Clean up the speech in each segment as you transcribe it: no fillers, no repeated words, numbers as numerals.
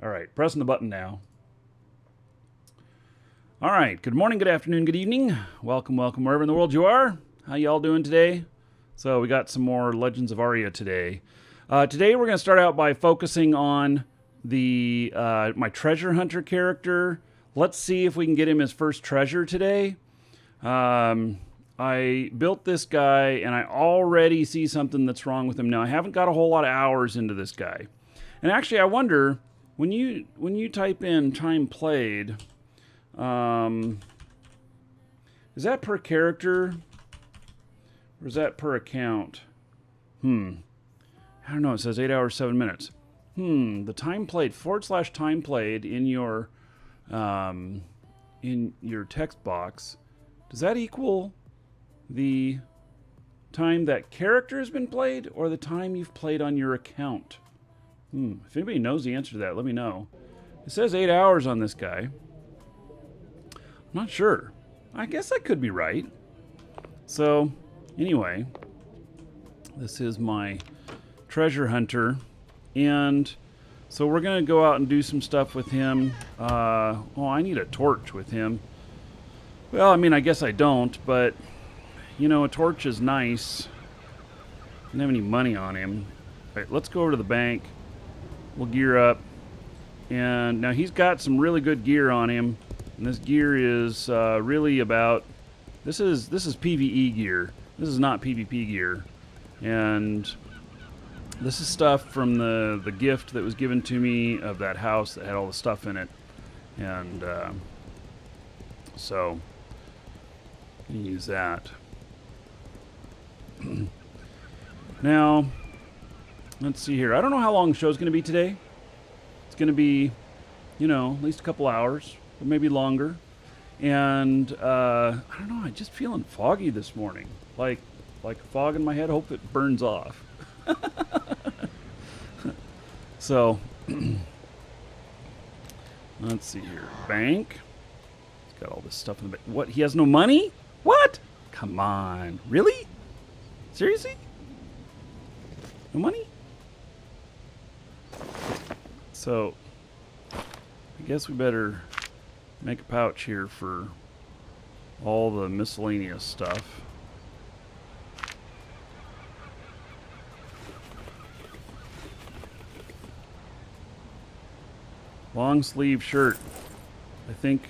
All right, pressing the button now. All right, good morning, good afternoon, good evening. Welcome, welcome wherever in the world you are. How y'all doing today? So we got some more Legends of Aria today. Today we're going to start out by focusing on the my treasure hunter character. Let's see if we can get him his first treasure today. I built this guy and I already see something that's wrong with him. Now I haven't got a whole lot of hours into this guy. And actually I wonder, when you type in time played, is that per character or is that per account? I don't know. It says 8 hours, 7 minutes. The time played / time played in your text box. Does that equal the time that character has been played or the time you've played on your account? If anybody knows the answer to that, let me know. It says 8 hours on this guy. I'm not sure. I guess I could be right. So, anyway, this is my treasure hunter. And so we're going to go out and do some stuff with him. I need a torch with him. Well, I mean, I guess I don't, but, you know, a torch is nice. I don't have any money on him. All right, let's go over to the bank. We'll gear up. And now he's got some really good gear on him. And this gear is really about... This is PvE gear. This is not PvP gear. And this is stuff from the gift that was given to me of that house that had all the stuff in it. And so, use that. Now, let's see here. I don't know how long the show's going to be today. It's going to be, you know, at least a couple hours, or maybe longer. And I don't know. I'm just feeling foggy this morning, like a fog in my head. Hope it burns off. So, let's see here. Bank. He's got all this stuff in the bank. What? He has no money? What? Come on. Really? Seriously? No money? So, I guess we better make a pouch here for all the miscellaneous stuff. Long sleeve shirt. I think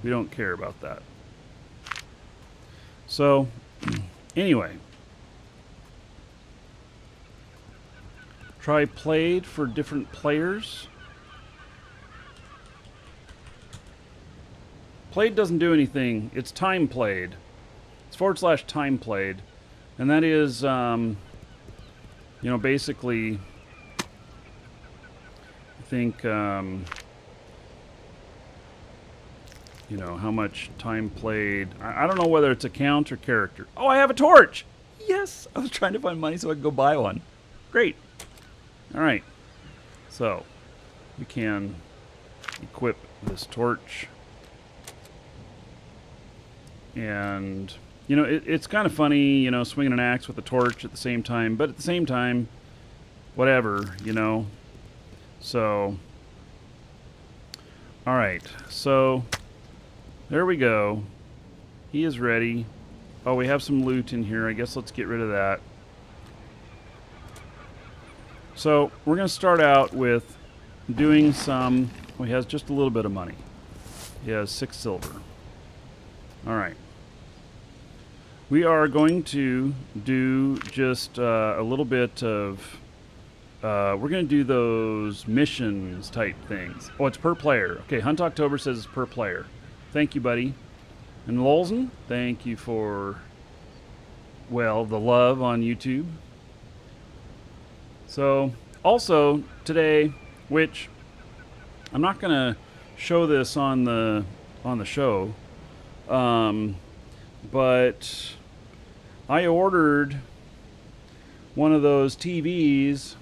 we don't care about that. So, anyway. Try played for different players. Played doesn't do anything. It's time played. It's / time played. And that is, you know, basically, I think, you know, how much time played. I don't know whether it's account or character. Oh, I have a torch! Yes! I was trying to find money so I could go buy one. Great. All right. So, we can equip this torch. And, you know, it's kind of funny, you know, swinging an axe with a torch at the same time. But at the same time, whatever, you know. So, all right. So, there we go. He is ready. Oh, we have some loot in here. I guess let's get rid of that. So, we're going to start out with doing some... Well, he has just a little bit of money. He has 6 silver. All right. We are going to do just a little bit of... we're going to do those missions type things. Oh, it's per player. Okay, Hunt October says it's per player. Thank you, buddy. And Lolzen, thank you for, well, the love on YouTube. So, also, today, which I'm not going to show this on the show, but I ordered one of those TVs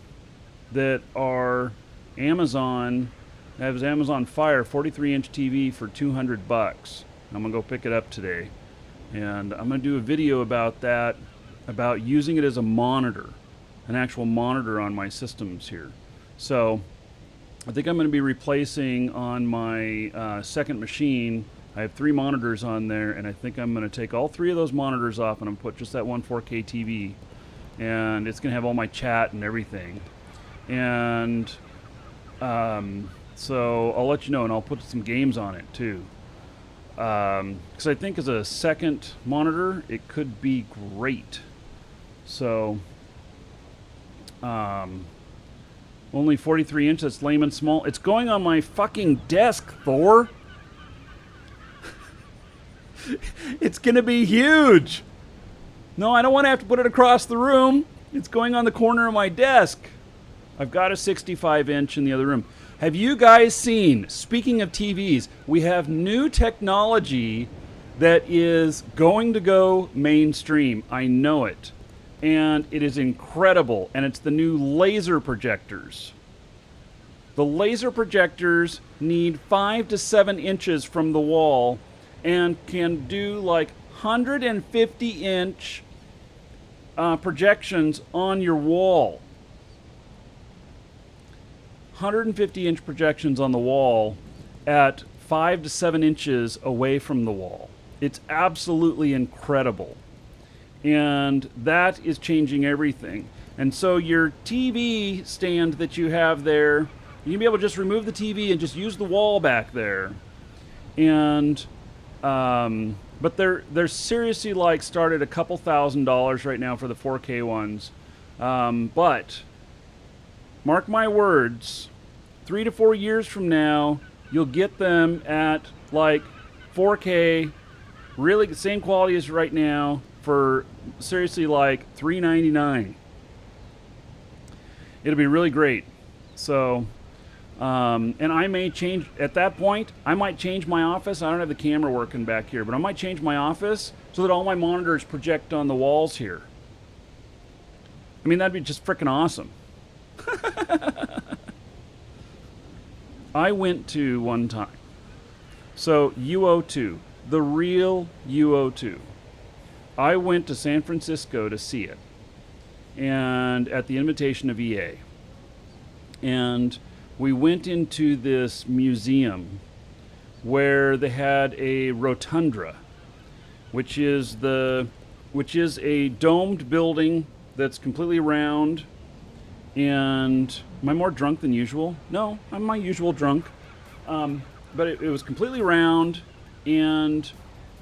that are Amazon. That was Amazon Fire 43-inch TV for $200. I'm gonna go pick it up today, and I'm gonna do a video about that, about using it as a monitor, an actual monitor on my systems here. So I think I'm going to be replacing on my second machine. I have 3 monitors on there, and I think I'm going to take all 3 of those monitors off, and I'm going to put just that one 4K TV. And it's going to have all my chat and everything. And so I'll let you know, and I'll put some games on it too. Because I think as a second monitor, it could be great. So, only 43 inches, that's lame and small. It's going on my fucking desk, Thor. It's going to be huge. No, I don't want to have to put it across the room. It's going on the corner of my desk. I've got a 65-inch in the other room. Have you guys seen, speaking of TVs, we have new technology that is going to go mainstream. I know it. And it is incredible. And it's the new laser projectors. The laser projectors need 5 to 7 inches from the wall and can do like 150-inch projections on your wall. 150-inch projections on the wall at 5 to 7 inches away from the wall. It's absolutely incredible. And that is changing everything. And so your TV stand that you have there, you can be able to just remove the TV and just use the wall back there. And but they're seriously like started a couple $1,000s right now for the 4K ones. But mark my words, 3 to 4 years from now, you'll get them at like 4K, really the same quality as right now, for seriously like $399. It'll be really great. So, and I may change, at that point, I might change my office. I don't have the camera working back here, but I might change my office so that all my monitors project on the walls here. I mean, that'd be just freaking awesome. I went to one time. So UO2, the real UO2. I went to San Francisco to see it, and at the invitation of EA. And we went into this museum where they had a rotunda, which is a domed building that's completely round. And am I more drunk than usual? No, I'm my usual drunk. But it was completely round, and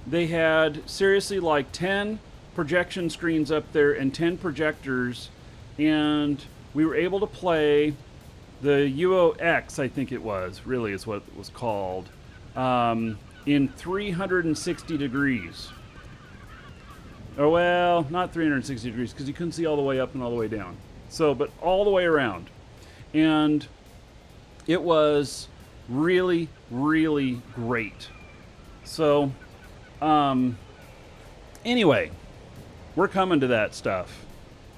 they had seriously like 10 projection screens up there and 10 projectors, and we were able to play the UOX, I think it was, really is what it was called, in 360 degrees. Oh, well, not 360 degrees, because you couldn't see all the way up and all the way down. So, but all the way around. And it was really, really great. So, anyway, we're coming to that stuff.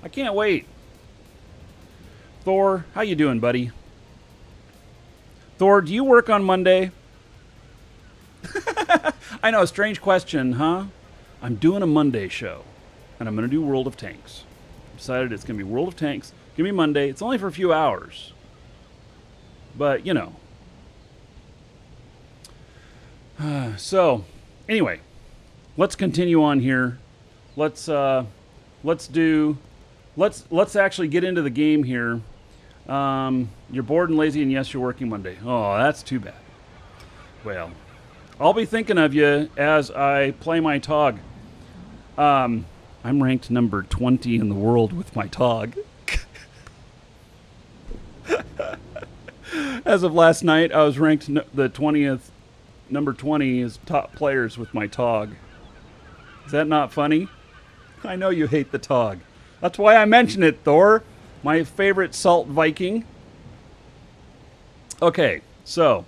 I can't wait. Thor, how you doing, buddy? Thor, do you work on Monday? I know, a strange question, huh? I'm doing a Monday show, and I'm going to do World of Tanks. Decided it's going to be World of Tanks. Give me Monday. It's only for a few hours. But, you know. So, anyway, let's continue on here. Let's actually get into the game here. You're bored and lazy, and yes, you're working Monday. Oh, that's too bad. Well, I'll be thinking of you as I play my TOG. I'm ranked number 20 in the world with my TOG. As of last night, I was ranked the 20th, number 20 as top players with my TOG. Is that not funny? I know you hate the TOG. That's why I mention it, Thor. My favorite salt Viking. Okay, so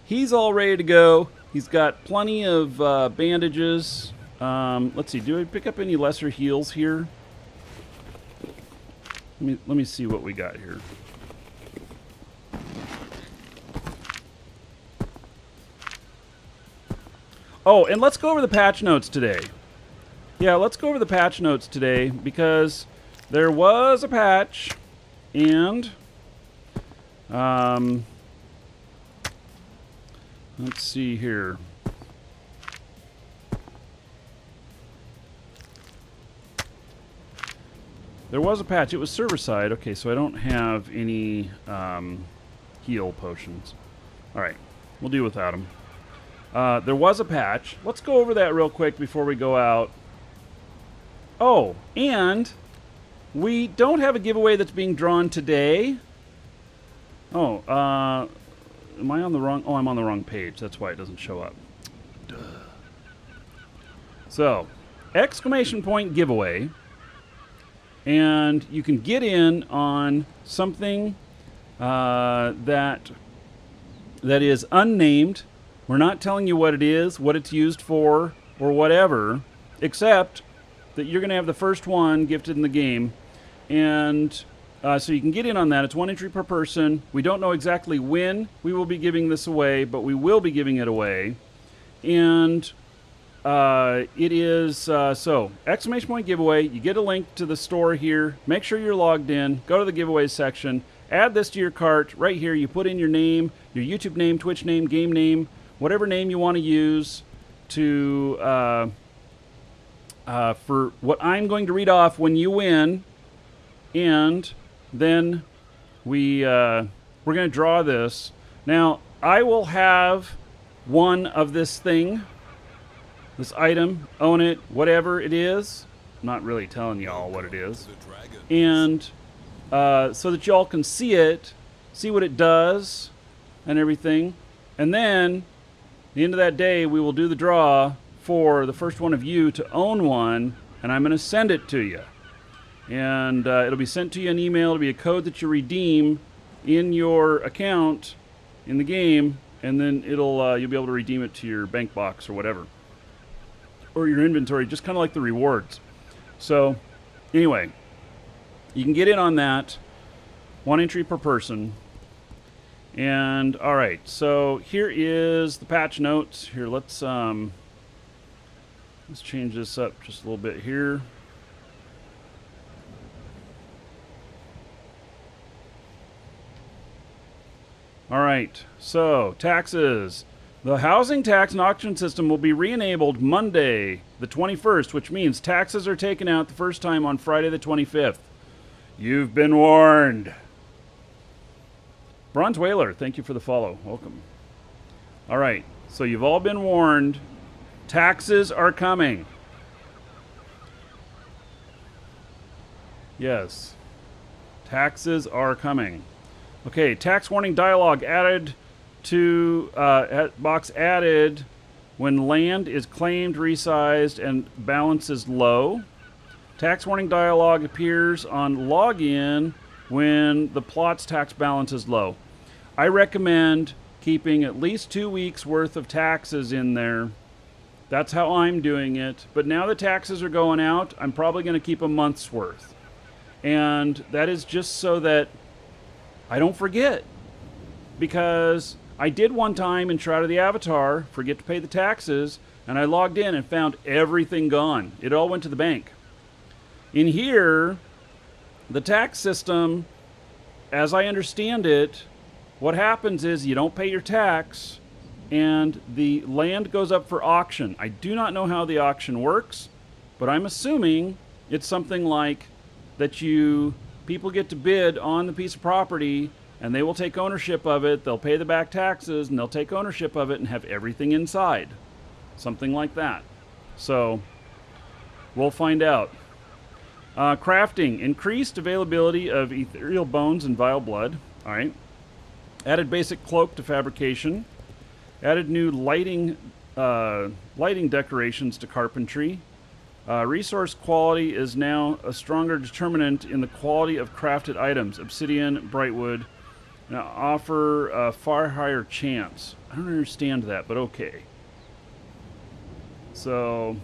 he's all ready to go. He's got plenty of bandages. Let's see, do I pick up any lesser heals here? Let me see what we got here. Oh, and let's go over the patch notes today. Yeah, let's go over the patch notes today, because there was a patch, and Let's see here. There was a patch. It was server side. Okay, so I don't have any heal potions. All right, we'll deal without them. There was a patch. Let's go over that real quick before we go out. Oh, and we don't have a giveaway that's being drawn today. Oh, am I on the wrong? Oh, I'm on the wrong page. That's why it doesn't show up. Duh. So, exclamation point giveaway. And you can get in on something that is unnamed. We're not telling you what it is, what it's used for, or whatever, except that you're going to have the first one gifted in the game. And so you can get in on that. It's 1 entry per person. We don't know exactly when we will be giving this away, but we will be giving it away. And it is, so, exclamation point giveaway. You get a link to the store here. Make sure you're logged in. Go to the giveaways section. Add this to your cart. Right here, you put in your name, your YouTube name, Twitch name, game name, whatever name you want to use to, for what I'm going to read off when you win. And then we're going to draw this. Now, I will have one of this thing. This item, own it, whatever it is. I'm not really telling y'all what it is. And so that y'all can see it, see what it does, and everything. And then, at the end of that day, we will do the draw for the first one of you to own one, and I'm going to send it to you. And it'll be sent to you in email. It'll be a code that you redeem in your account in the game, and then it'll you'll be able to redeem it to your bank box or whatever. Or your inventory, just kind of like the rewards. So, anyway, you can get in on that. 1 entry per person. And, alright, so here is the patch notes. Here, let's change this up just a little bit here. Alright, so, taxes. The housing tax and auction system will be re-enabled Monday, the 21st, which means taxes are taken out the first time on Friday the 25th. You've been warned. Bronze Whaler, thank you for the follow. Welcome. All right, so you've all been warned. Taxes are coming. Yes. Taxes are coming. Okay, tax warning dialogue added to box added when land is claimed, resized, and balance is low. Tax warning dialog appears on login when the plot's tax balance is low. I recommend keeping at least 2 weeks worth of taxes in there. That's how I'm doing it. But now the taxes are going out, I'm probably going to keep a month's worth. And that is just so that I don't forget. Because I did one time in Shroud of the Avatar, forget to pay the taxes, and I logged in and found everything gone. It all went to the bank. In here, the tax system, as I understand it, what happens is you don't pay your tax, and the land goes up for auction. I do not know how the auction works, but I'm assuming it's something like that people get to bid on the piece of property, and they will take ownership of it, they'll pay the back taxes, and they'll take ownership of it and have everything inside. Something like that. So, we'll find out. Crafting. Increased availability of ethereal bones and vile blood. Alright. Added basic cloak to fabrication. Added new lighting decorations to carpentry. Resource quality is now a stronger determinant in the quality of crafted items. Obsidian, brightwood. Now offer a far higher chance. I don't understand that, but okay. So,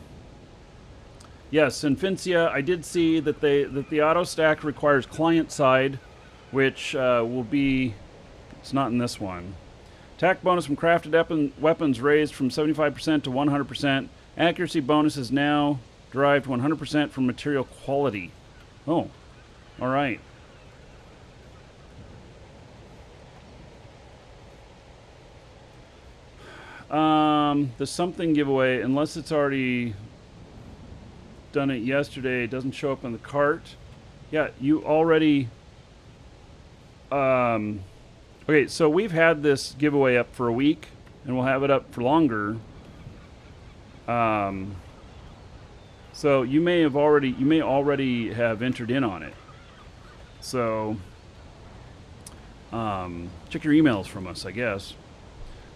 yes, in Fincia, I did see that the auto stack requires client side, which will be. It's not in this one. Attack bonus from crafted weapons raised from 75% to 100%. Accuracy bonus is now derived 100% from material quality. Oh, all right. The something giveaway, unless it's already done it yesterday, it doesn't show up in the cart. Yeah, you already... okay, so we've had this giveaway up for a week, and we'll have it up for longer. So you may already have entered in on it. So check your emails from us, I guess.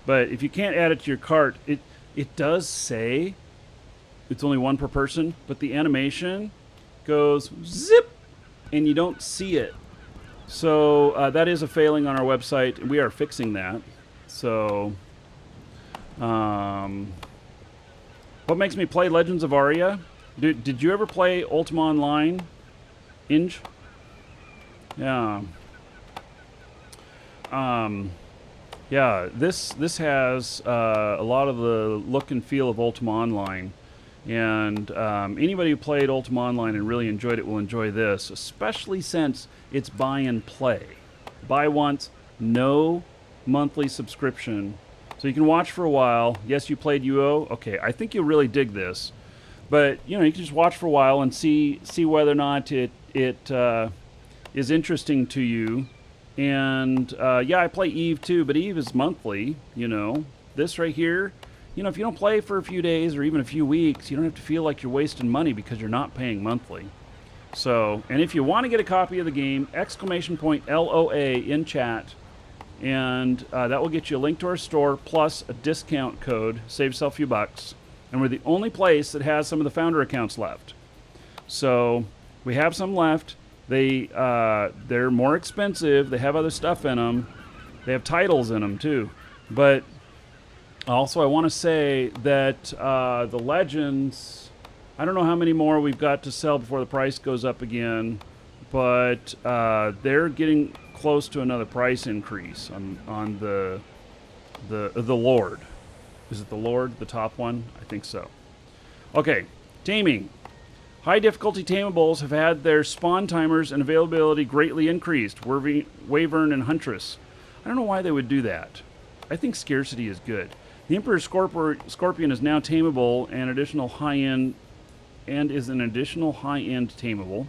But if you can't add it to your cart, it does say it's only one per person, but the animation goes zip, and you don't see it. So that is a failing on our website, and we are fixing that. So, what makes me play Legends of Aria? Did you ever play Ultima Online? Inge? Yeah. Yeah, this has a lot of the look and feel of Ultima Online. And anybody who played Ultima Online and really enjoyed it will enjoy this, especially since it's buy and play. Buy once, no monthly subscription. So you can watch for a while. Yes, you played UO. Okay, I think you'll really dig this. But, you know, you can just watch for a while and see whether or not it is interesting to you. And, yeah, I play Eve too, but Eve is monthly, you know. This right here, you know, if you don't play for a few days or even a few weeks, you don't have to feel like you're wasting money because you're not paying monthly. So, and if you want to get a copy of the game, !LOA in chat, and that will get you a link to our store plus a discount code, save yourself a few bucks. And we're the only place that has some of the founder accounts left. So we have some left. They're more expensive. They have other stuff in them. They have titles in them too. But also, I want to say that the Legends, I don't know how many more we've got to sell before the price goes up again, but they're getting close to another price increase on the Lord. Is it the Lord, the top one? I think so. Okay, taming. High difficulty tamables have had their spawn timers and availability greatly increased. Wyvern and Huntress. I don't know why they would do that. I think scarcity is good. The Emperor Scorpion is now tameable and is an additional high-end tameable.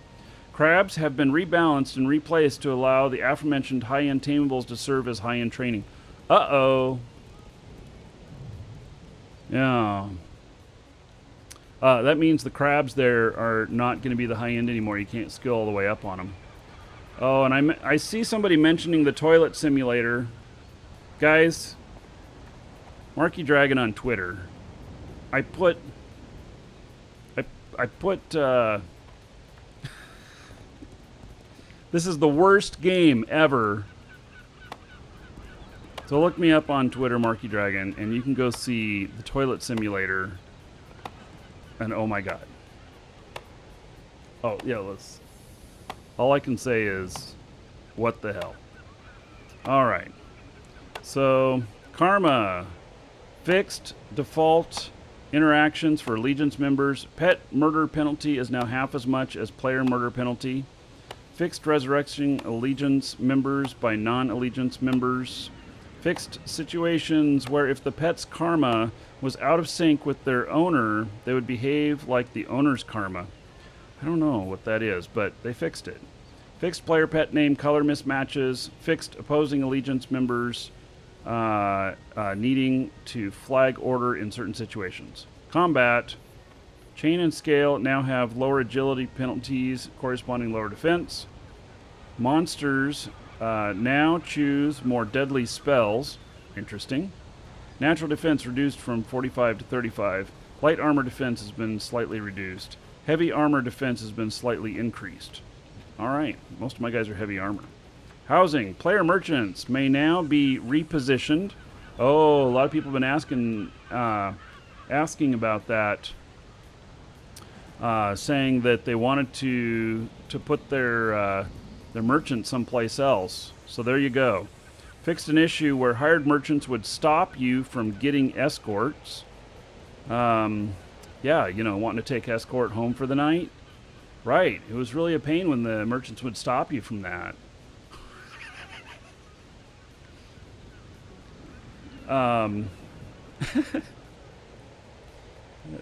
Crabs have been rebalanced and replaced to allow the aforementioned high-end tamables to serve as high-end training. Uh-oh. Yeah. That means the crabs there are not going to be the high-end anymore. You can't skill all the way up on them. Oh, and I see somebody mentioning the toilet simulator. Guys, Marky Dragon on Twitter. I put this is the worst game ever. So look me up on Twitter, Marky Dragon, and you can go see the toilet simulator. And oh my god. Oh yeah, all I can say is, what the hell? Alright. So, Karma. Fixed default interactions for Allegiance members. Pet murder penalty is now half as much as player murder penalty. Fixed resurrection Allegiance members by non-Allegiance members. Fixed situations where if the pet's karma was out of sync with their owner, they would behave like the owner's karma. I don't know what that is, but they fixed it. Fixed player pet name color mismatches. Fixed opposing Allegiance members needing to flag order in certain situations. Combat. Chain and scale now have lower agility penalties, corresponding lower defense. Monsters now choose more deadly spells. Interesting. Natural defense reduced from 45 to 35. Light armor defense has been slightly reduced. Heavy armor defense has been slightly increased. Alright, most of my guys are heavy armor. Housing. Player merchants may now be repositioned. Oh, a lot of people have been asking about that. Saying that they wanted to put their merchant someplace else. So there you go. Fixed an issue where hired merchants would stop you from getting escorts. Yeah, you know, wanting to take escort home for the night. Right. It was really a pain when the merchants would stop you from that.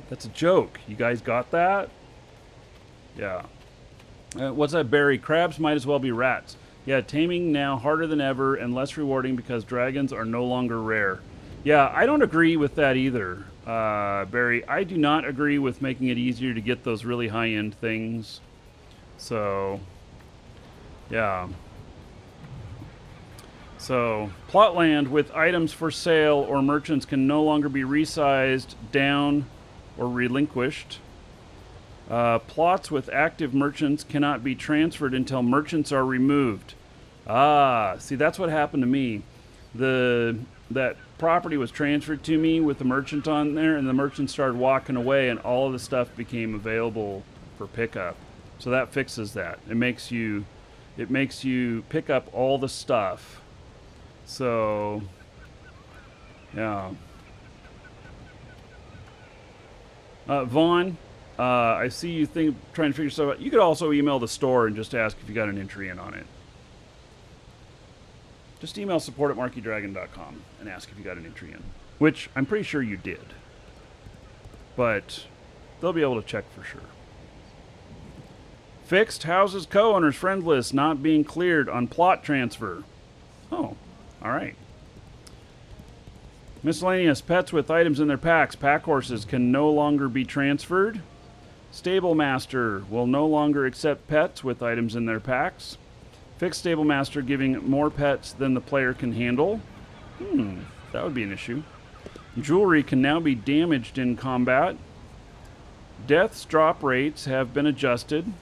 That's a joke. You guys got that? Yeah. What's that, Barry? Crabs might as well be rats. Yeah, taming now harder than ever and less rewarding because dragons are no longer rare. Yeah, I don't agree with that either, Barry. I do not agree with making it easier to get those really high-end things. So, yeah. So, plotland with items for sale or merchants can no longer be resized down or relinquished. Plots with active merchants cannot be transferred until merchants are removed. Ah, see, that's what happened to me. That property was transferred to me with the merchant on there, and the merchant started walking away, and all of the stuff became available for pickup. So that fixes that. It makes you pick up all the stuff. So, yeah. Vaughn, I see you trying to figure stuff out. You could also email the store and just ask if you got an entry in on it. Just email support@markydragon.com and ask if you got an entry in, which I'm pretty sure you did. But they'll be able to check for sure. Fixed houses co-owners friend list not being cleared on plot transfer. Oh, all right. Miscellaneous pets with items in their packs. Pack horses can no longer be transferred. Stable master will no longer accept pets with items in their packs. Fixed stable master giving more pets than the player can handle. That would be an issue. Jewelry can now be damaged in combat. Death's drop rates have been adjusted.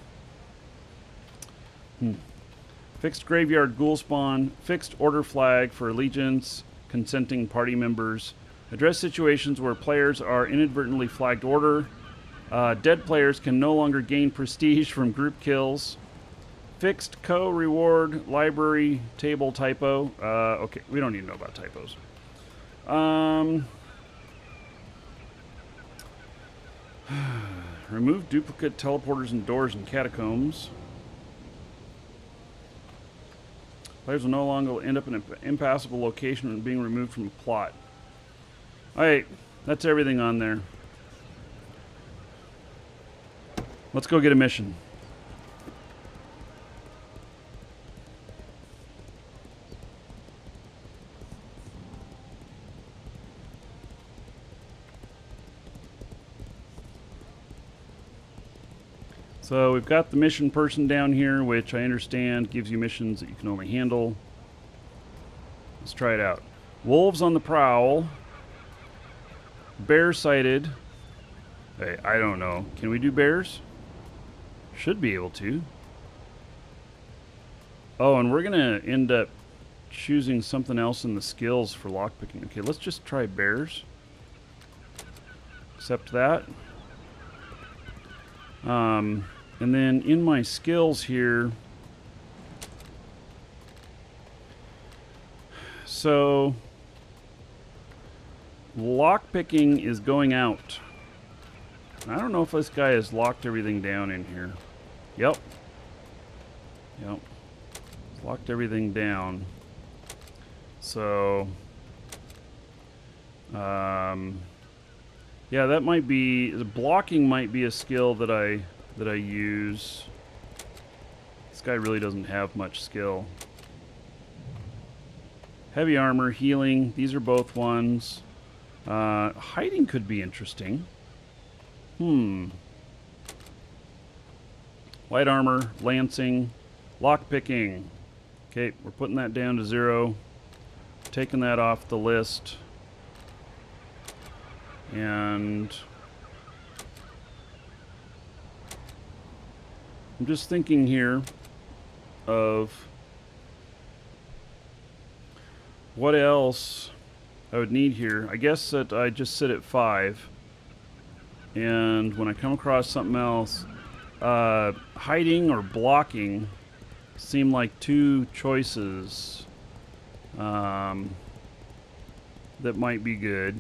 Fixed graveyard ghoul spawn. Fixed order flag for allegiance consenting party members. Address situations where players are inadvertently flagged order. Dead players can no longer gain prestige from group kills. Fixed co-reward library table typo. Okay, we don't need to know about typos. Remove duplicate teleporters and doors in catacombs. Players will no longer end up in an impassable location and being removed from a plot. Alright, that's everything on there. Let's go get a mission. So we've got the mission person down here, which I understand gives you missions that you can only handle. Let's try it out. Wolves on the prowl. Bear sighted. Hey, I don't know. Can we do bears? Should be able to. Oh, and we're going to end up choosing something else in the skills for lockpicking. Okay, let's just try bears. Accept that. And then in my skills here, so lockpicking is going out. I don't know if this guy has locked everything down in here. Yep. Yep. He's locked everything down. So, yeah, that might be, the blocking might be a skill that I use. This guy really doesn't have much skill. Heavy armor, healing, these are both ones. Hiding could be interesting. Light armor, lancing, lockpicking. Okay, we're putting that down to 0. Taking that off the list. And I'm just thinking here of what else I would need here. I guess that I just sit at 5. And when I come across something else, hiding or blocking seem like two choices that might be good.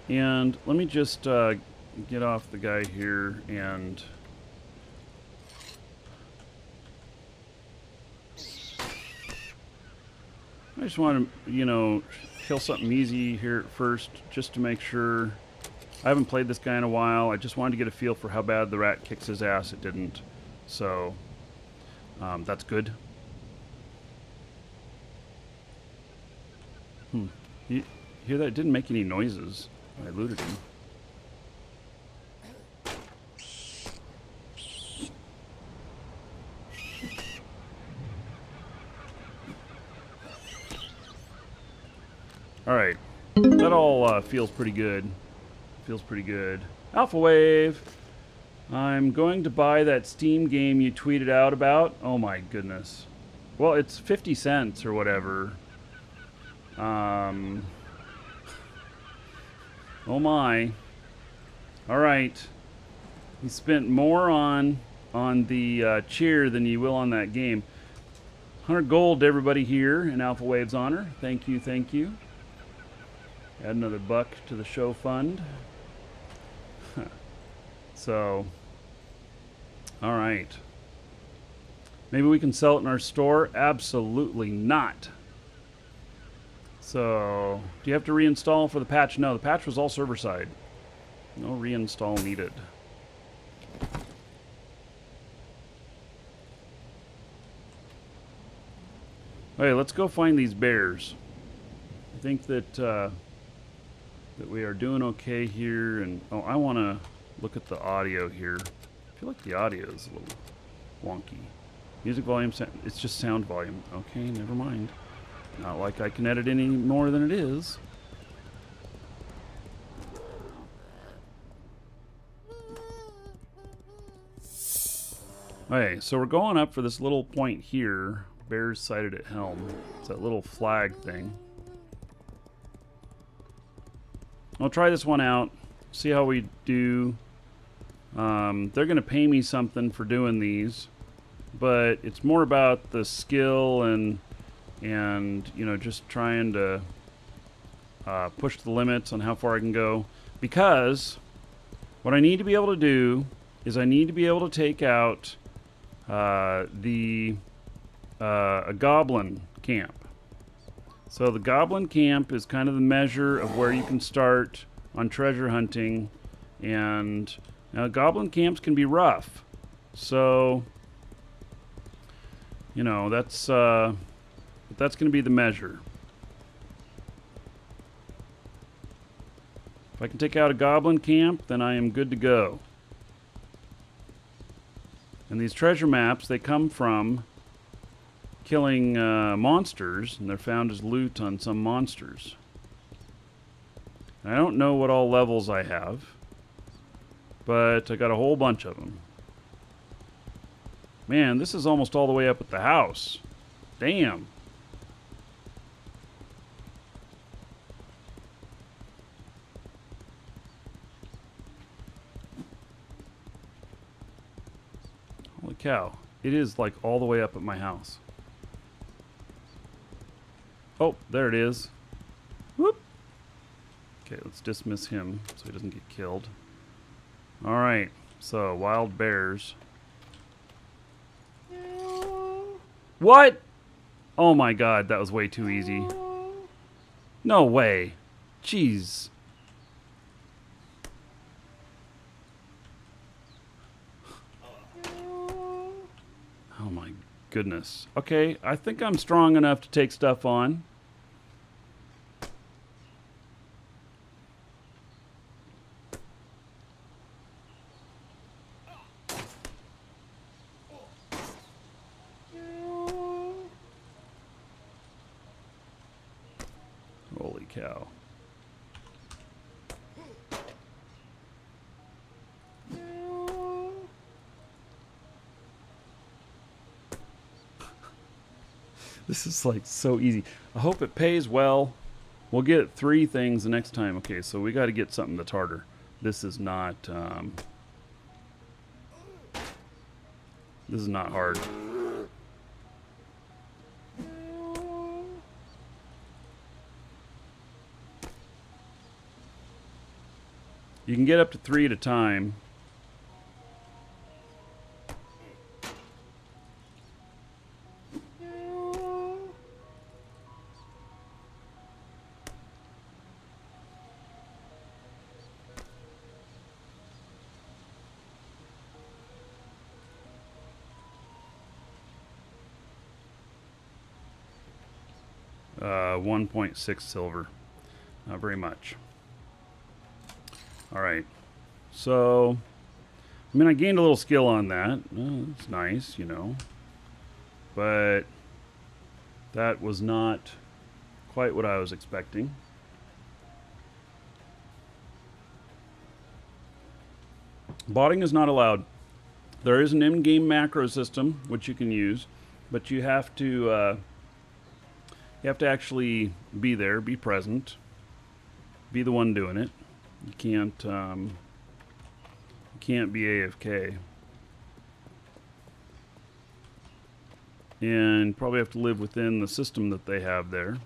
And let me just get off the guy here and I just want to, you know, kill something easy here at first, just to make sure. I haven't played this guy in a while. I just wanted to get a feel for how bad the rat kicks his ass. It didn't. So, that's good. You hear that? It didn't make any noises. I looted him. Alright. That all feels pretty good. Feels pretty good. Alpha Wave! I'm going to buy that Steam game you tweeted out about. Oh my goodness. Well, it's 50 cents or whatever. Oh my. Alright. You spent more on the cheer than you will on that game. 100 gold to everybody here in Alpha Wave's honor. Thank you, thank you. Add another buck to the show fund. So, alright. Maybe we can sell it in our store? Absolutely not. So, do you have to reinstall for the patch? No, the patch was all server side. No reinstall needed. Okay, let's go find these bears. I think that that we are doing okay here. And oh, I want to look at the audio here. I feel like the audio is a little wonky. Music volume, it's just sound volume. Okay, never mind. Not like I can edit any more than it is. Okay, so we're going up for this little point here. Bears sighted at helm. It's that little flag thing. I'll try this one out. See how we do. They're going to pay me something for doing these. But it's more about the skill and you know, just trying to push the limits on how far I can go. Because what I need to be able to do is I need to be able to take out a goblin camp. So the goblin camp is kind of the measure of where you can start on treasure hunting. And now goblin camps can be rough. So, you know, that's going to be the measure. If I can take out a goblin camp, then I am good to go. And these treasure maps, they come from killing monsters, and they're found as loot on some monsters. And I don't know what all levels I have, but I got a whole bunch of them. Man, this is almost all the way up at the house. Damn. Holy cow. It is like all the way up at my house. Oh, there it is. Whoop. Okay, let's dismiss him so he doesn't get killed. Alright, so wild bears. What? Oh my god, that was way too easy. No way. Jeez. Oh my goodness. Okay, I think I'm strong enough to take stuff on. Holy cow. This is like so easy. I hope it pays well. We'll get 3 things the next time. Okay, so we got to get something that's harder. This is not hard. You can get up to 3 at a time. 1.6 silver. Not very much. Alright. So, I mean, I gained a little skill on that. It's nice, you know. But that was not quite what I was expecting. Botting is not allowed. There is an in-game macro system which you can use, but you have to actually be there, be present, be the one doing it. You can't be AFK, and probably have to live within the system that they have there.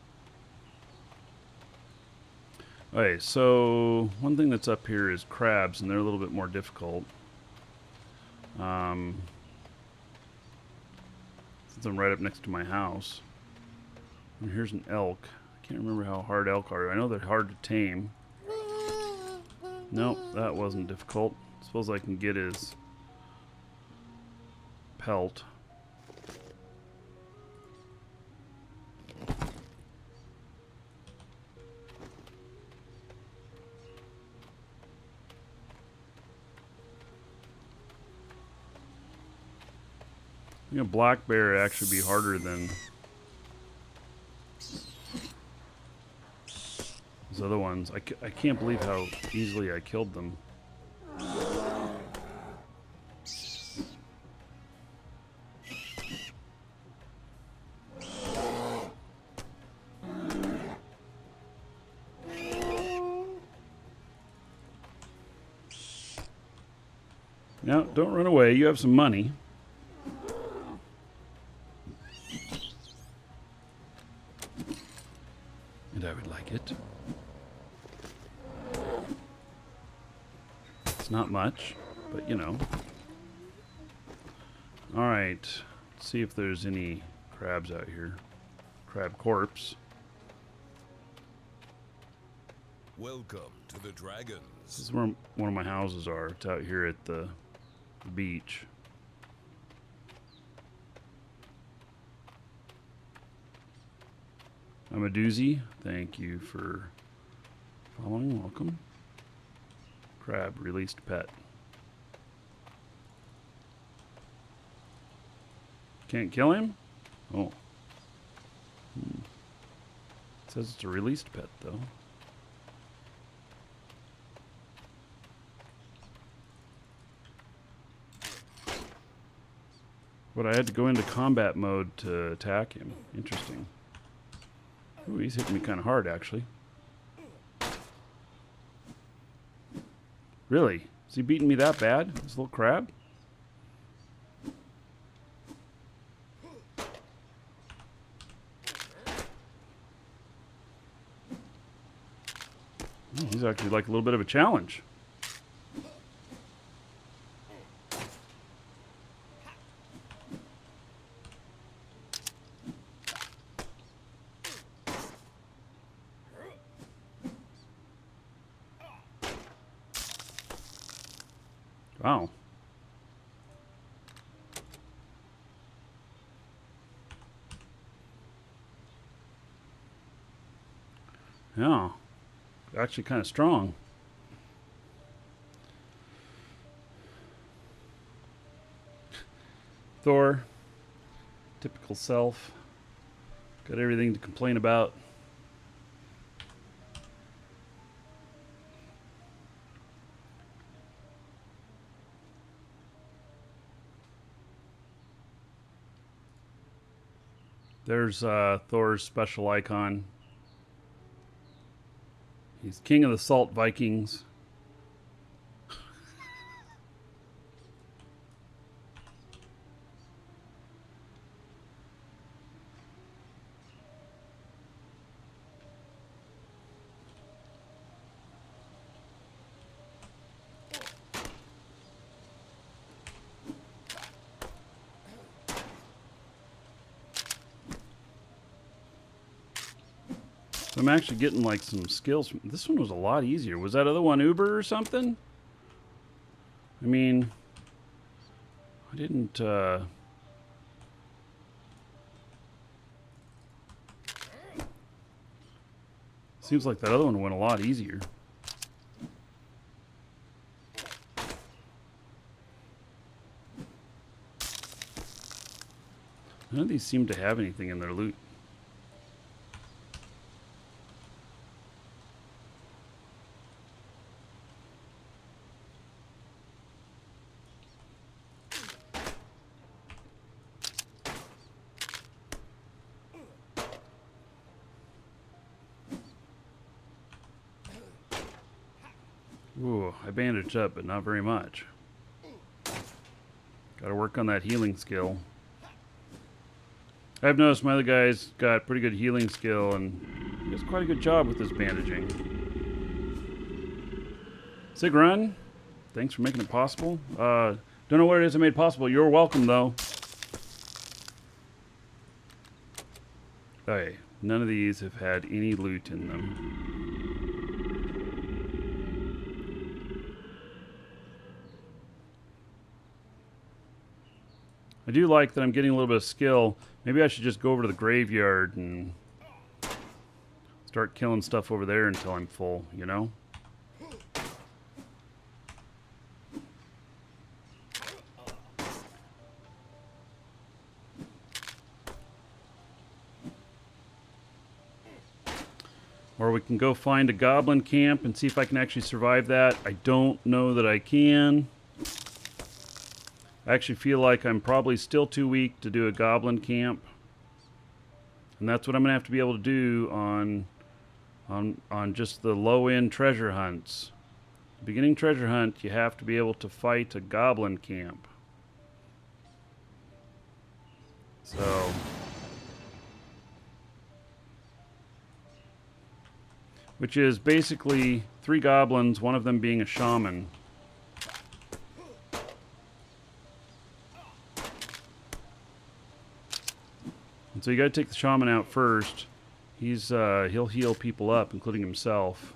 Okay, so one thing that's up here is crabs, and they're a little bit more difficult. Since I'm right up next to my house. And here's an elk. I can't remember how hard elk are. I know they're hard to tame. Nope, that wasn't difficult. Suppose I can get his pelt. I think a black bear would actually be harder than those other ones. I can't believe how easily I killed them. Now, don't run away. You have some money. And I would like it. It's not much, but you know. Alright. Let's see if there's any crabs out here. Crab corpse. Welcome to the Dragons. This is where one of my houses are. It's out here at the beach. I'm a doozy. Thank you for following. Welcome. Crab, released pet. Can't kill him? Oh. It says it's a released pet, though. But I had to go into combat mode to attack him. Interesting. Ooh, he's hitting me kind of hard, actually. Really? Is he beating me that bad? This little crab? Oh, he's actually like a little bit of a challenge. Wow. Yeah. Actually kind of strong. Thor. Typical self. Got everything to complain about. There's Thor's special icon. He's king of the salt Vikings. I'm actually getting like some skills. This one was a lot easier. Was that other one Uber or something? I mean, I didn't, Seems like that other one went a lot easier. None of these seem to have anything in their loot. Ooh, I bandaged up, but not very much. Gotta work on that healing skill. I've noticed my other guy's got pretty good healing skill, and he does quite a good job with his bandaging. Sig Run, thanks for making it possible. Don't know what it is that made it possible. You're welcome, though. Okay, none of these have had any loot in them. I do like that I'm getting a little bit of skill. Maybe I should just go over to the graveyard and start killing stuff over there until I'm full, you know? Or we can go find a goblin camp and see if I can actually survive that. I don't know that I can. I actually feel like I'm probably still too weak to do a goblin camp. And that's what I'm going to have to be able to do on just the low-end treasure hunts. Beginning treasure hunt, you have to be able to fight a goblin camp. So... which is basically 3 goblins, one of them being a shaman. And so you gotta take the shaman out first. He'll heal people up, including himself.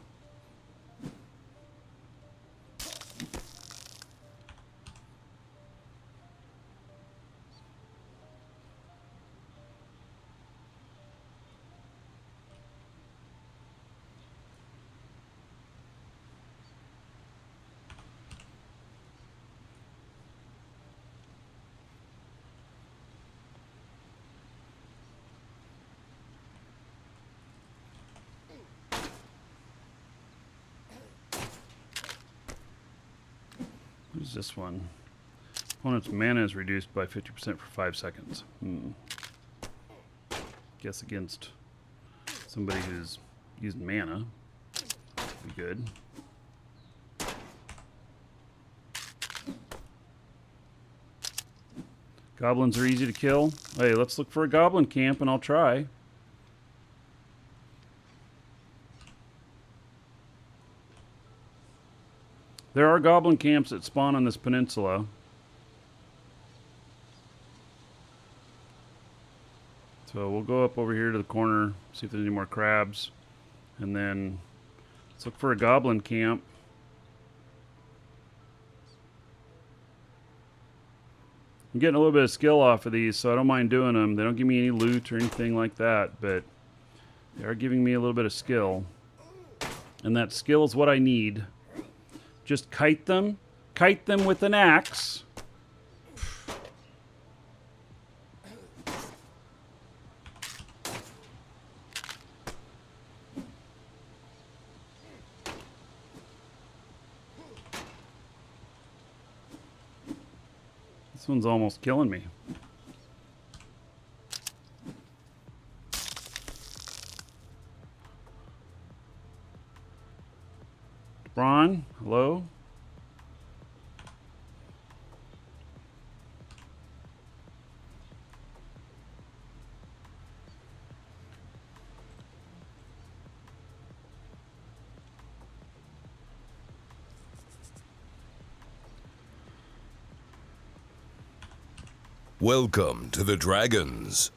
Who's this one? Opponent's mana is reduced by 50% for 5 seconds. Guess against somebody who's using mana. Be good. Goblins are easy to kill. Hey, let's look for a goblin camp and I'll try. There are goblin camps that spawn on this peninsula. So we'll go up over here to the corner, see if there's any more crabs. And then let's look for a goblin camp. I'm getting a little bit of skill off of these, so I don't mind doing them. They don't give me any loot or anything like that, but they are giving me a little bit of skill. And that skill is what I need. Just kite them with an axe. This one's almost killing me. Ron, hello? Welcome to the Dragons.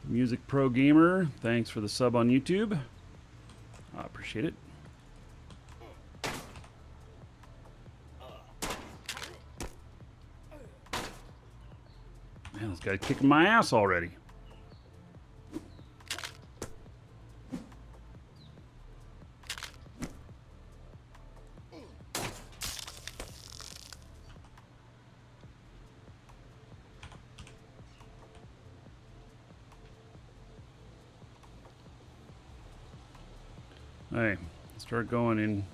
Music Pro Gamer, thanks for the sub on YouTube. I appreciate it. Man, this guy's kicking my ass already. Hey, start going in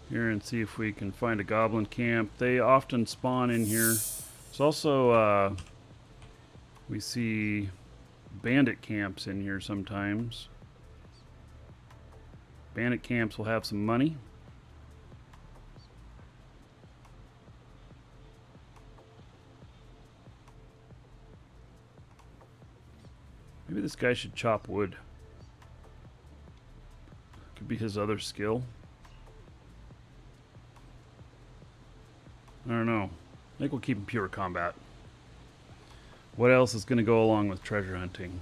here and see if we can find a goblin camp. They often spawn in here. There's also, we see bandit camps in here sometimes. Bandit camps will have some money. Maybe this guy should chop wood. Could be his other skill. I don't know. I think we'll keep him pure combat. What else is going to go along with treasure hunting?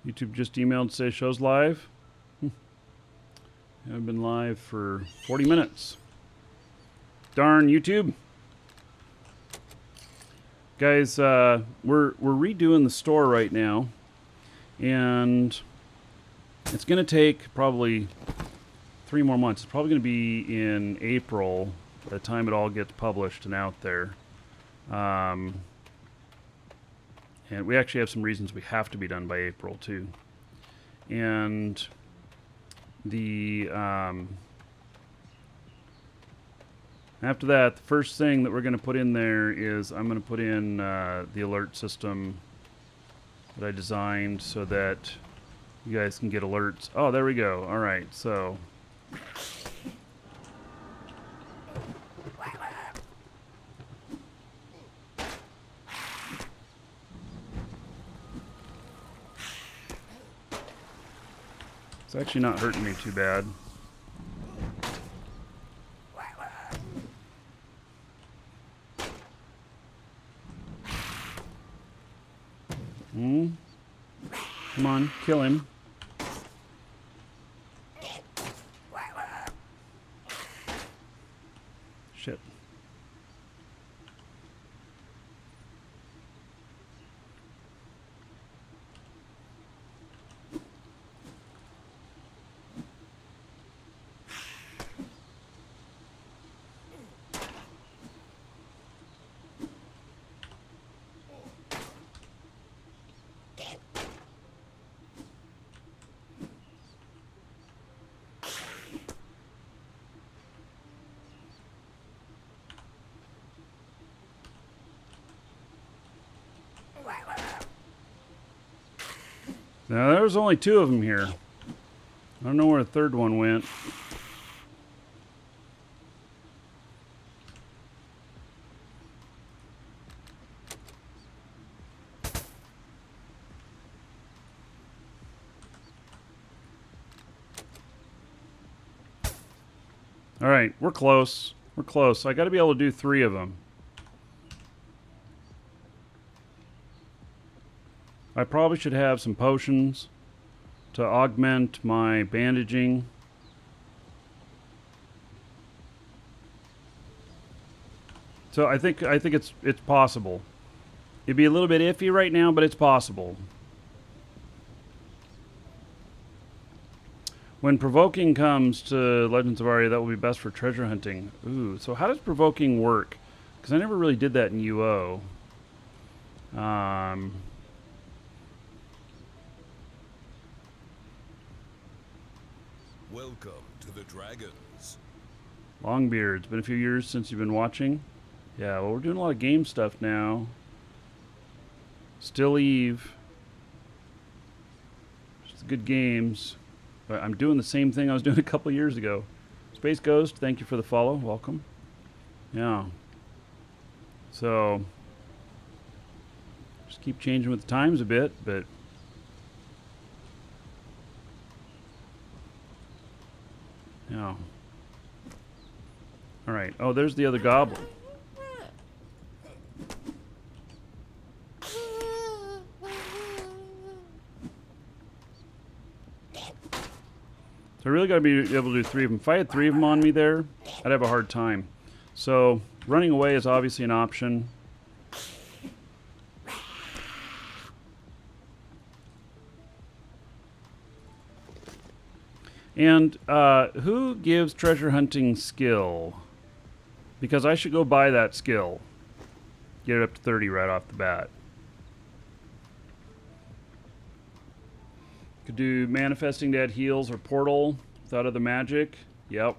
YouTube just emailed to say show's live. I've been live for 40 minutes. Darn YouTube. Guys, we're redoing the store right now, and it's going to take probably 3 more months. It's probably going to be in April by the time it all gets published and out there. And we actually have some reasons we have to be done by April, too. And the after that, the first thing that we're going to put in there is I'm going to put in the alert system that I designed so that you guys can get alerts. Oh, there we go. All right, so... It's actually not hurting me too bad. Come on, kill him. Shit. Now, there's only 2 of them here. I don't know where the third one went. All right, we're close. We're close. I got to be able to do 3 of them. I probably should have some potions to augment my bandaging. So I think it's possible. It'd be a little bit iffy right now, but it's possible. When provoking comes to Legends of Aria, that will be best for treasure hunting. Ooh, so how does provoking work? Because I never really did that in UO. Welcome to the Dragons. Longbeard, it's been a few years since you've been watching. Yeah, well, we're doing a lot of game stuff now. Still Eve. Just good games. But I'm doing the same thing I was doing a couple years ago. Space Ghost, thank you for the follow. Welcome. Yeah. So, just keep changing with the times a bit, but... Yeah. Alright. Oh, there's the other goblin. So I really got to be able to do 3 of them. If I had 3 of them on me there, I'd have a hard time. So running away is obviously an option. And who gives treasure hunting skill? Because I should go buy that skill. Get it up to 30 right off the bat. Could do manifesting to add heals or portal without other magic. Yep.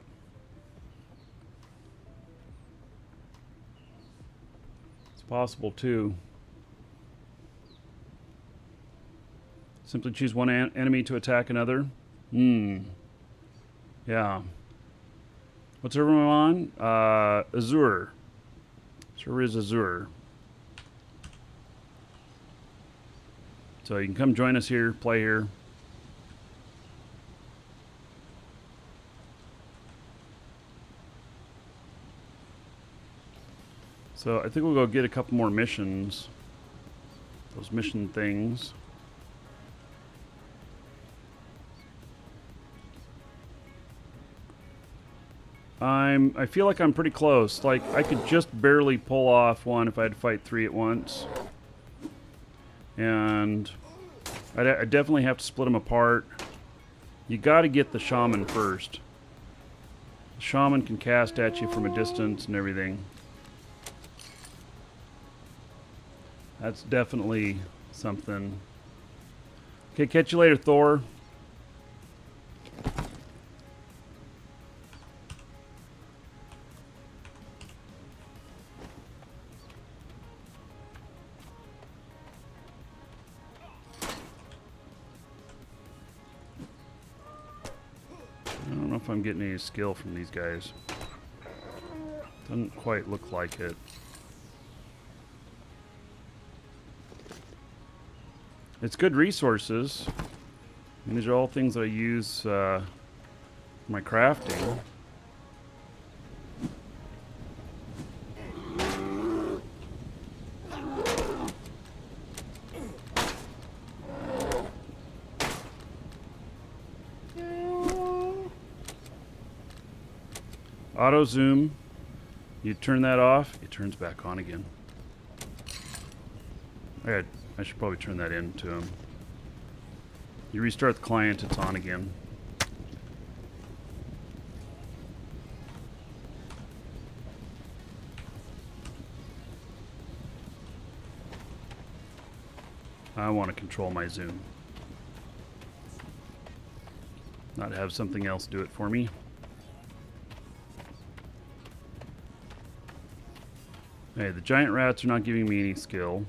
It's possible too. Simply choose one enemy to attack another. Yeah. What's everyone on? Azure. Server is Azure. So you can come join us here, play here. So I think we'll go get a couple more missions. Those mission things. I feel like I'm pretty close. Like I could just barely pull off one if I had to fight 3 at once. And I definitely have to split them apart. You got to get the shaman first. The shaman can cast at you from a distance and everything. That's definitely something. Okay, catch you later, Thor. I don't know if I'm getting any skill from these guys. Doesn't quite look like it. It's good resources. And these are all things that I use for my crafting. Auto zoom. You turn that off, it turns back on again. I should probably turn that in to him. You restart the client, it's on again. I want to control my zoom. Not have something else do it for me. Hey, the giant rats are not giving me any skill.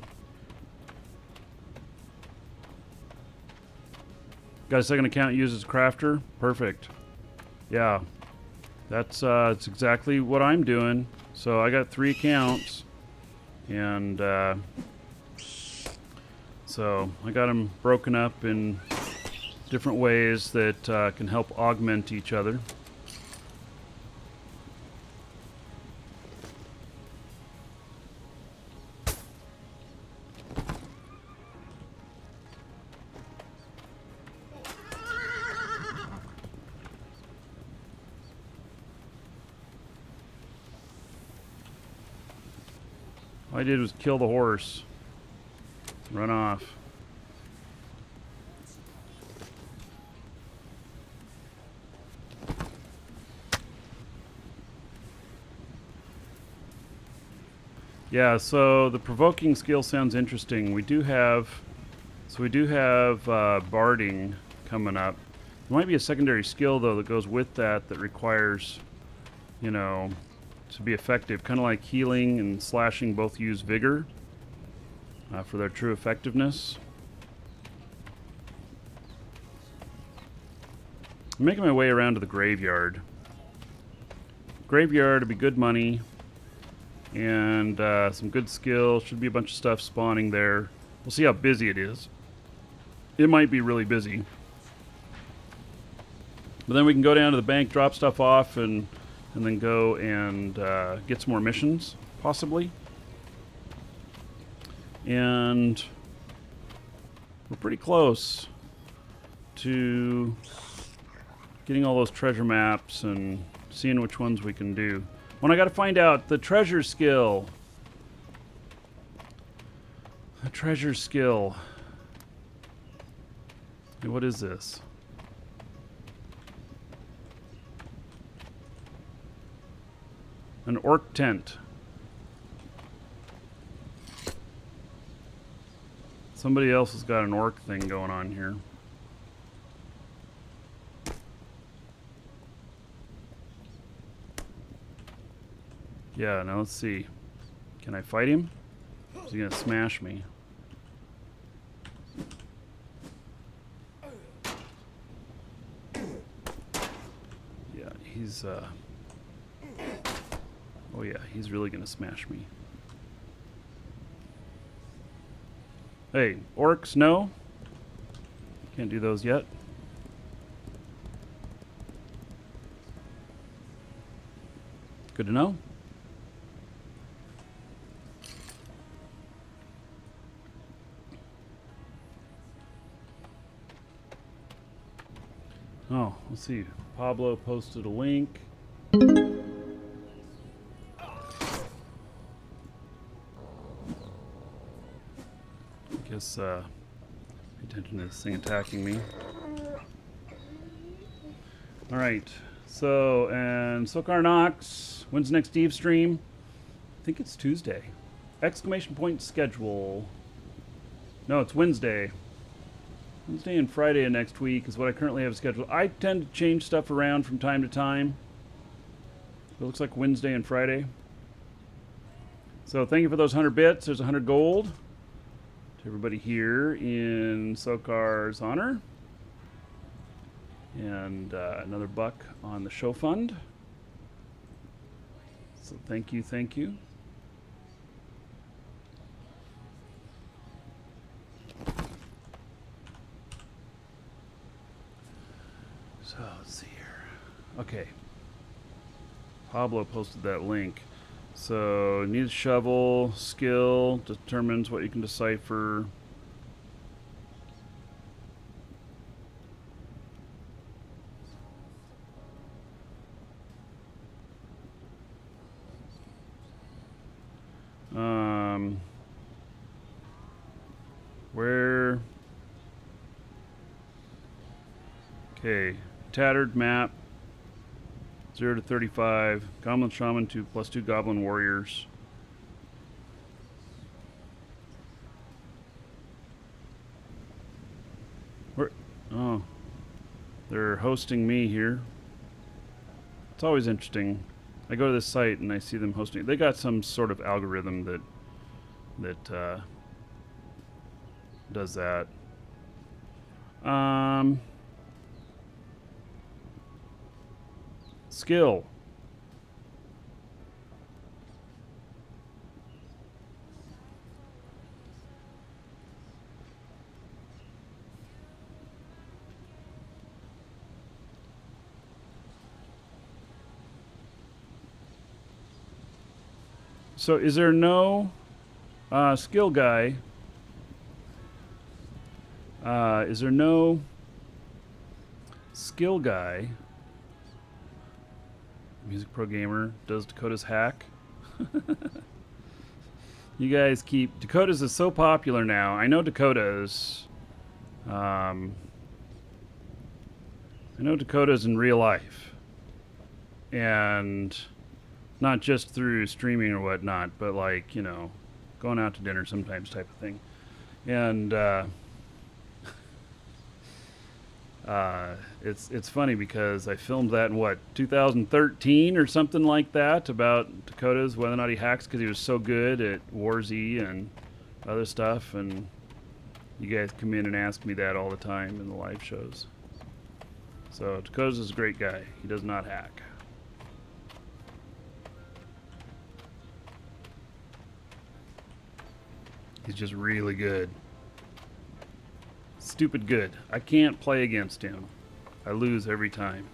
Got a second account used as a crafter? Perfect. Yeah. That's exactly what I'm doing. So I got 3 accounts. And so I got them broken up in different ways that can help augment each other. All I did was kill the horse. Run off. Yeah, so the provoking skill sounds interesting. We do have barding coming up. There might be a secondary skill though that goes with that requires, you know, to be effective. Kind of like healing and slashing both use vigor for their true effectiveness. I'm making my way around to the graveyard. Graveyard would be good money and some good skill. Should be a bunch of stuff spawning there. We'll see how busy it is. It might be really busy. But then we can go down to the bank, drop stuff off, and then go and get some more missions, possibly. And we're pretty close to getting all those treasure maps and seeing which ones we can do. When I got to find out the treasure skill. The treasure skill. Hey, what is this? An orc tent. Somebody else has got an orc thing going on here. Yeah, now let's see. Can I fight him? Is he gonna smash me? Yeah, he's oh yeah, he's really gonna smash me. Hey, orcs, no? Can't do those yet. Good to know. Oh, let's see. Pablo posted a link. I guess, pay attention to this thing attacking me. Alright, so, and Sokar Knox, when's the next Steve stream? I think it's Tuesday. Exclamation point schedule. No, it's Wednesday. Wednesday and Friday of next week is what I currently have scheduled. I tend to change stuff around from time to time. It looks like Wednesday and Friday. So thank you for those 100 bits. There's 100 gold to everybody here in Sokar's honor. And another buck on the show fund. So thank you, thank you. So let's see here. Okay. Pablo posted that link. So need a shovel, skill determines what you can decipher. Where? Okay, tattered map. 0 to 35. Goblin Shaman 2 plus 2 Goblin Warriors. Where? Oh, they're hosting me here. It's always interesting. I go to this site and I see them hosting. They got some sort of algorithm that does that. Skill. So is there no skill guy? Is there no skill guy? Music Pro Gamer does Dakota's hack. You guys keep Dakota's is so popular now. I know Dakota's. I know Dakota's in real life, and not just through streaming or whatnot, but like, you know, going out to dinner sometimes type of thing. And it's funny because I filmed that in what, 2013 or something like that, about Dakota's, whether or not he hacks, because he was so good at War Z and other stuff, and you guys come in and ask me that all the time in the live shows. So Dakota's is a great guy. He does not hack. He's just really good. Stupid good. I can't play against him. I lose every time.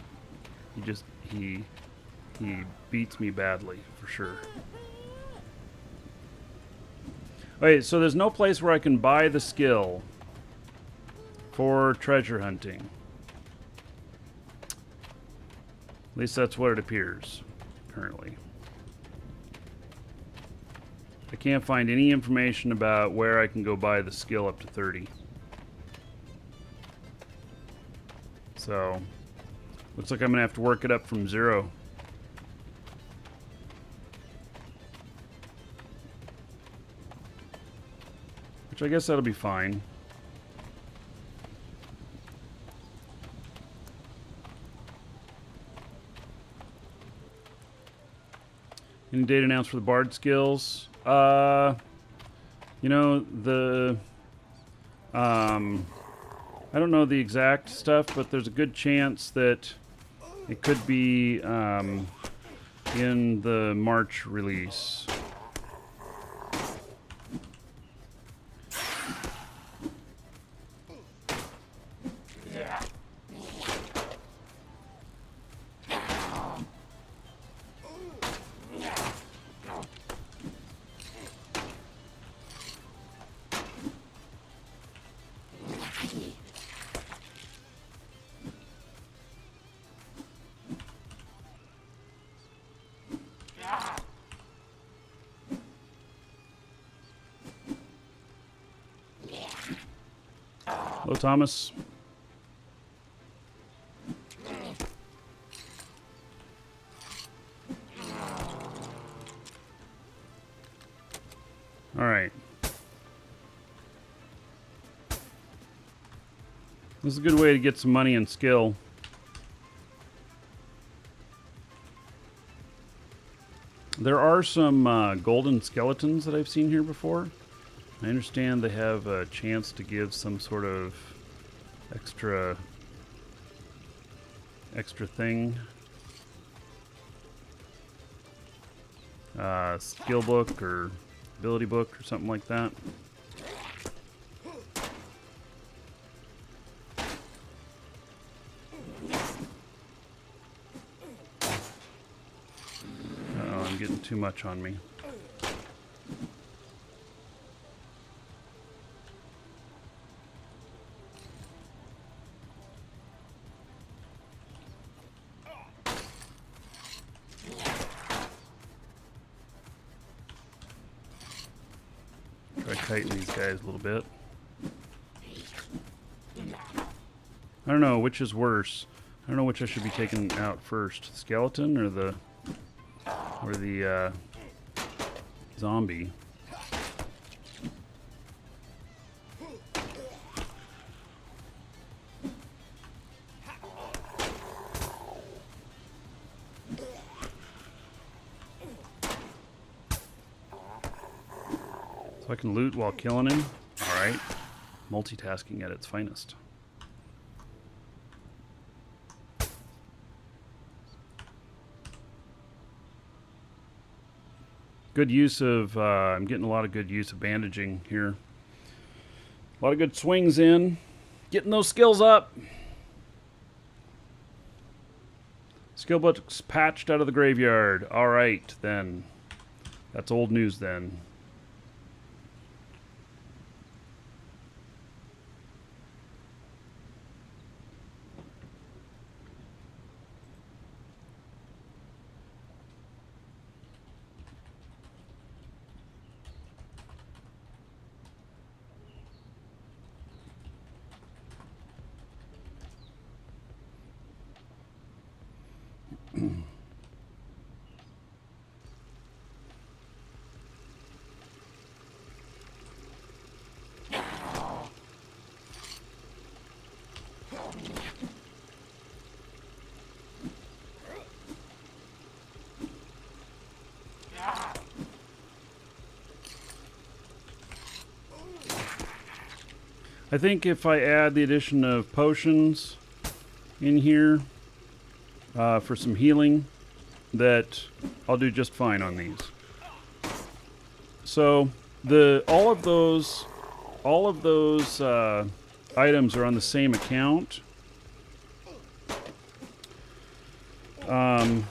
He beats me badly, for sure. Okay, so there's no place where I can buy the skill for treasure hunting. At least that's what it appears currently. I can't find any information about where I can go buy the skill up to 30. So, looks like I'm going to have to work it up from 0. Which I guess that'll be fine. Any date announced for the Bard skills? You know, I don't know the exact stuff, but there's a good chance that it could be in the March release. Hello, Thomas. All right. This is a good way to get some money and skill. There are some golden skeletons that I've seen here before. I understand they have a chance to give some sort of extra thing. Skill book or ability book or something like that. Uh-oh, I'm getting too much on me. Try to tighten these guys a little bit. I don't know which is worse. I don't know which I should be taking out first, the skeleton or the zombie. So I can loot while killing him. All right, multitasking at its finest. Good use of, I'm getting a lot of good use of bandaging here. A lot of good swings in. Getting those skills up. Skill books patched out of the graveyard. Alright, then. That's old news then. I think if I add the addition of potions in here for some healing, that I'll do just fine on these. So all of those items are on the same account. All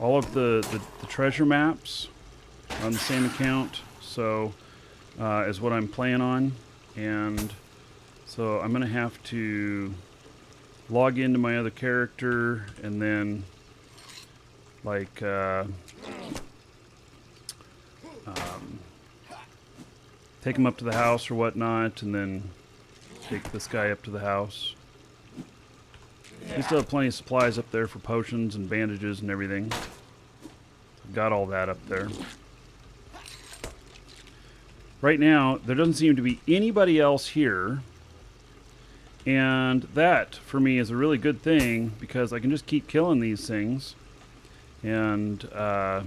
of the treasure maps are on the same account, so is what I'm playing on. And so I'm going to have to log into my other character and then like take him up to the house or whatnot, and then take this guy up to the house. We still have plenty of supplies up there for potions and bandages and everything. I've got all that up there. Right now, there doesn't seem to be anybody else here. And that, for me, is a really good thing because I can just keep killing these things. And, I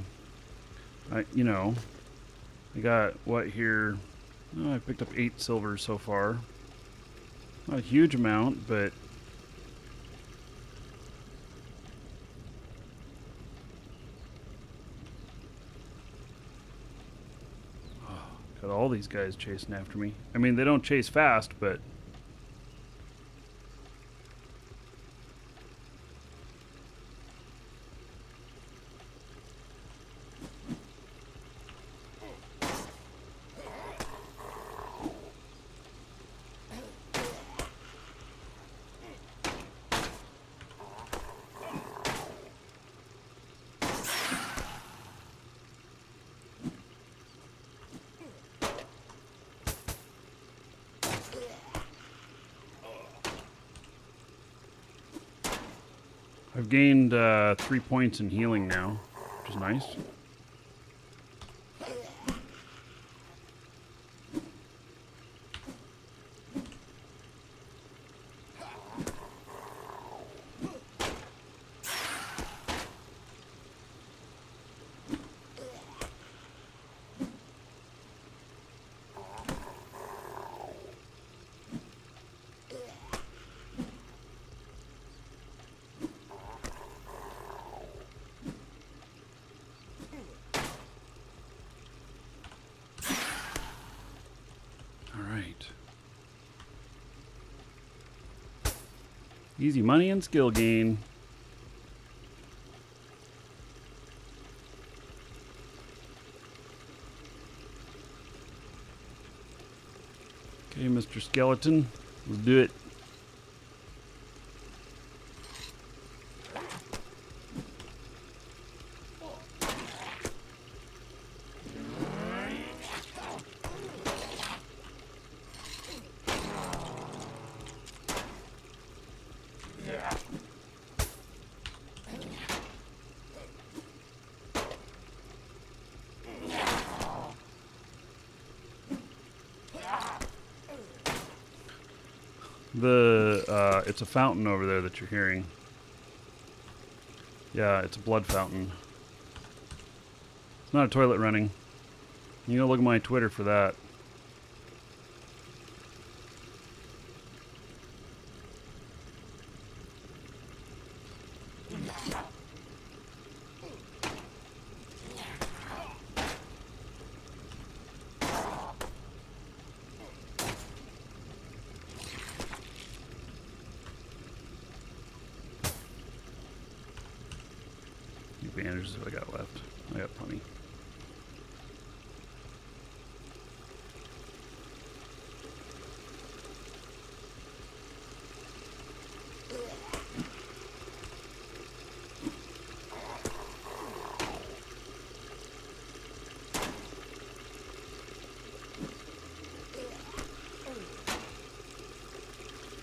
got, what, here? Oh, I picked up 8 silver so far. Not a huge amount, but... got all these guys chasing after me. I mean, they don't chase fast, but... I've gained 3 points in healing now, which is nice. Easy money and skill gain. Okay, Mr. Skeleton, let's do it. It's a fountain over there that you're hearing. Yeah, it's a blood fountain. It's not a toilet running. You can look at my Twitter for that. Bandages have I got left? I got plenty.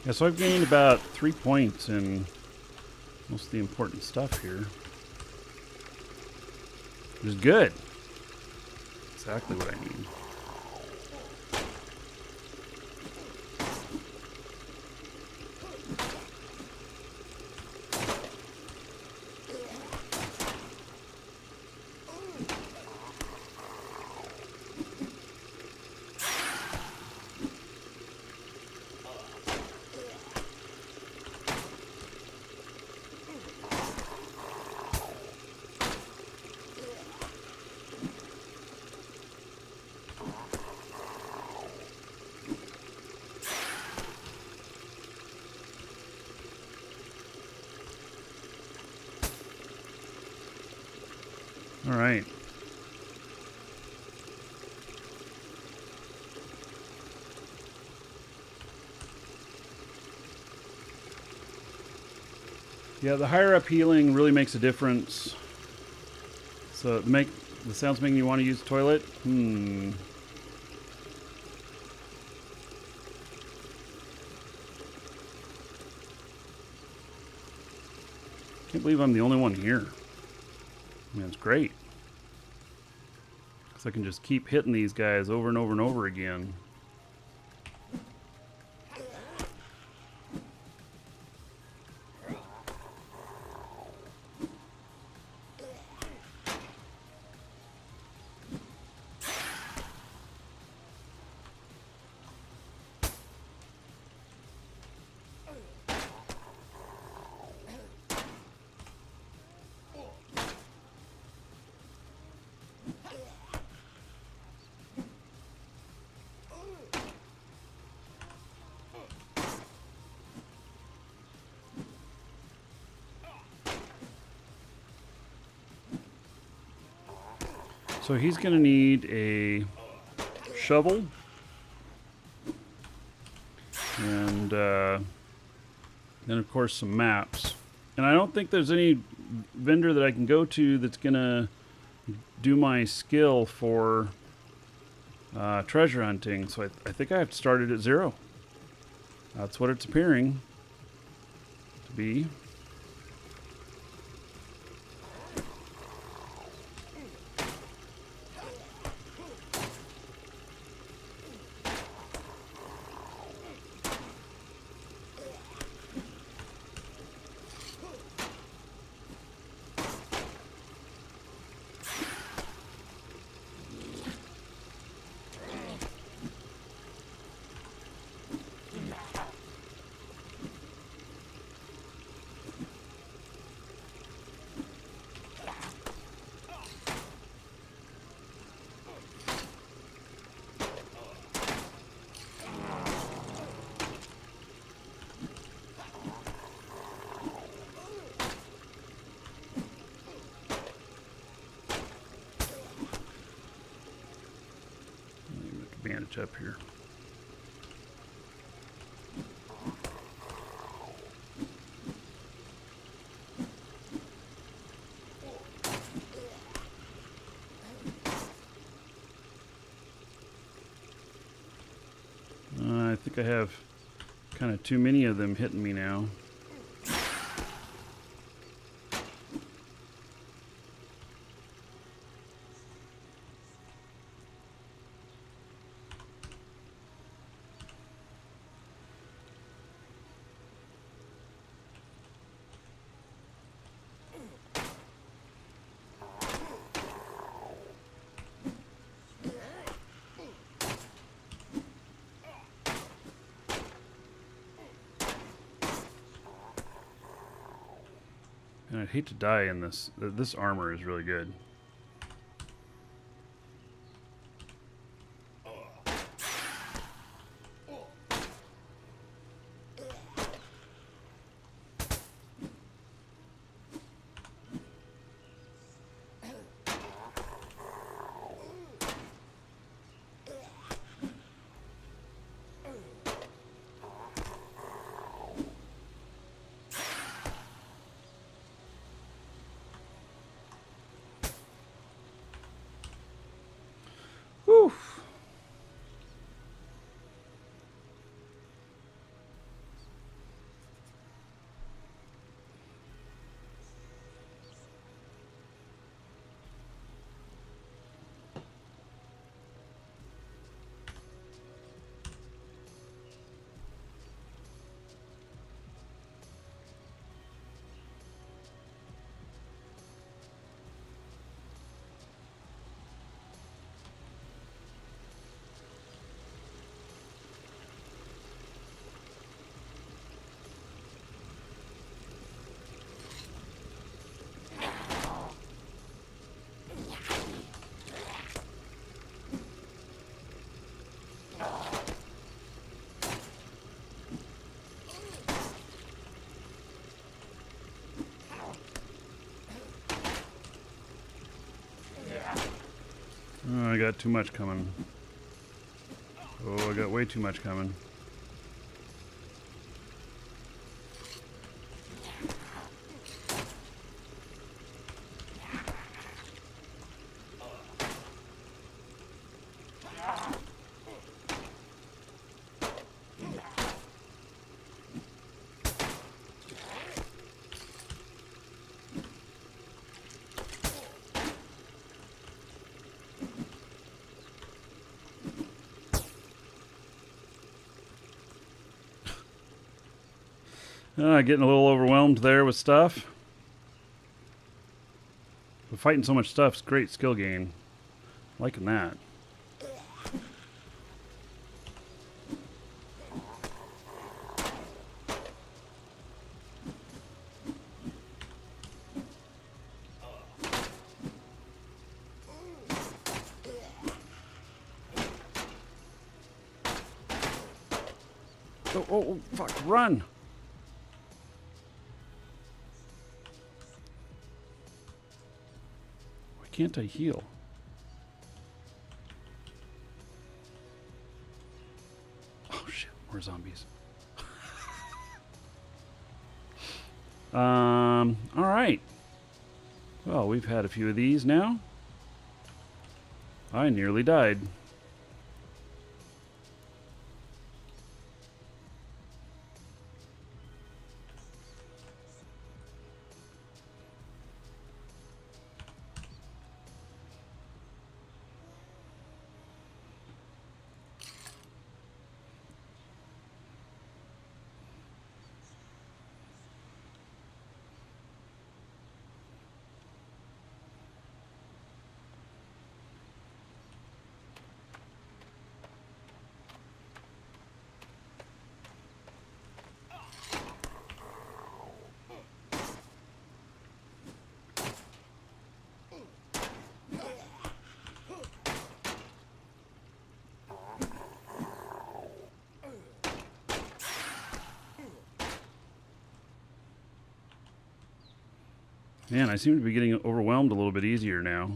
Yeah, so I've gained about 3 points in most of the important stuff here. Which is good. Exactly what I need. All right. Yeah, the higher up healing really makes a difference. So the sounds making you want to use the toilet? Can't believe I'm the only one here. I mean, it's great. Because So I can just keep hitting these guys over and over and over again. So he's going to need a shovel and then of course some maps. And I don't think there's any vendor that I can go to that's going to do my skill for treasure hunting. So I think I have to start it at 0. That's what it's appearing to be. Bandage up here. I think I have kind of too many of them hitting me now. And I'd hate to die in this. This armor is really good. Whew. Oh, I got too much coming. Oh, I got way too much coming. Getting a little overwhelmed there with stuff. But fighting so much stuff's great skill gain. Liking that. Oh, fuck, run! Why can't I heal? Oh shit, more zombies. Alright. Well, we've had a few of these now. I nearly died. Man, I seem to be getting overwhelmed a little bit easier now.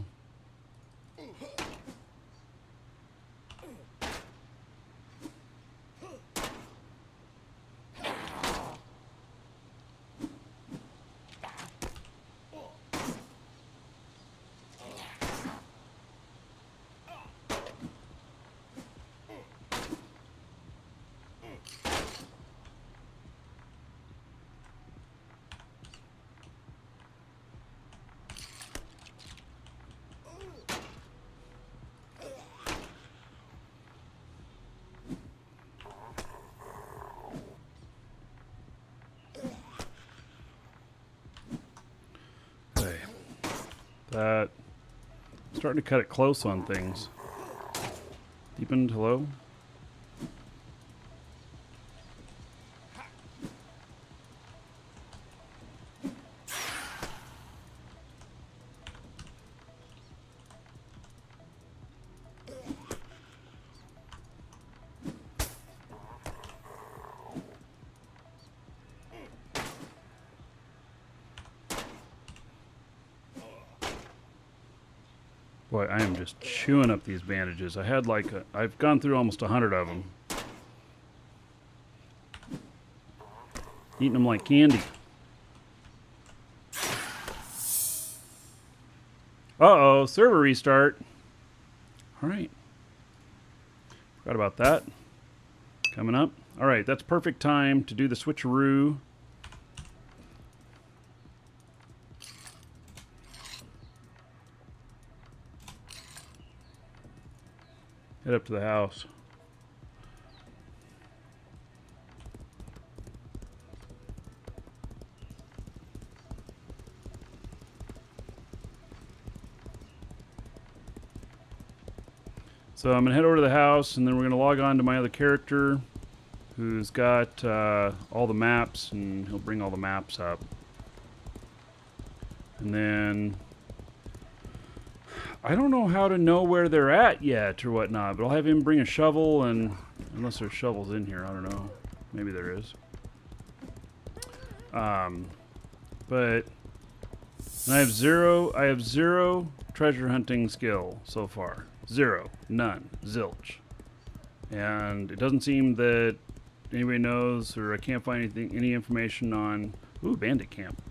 That starting to cut it close on things. Deepened, hello? Boy, I am just chewing up these bandages. I had like I've gone through almost 100 of them. Eating them like candy. Uh-oh, server restart. All right. Forgot about that. Coming up. All right, that's perfect time to do the switcheroo. Head up to the house. So I'm going to head over to the house, and then we're going to log on to my other character who's got all the maps, and he'll bring all the maps up. And then I don't know how to know where they're at yet or whatnot, but I'll have him bring a shovel, and unless there's shovels in here, I don't know. Maybe there is. But and I have zero treasure hunting skill so far. Zero. None. Zilch. And it doesn't seem that anybody knows, or I can't find any information on... Ooh, bandit camp.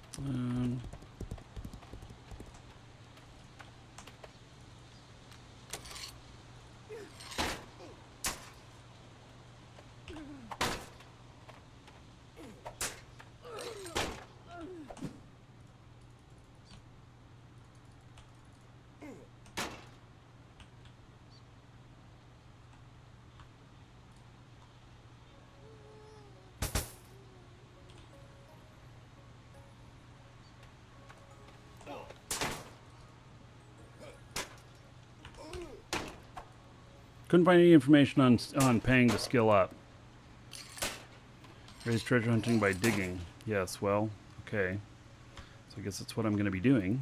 Couldn't find any information on paying to skill up. Raise treasure hunting by digging. Yes, well, okay. So I guess that's what I'm going to be doing.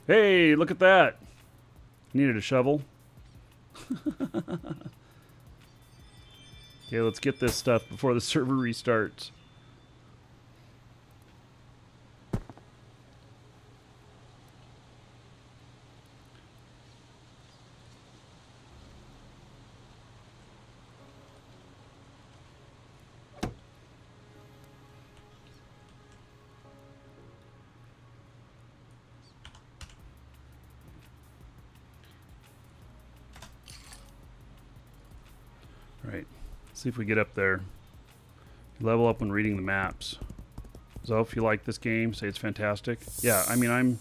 Hey, look at that. Needed a shovel. Okay, let's get this stuff before the server restarts. Alright, see if we get up there. Level up when reading the maps. So if you like this game, say it's fantastic. Yeah, I mean,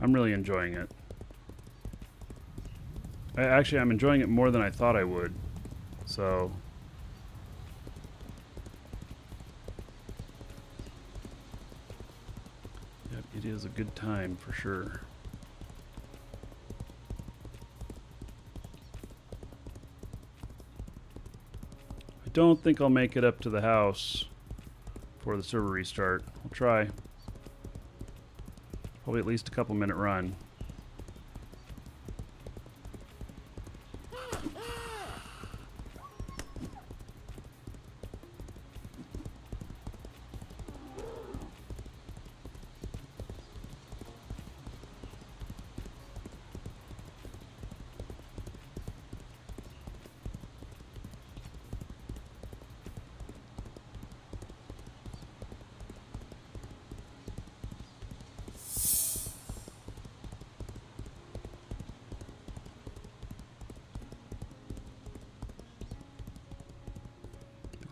I'm really enjoying it. Actually, I'm enjoying it more than I thought I would. So yep, it is a good time for sure. I don't think I'll make it up to the house before the server restart. I'll try. Probably at least a couple minute run.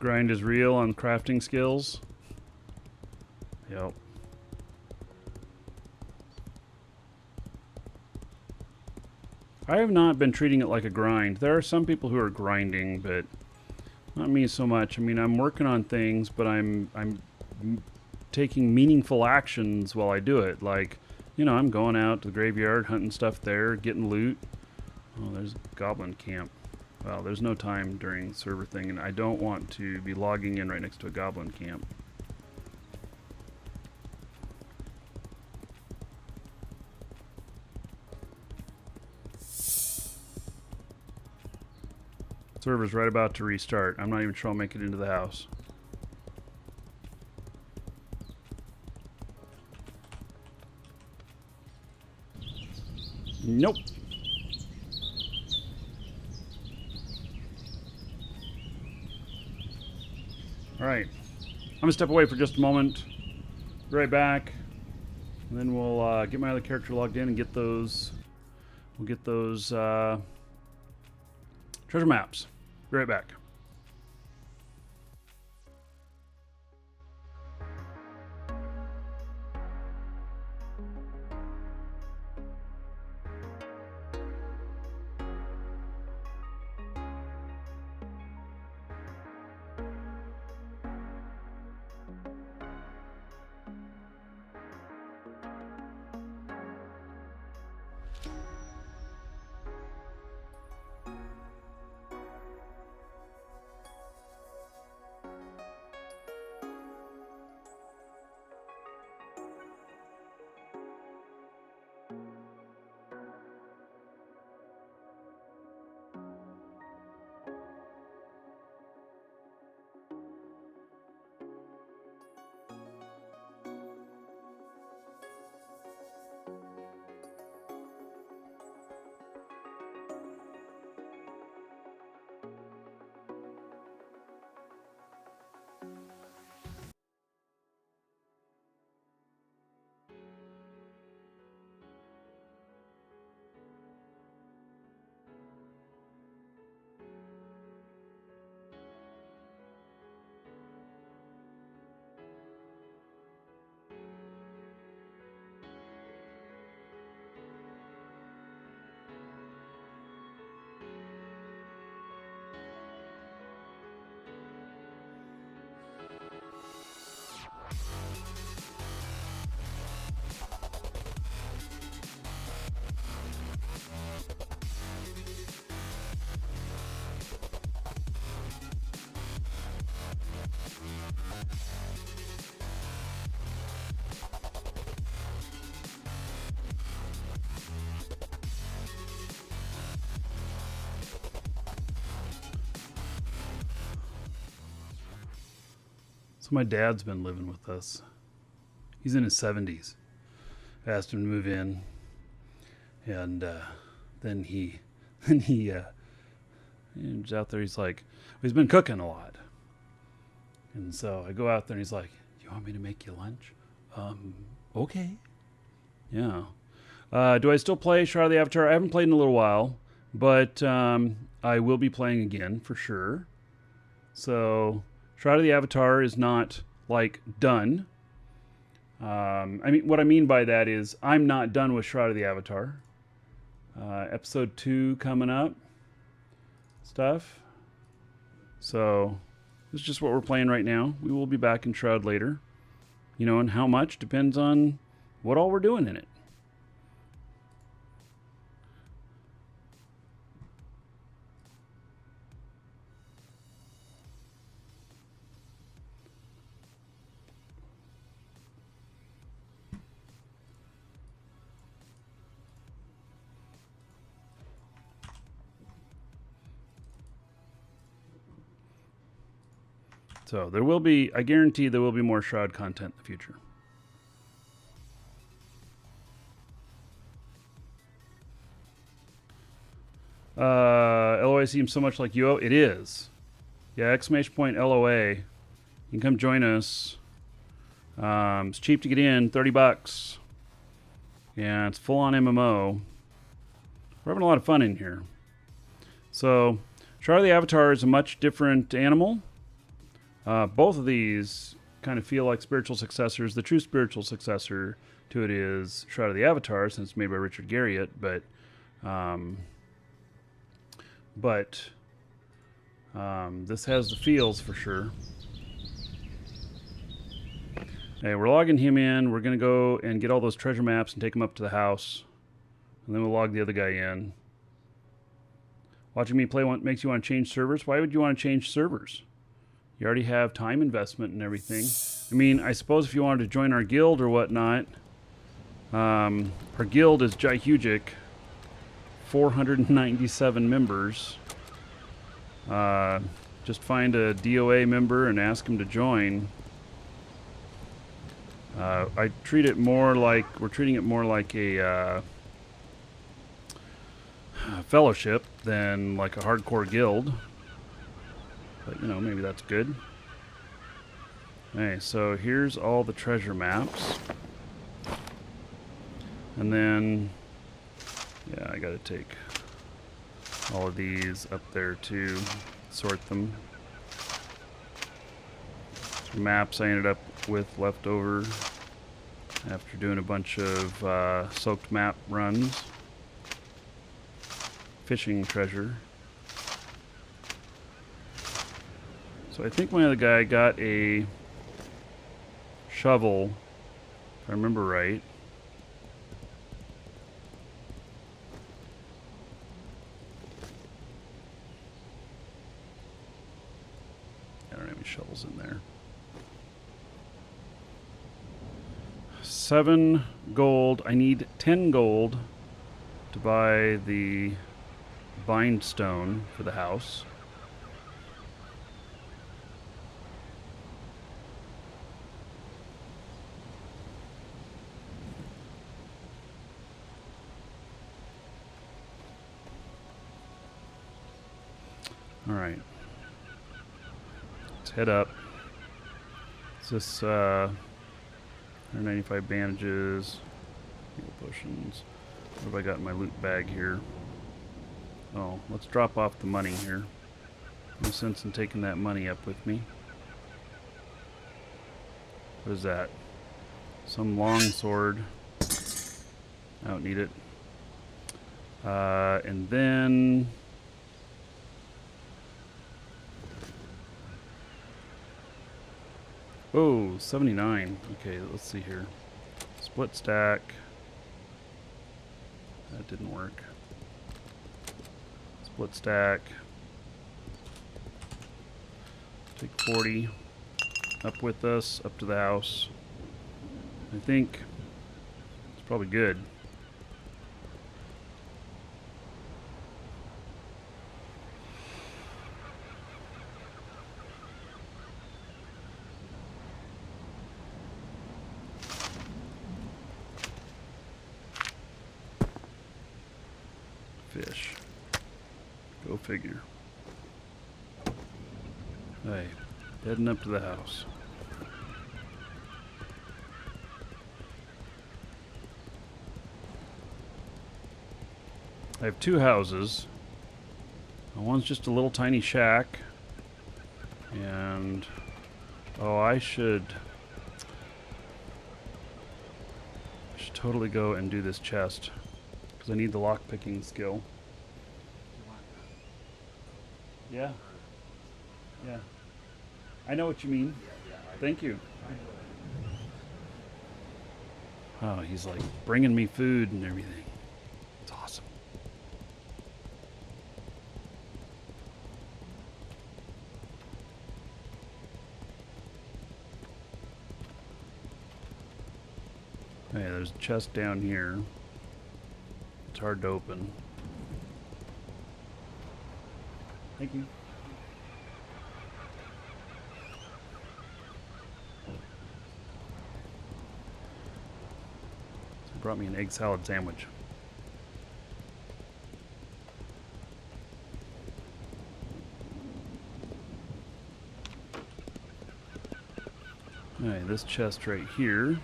Grind is real on crafting skills. Yep. I have not been treating it like a grind. There are some people who are grinding, but not me so much. I mean, I'm working on things, but I'm taking meaningful actions while I do it. Like, you know, I'm going out to the graveyard, hunting stuff there, getting loot. Oh, there's a goblin camp. Well, there's no time during server thing, and I don't want to be logging in right next to a goblin camp. Server's right about to restart. I'm not even sure I'll make it into the house. Nope. Alright, I'm going to step away for just a moment, be right back, and then we'll get my other character logged in and get those, treasure maps. Be right back. So my dad's been living with us. He's in his 70s. I asked him to move in, and then he was out there. He's like, he's been cooking a lot, and so I go out there, and he's like, "You want me to make you lunch?" Okay. Yeah. Do I still play Shroud of the Avatar? I haven't played in a little while, but I will be playing again for sure. So Shroud of the Avatar is not like done. I mean, what I mean by that is I'm not done with Shroud of the Avatar. Episode 2 coming up. Stuff. So this is just what we're playing right now. We will be back in Shroud later. You know, and how much depends on what all we're doing in it. So there will be, I guarantee there will be more Shroud content in the future. LOA seems so much like UO. It is. Yeah, exclamation point LOA. You can come join us. It's cheap to get in, $30. Yeah, it's full on MMO. We're having a lot of fun in here. So, Shroud of the Avatar is a much different animal. Both of these kind of feel like spiritual successors. The true spiritual successor to it is Shroud of the Avatar, since it's made by Richard Garriott, but this has the feels for sure. Hey, we're logging him in. We're going to go and get all those treasure maps and take them up to the house. And then we'll log the other guy in. Watching me play makes you want to change servers. Why would you want to change servers? You already have time investment and everything. I mean, I suppose if you wanted to join our guild or whatnot, our guild is gigantic. 497 members. Just find a DOA member and ask him to join. I treat it more like, we're treating it more like a fellowship than like a hardcore guild. But, you know, maybe that's good. Okay, so here's all the treasure maps. And then, yeah, I gotta take all of these up there to sort them. Some maps I ended up with left over after doing a bunch of soaked map runs. Fishing treasure. So I think my other guy got a shovel, if I remember right. I don't have any shovels in there. 7 gold. I need 10 gold to buy the bind stone for the house. All right, let's head up. Is this 195 bandages, heal potions? What have I got in my loot bag here? Oh, let's drop off the money here. No sense in taking that money up with me. What is that? Some long sword. I don't need it. And then oh, 79. Okay, let's see here. Split stack. That didn't work. Split stack. Take 40. Up with us, up to the house. I think it's probably good. fish. Go figure. Hey, heading up to the house. I have two houses. One's just a little tiny shack. And... oh, I should totally go and do this chest. Because I need the lockpicking skill. Yeah. Yeah. I know what you mean. Thank you. Oh, he's like bringing me food and everything. It's awesome. Hey, there's a chest down here. It's hard to open. Thank you. So brought me an egg salad sandwich. Alright, this chest right here.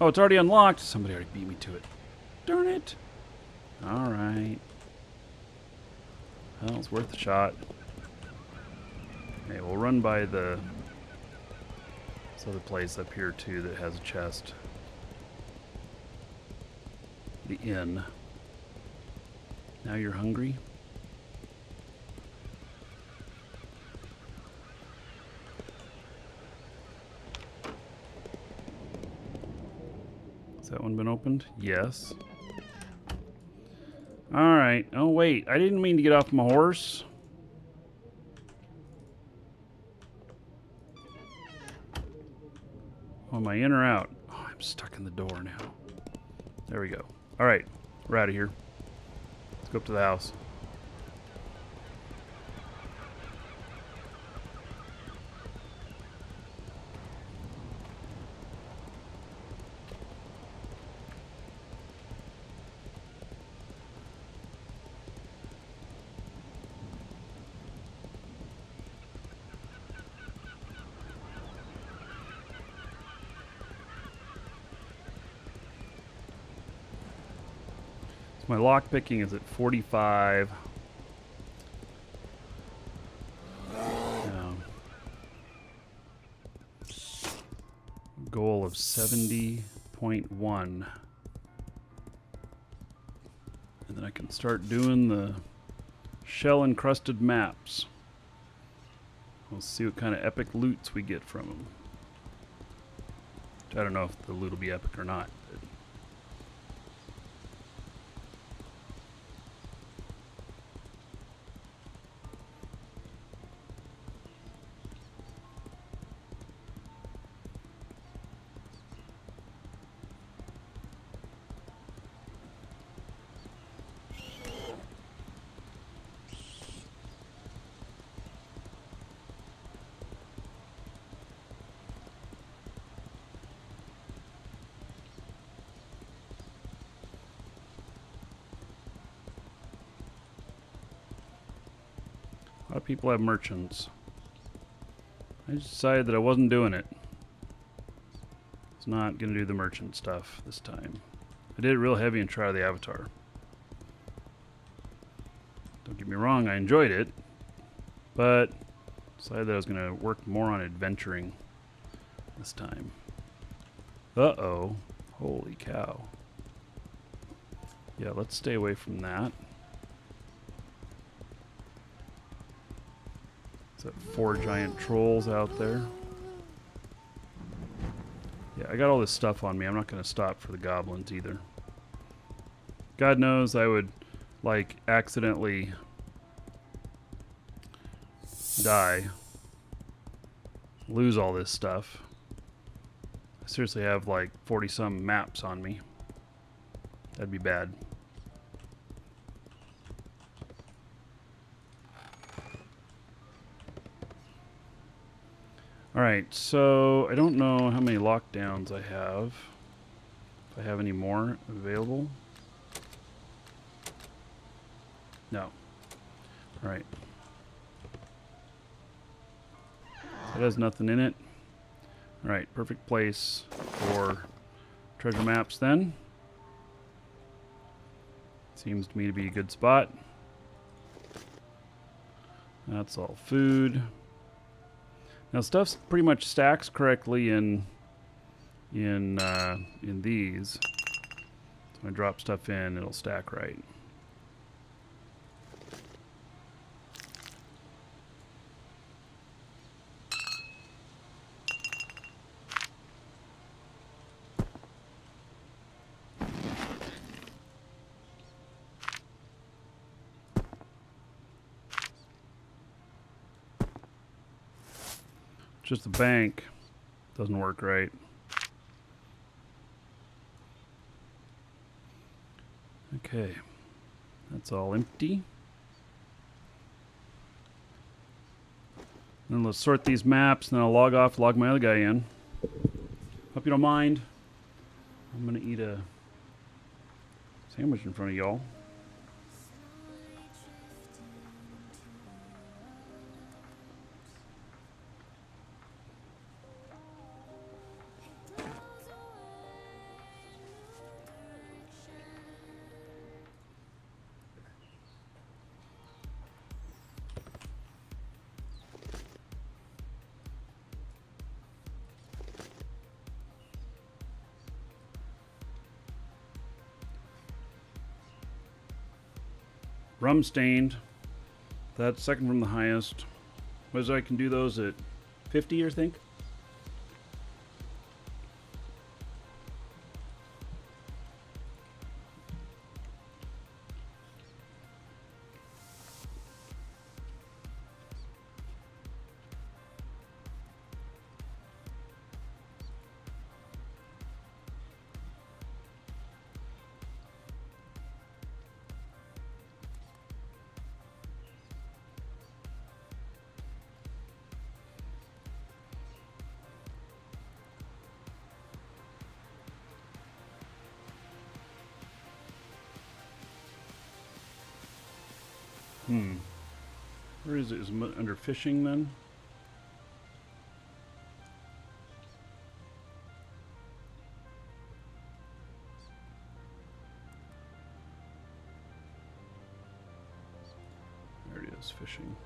Oh, it's already unlocked. Somebody already beat me to it. Darn it. Alright. Well, it's worth a shot. Okay, we'll run by this other place up here too that has a chest. The inn. Now you're hungry? Has that one been opened? Yes. Alright. Oh, wait. I didn't mean to get off my horse. Oh, am I in or out? Oh, I'm stuck in the door now. There we go. Alright. We're out of here. Let's go up to the house. My lockpicking is at 45. Goal of 70.1. And then I can start doing the shell-encrusted maps. We'll see what kind of epic loots we get from them. I don't know if the loot will be epic or not. A lot of people have merchants. I just decided that I wasn't doing it. I was not going to do the merchant stuff this time. I did it real heavy and try the Avatar. Don't get me wrong, I enjoyed it. But decided that I was going to work more on adventuring this time. Uh-oh. Holy cow. Yeah, let's stay away from that. Is that 4 giant trolls out there? Yeah, I got all this stuff on me. I'm not going to stop for the goblins either. God knows I would, like, accidentally die. Lose all this stuff. I seriously have, like, 40-some maps on me. That'd be bad. Alright, so I don't know how many lockdowns I have. If I have any more available. No. Alright. It has nothing in it. Alright, perfect place for treasure maps then. Seems to me to be a good spot. That's all food. Now stuff's pretty much stacks correctly in these. So when I drop stuff in, it'll stack right. Just the bank doesn't work right. Okay, that's all empty. Then let's sort these maps, and then I'll log off, log my other guy in. Hope you don't mind. I'm gonna eat a sandwich in front of y'all. Rum stained. That's second from the highest. Was I can do those at 50, I think. Where is it? Is it under fishing then? There it is, fishing.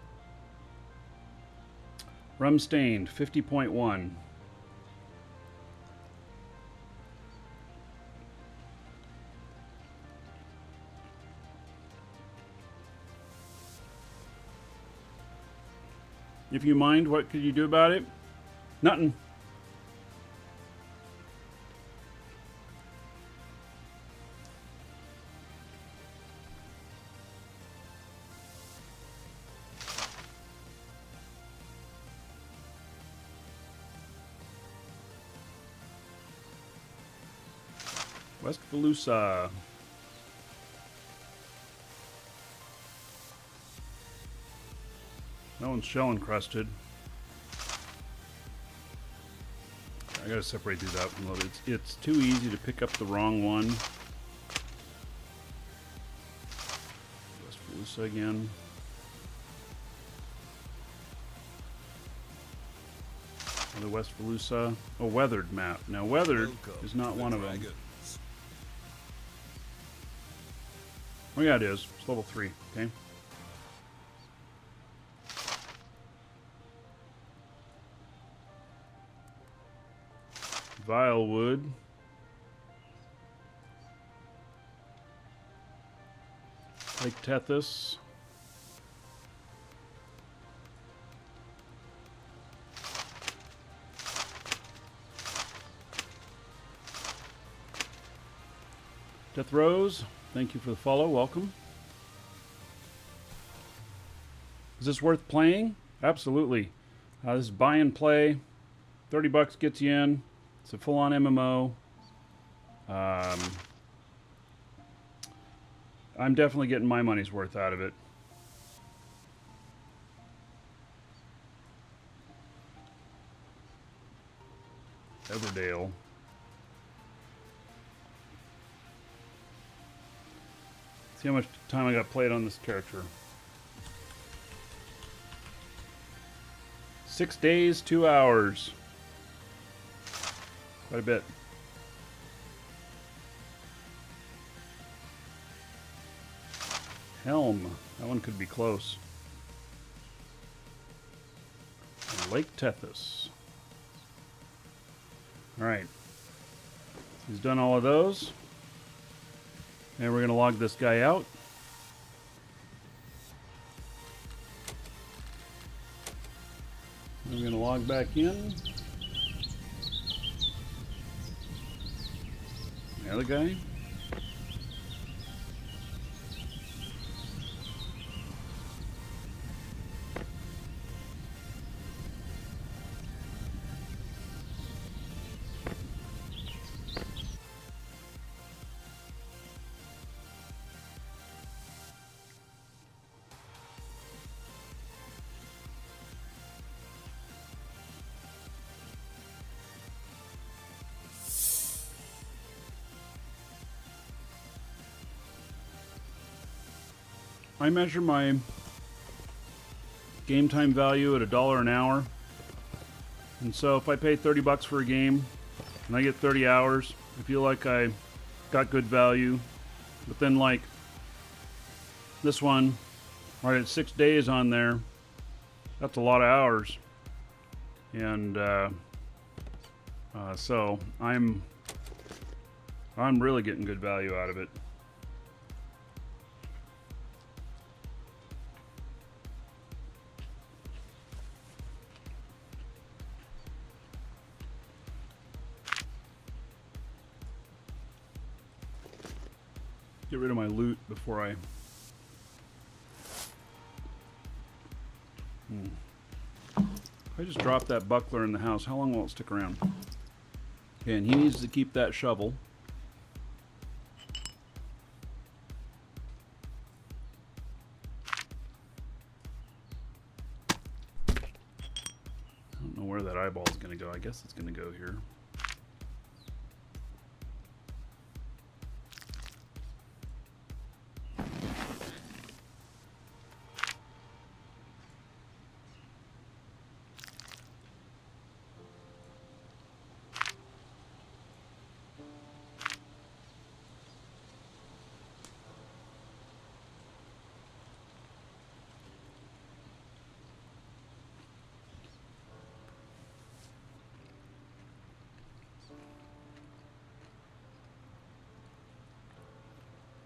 Rum stained, 50.1. If you mind, what could you do about it? Nothing. West Volusa. That one's shell encrusted. I gotta separate these out from those. It's too easy to pick up the wrong one. West Volusa again. The West Volusa. A weathered map. Now weathered is not one of them. Oh yeah, it is. It's level 3. Okay. Vilewood. Lake Tethys. Death Rose, thank you for the follow. Welcome. Is this worth playing? Absolutely. This is buy and play. $30 gets you in. It's a full-on MMO. I'm definitely getting my money's worth out of it. Everdale. See how much time I got played on this character. 6 days, 2 hours. Quite a bit. Helm. That one could be close. And Lake Tethys. Alright. He's done all of those. And we're going to log this guy out. We're going to log back in. The other guy. I measure my game time value at $1 an hour. And so if I pay 30 bucks for a game and I get 30 hours, I feel like I got good value. But then like this one, I had 6 days on there. That's a lot of hours. And so I'm really getting good value out of it. Get rid of my loot before I... If I just drop that buckler in the house, how long will it stick around? Okay, and he needs to keep that shovel. I don't know where that eyeball is going to go. I guess it's going to go here.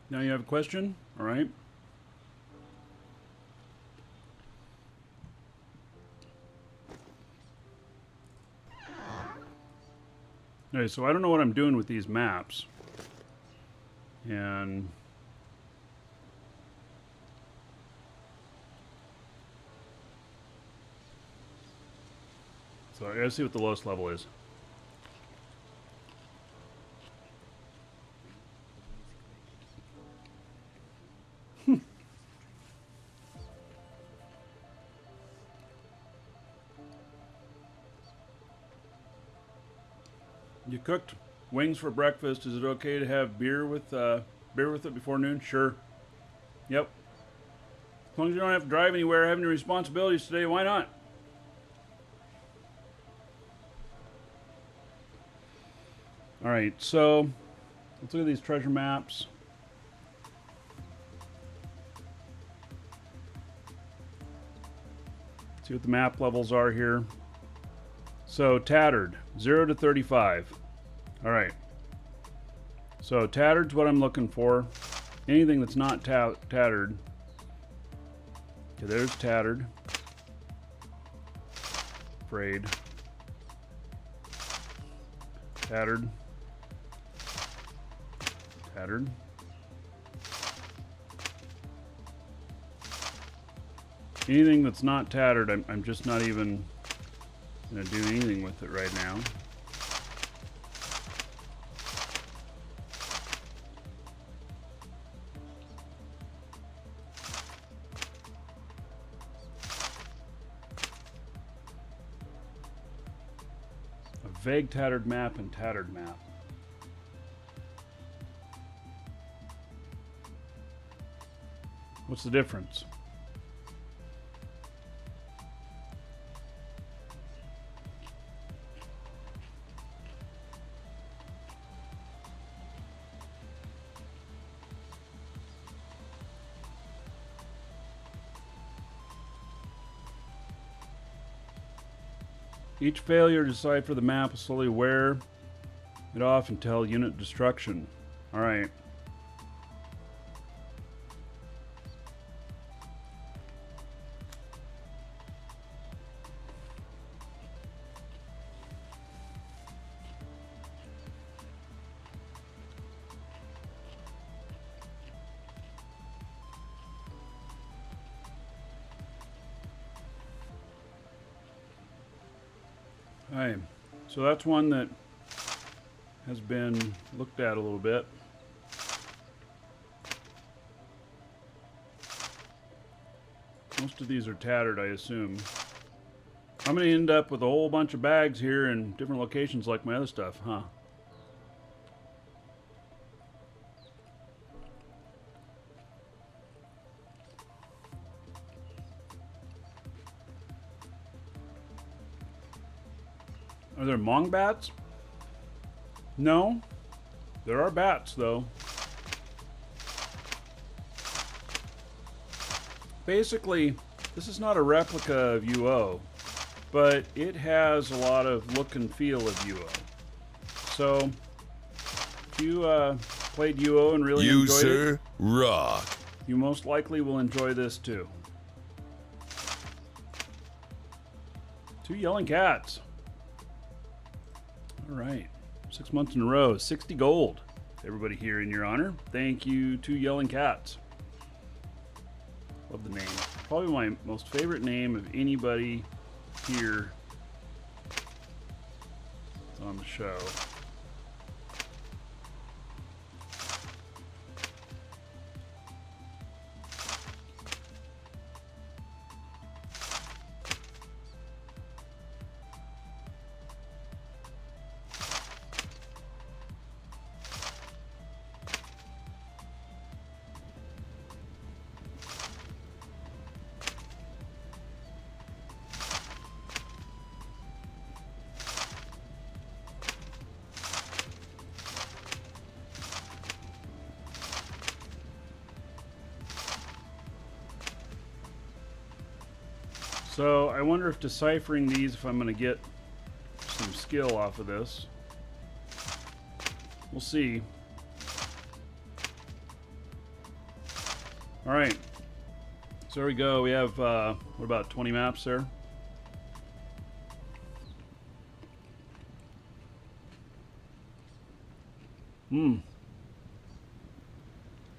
Now you have a question? All right. Okay, so I don't know what I'm doing with these maps. And so I gotta see what the lowest level is. You cooked wings for breakfast. Is it okay to have beer with it before noon? Sure. Yep. As long as you don't have to drive anywhere, have any responsibilities today, why not? All right, so let's look at these treasure maps. See what the map levels are here. So tattered, 0 to 35. All right. So tattered's what I'm looking for. Anything that's not tattered. Okay, there's tattered. Frayed. Tattered. Tattered. Anything that's not tattered, I'm just not even going to do anything with it right now. A vague tattered map and tattered map. What's the difference? Each failure to decipher the map will slowly wear it off until unit destruction. Alright. Alright, so that's one that has been looked at a little bit. Most of these are tattered, I assume. I'm going to end up with a whole bunch of bags here in different locations like my other stuff, huh? Are there Mong bats? No. There are bats, though. Basically, this is not a replica of UO, but it has a lot of look and feel of UO. So, if you played UO and really You, enjoyed sir, it, rock. you most likely will enjoy this too. 2 yelling cats. All right, 6 months in a row, 60 gold. Everybody here in your honor. Thank you, 2 yelling cats. Love the name. Probably my most favorite name of anybody here on the show. So I wonder if deciphering these, if I'm going to get some skill off of this. We'll see. All right. So there we go. We have, what about 20 maps there?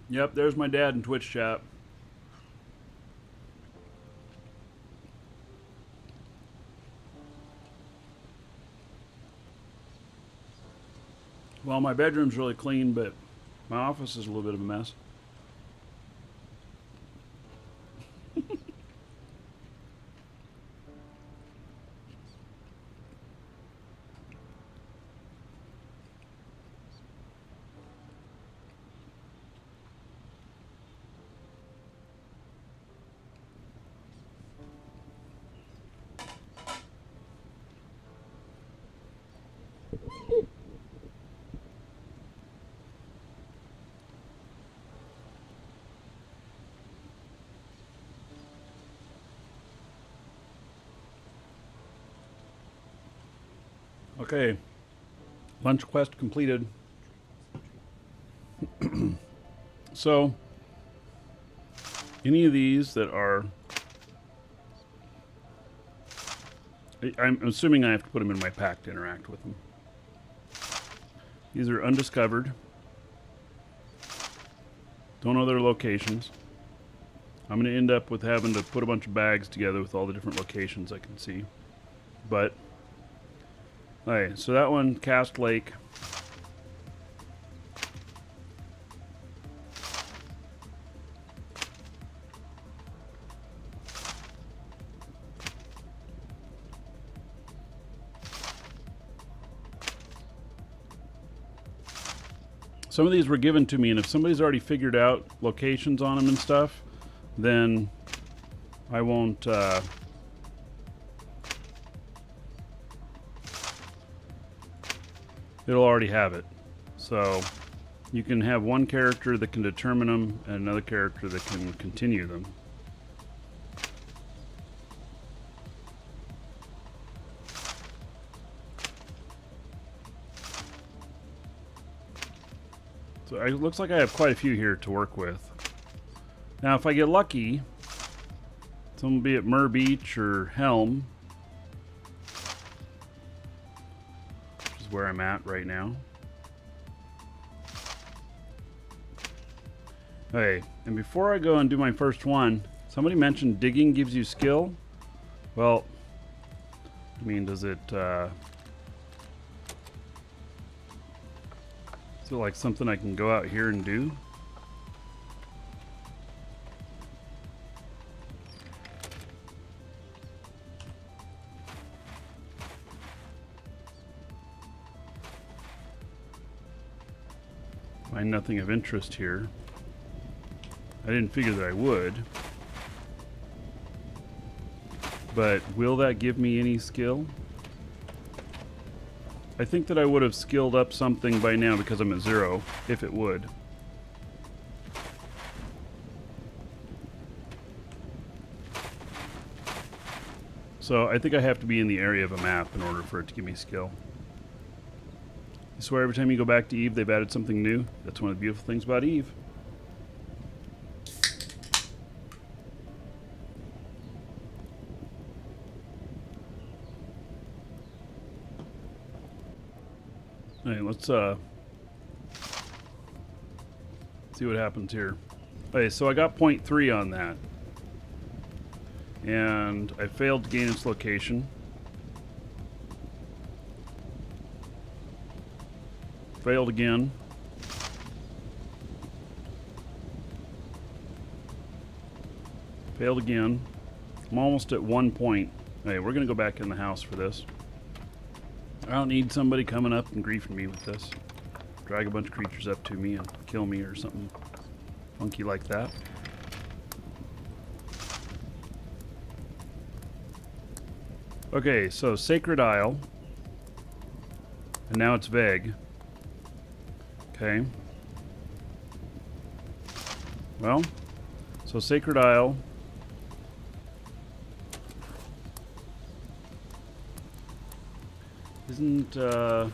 Yep, there's my dad in Twitch chat. Well, my bedroom's really clean, but my office is a little bit of a mess. Okay, lunch quest completed. So, any of these that are, I'm assuming I have to put them in my pack to interact with them. These are undiscovered. Don't know their locations. I'm going to end up with having to put a bunch of bags together with all the different locations I can see. But, alright, so that one, Cast Lake. Some of these were given to me, and if somebody's already figured out locations on them and stuff, then I won't it'll already have it. So you can have one character that can determine them and another character that can continue them. So it looks like I have quite a few here to work with. Now if I get lucky, some will be at Mur Beach or Helm, which is where I'm at right now. Okay, and before I go and do my first one, somebody mentioned digging gives you skill. Well, I mean, does it is it like something I can go out here and do? Find nothing of interest here. I didn't figure that I would. But will that give me any skill? I think that I would have skilled up something by now because I'm at 0, if it would. So I think I have to be in the area of a map in order for it to give me skill. I swear every time you go back to Eve, they've added something new. That's one of the beautiful things about Eve. Alright, let's see what happens here. Okay, so I got 0.3 on that. And I failed to gain its location. Failed again. Failed again. I'm almost at 1 point. Hey, we're gonna go back in the house for this. I don't need somebody coming up and griefing me with this. Drag a bunch of creatures up to me and kill me or something funky like that. Okay, so Sacred Isle. And now it's vague. Okay. Well, so Sacred Isle. Isn't, oh,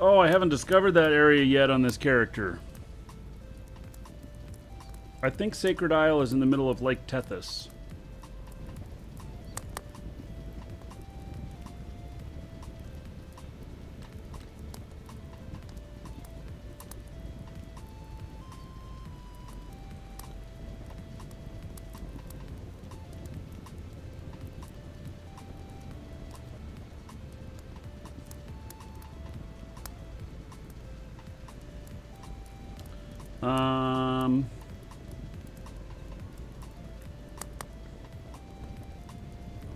I haven't discovered that area yet on this character. I think Sacred Isle is in the middle of Lake Tethys.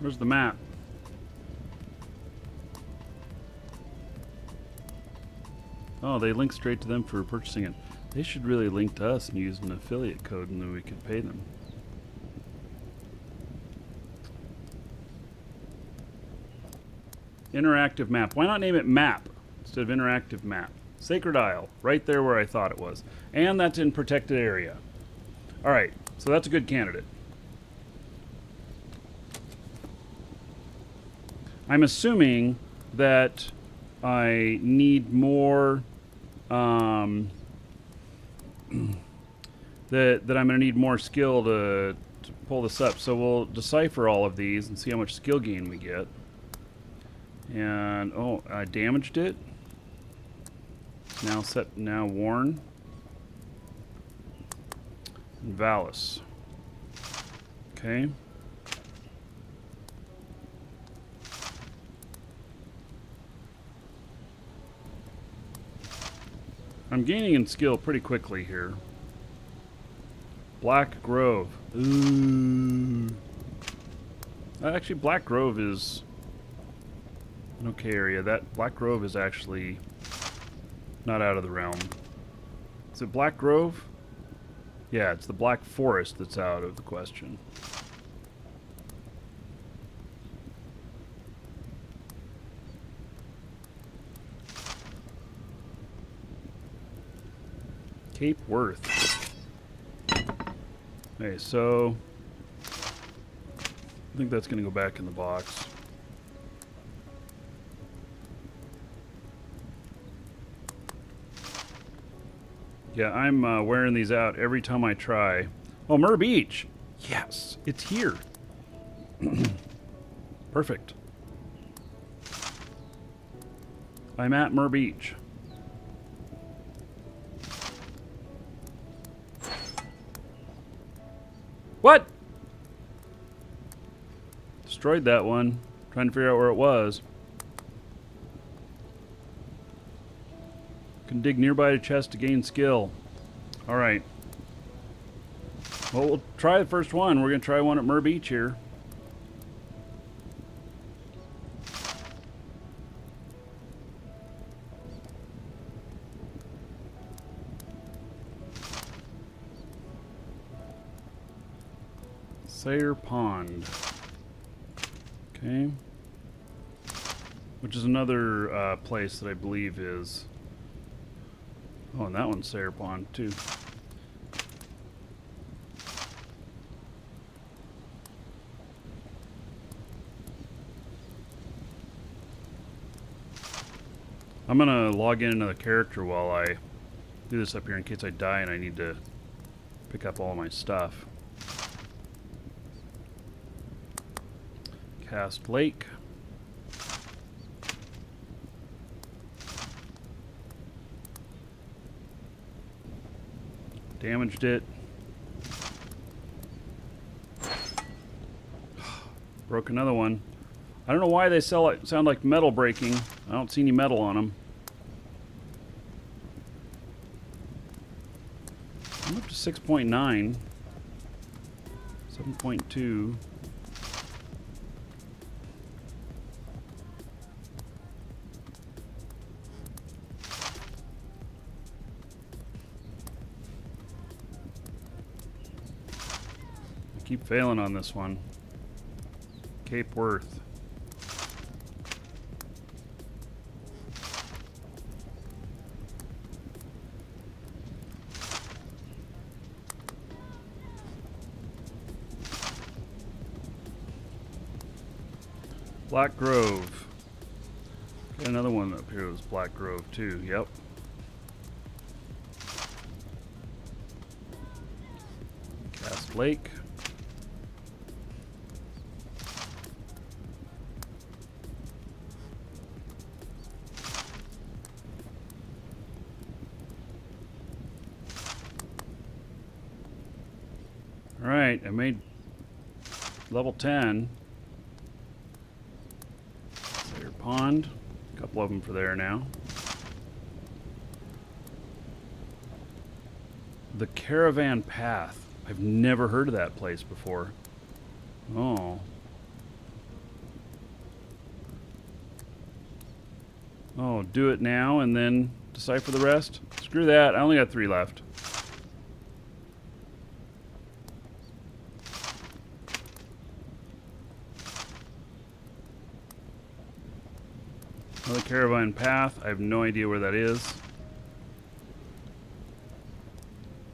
Where's the map? Oh, they link straight to them for purchasing it. They should really link to us and use an affiliate code and then we could pay them. Interactive map. Why not name it map instead of interactive map? Sacred Isle, right there where I thought it was. And that's in protected area. Alright, so that's a good candidate. I'm assuming that I need more, that I'm going to need more skill to pull this up. So we'll decipher all of these and see how much skill gain we get. And, oh, I damaged it. Now worn. And Valis. Okay. I'm gaining in skill pretty quickly here. Black Grove. Ooh. Actually, Black Grove is an okay area. That Black Grove is actually not out of the realm. Is it Black Grove? Yeah, it's the Black Forest that's out of the question. Cape Worth. Okay, so I think that's going to go back in the box. Yeah, I'm wearing these out every time I try. Oh, Myrrh Beach. Yes, it's here. Perfect. I'm at Myrrh Beach. What? Destroyed that one. Trying to figure out where it was. Can dig nearby a chest to gain skill. Alright. Well, we'll try the first one. We're going to try one at Myrrh Beach here. Sayre Pond. Okay. Which is another place that I believe is... Oh, and that one's Sayre Pond, too. I'm going to log in another character while I do this up here in case I die and I need to pick up all my stuff. Cast Lake. Damaged it. Broke another one. I don't know why they sound like metal breaking. I don't see any metal on them. I'm up to 6.9. 7.2. Keep failing on this one. Cape Worth. Black Grove. Got another one up here that was Black Grove too. Yep. Cast Lake. Alright, I made level 10. Sayre Pond. A couple of them for there now. The Caravan Path. I've never heard of that place before. Oh. Oh, do it now and then decipher the rest? Screw that. I only got 3 left. Another Caravan Path. I have no idea where that is.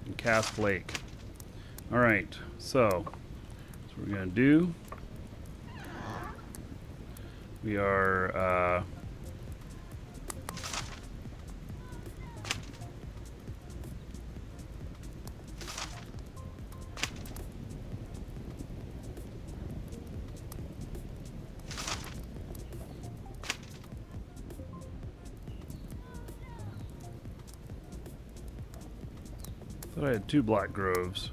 And Cast Lake. Alright, so that's what we're going to do. We are... thought I had 2 Black Groves.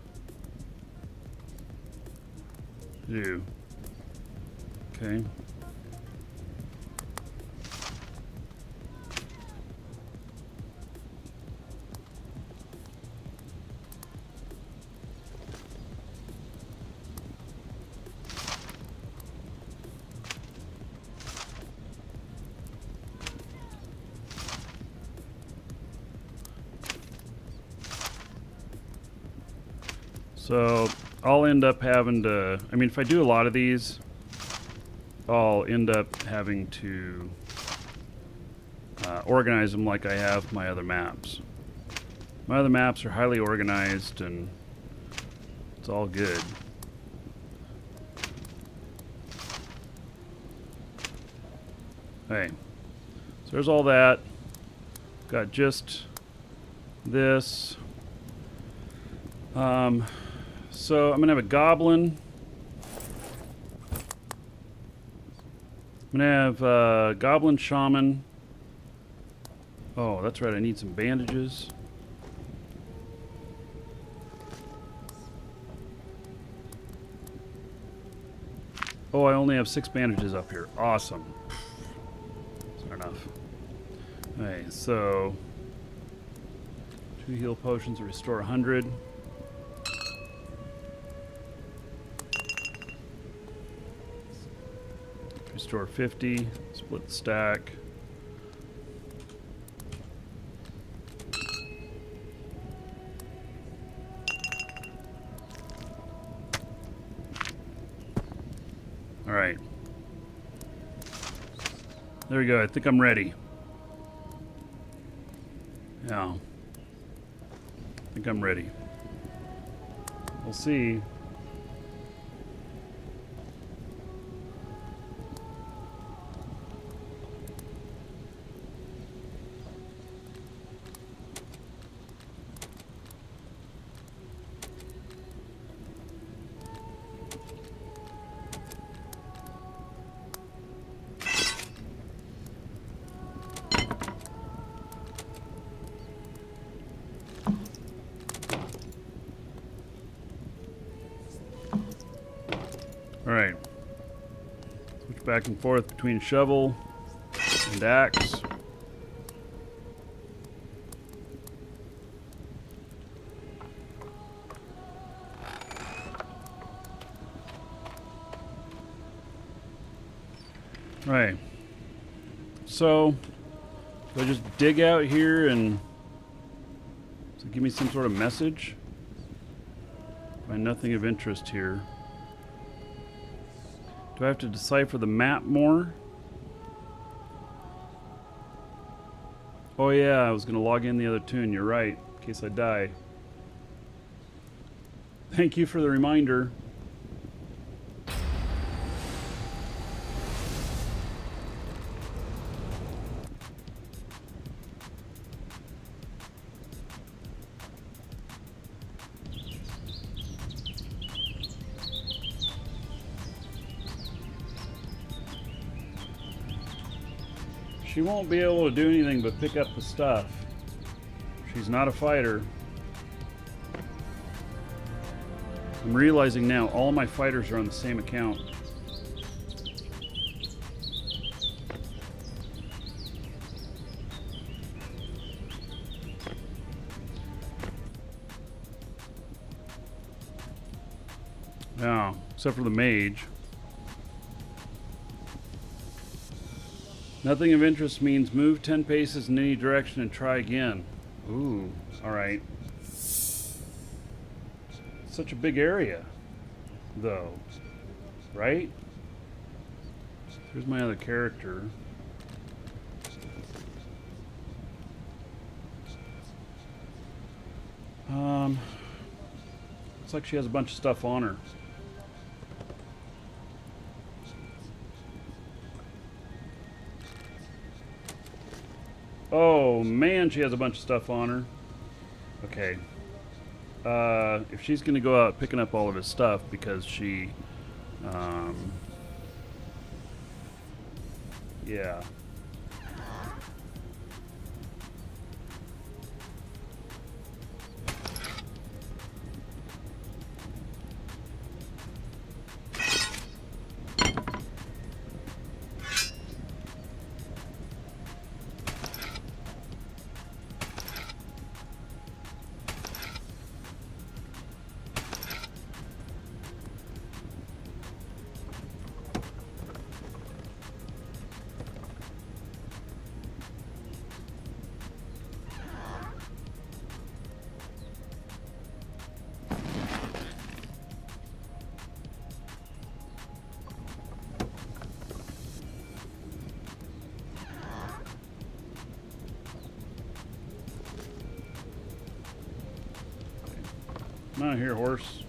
Do. Okay. So I'll end up having to, I mean, if I do a lot of these, I'll end up having to organize them like I have my other maps. My other maps are highly organized and it's all good. Okay, so there's all that. Got just this. So I'm gonna have a goblin. I'm gonna have a goblin shaman. Oh, that's right, I need some bandages. Oh, I only have 6 bandages up here. Awesome. That's not enough. Okay, so 2 heal potions to restore 100. Restore 50. Split the stack. All right. There we go. I think I'm ready. Yeah. I think I'm ready. We'll see. Alright. Switch back and forth between shovel and axe. Alright. So, do I just dig out here and does it give me some sort of message? Find nothing of interest here. Do I have to decipher the map more? Oh yeah, I was going to log in the other tune. You're right, in case I die. Thank you for the reminder. She won't be able to do anything but pick up the stuff. She's not a fighter. I'm realizing now all my fighters are on the same account. Yeah, except for the mage. Nothing of interest means move 10 paces in any direction and try again. Ooh, alright. Such a big area, though. Right? Here's my other character. Looks like she has a bunch of stuff on her. Oh man, she has a bunch of stuff on her. Okay. If she's gonna go out picking up all of his stuff because she, yeah. Come on here, horse.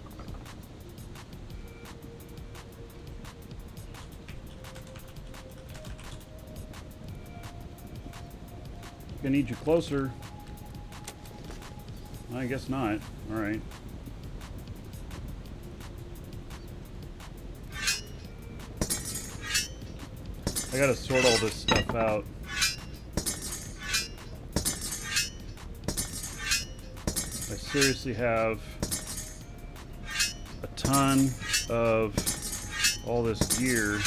Gonna need you closer. I guess not. All right. I gotta sort all this stuff out. I seriously have a ton of all this gear.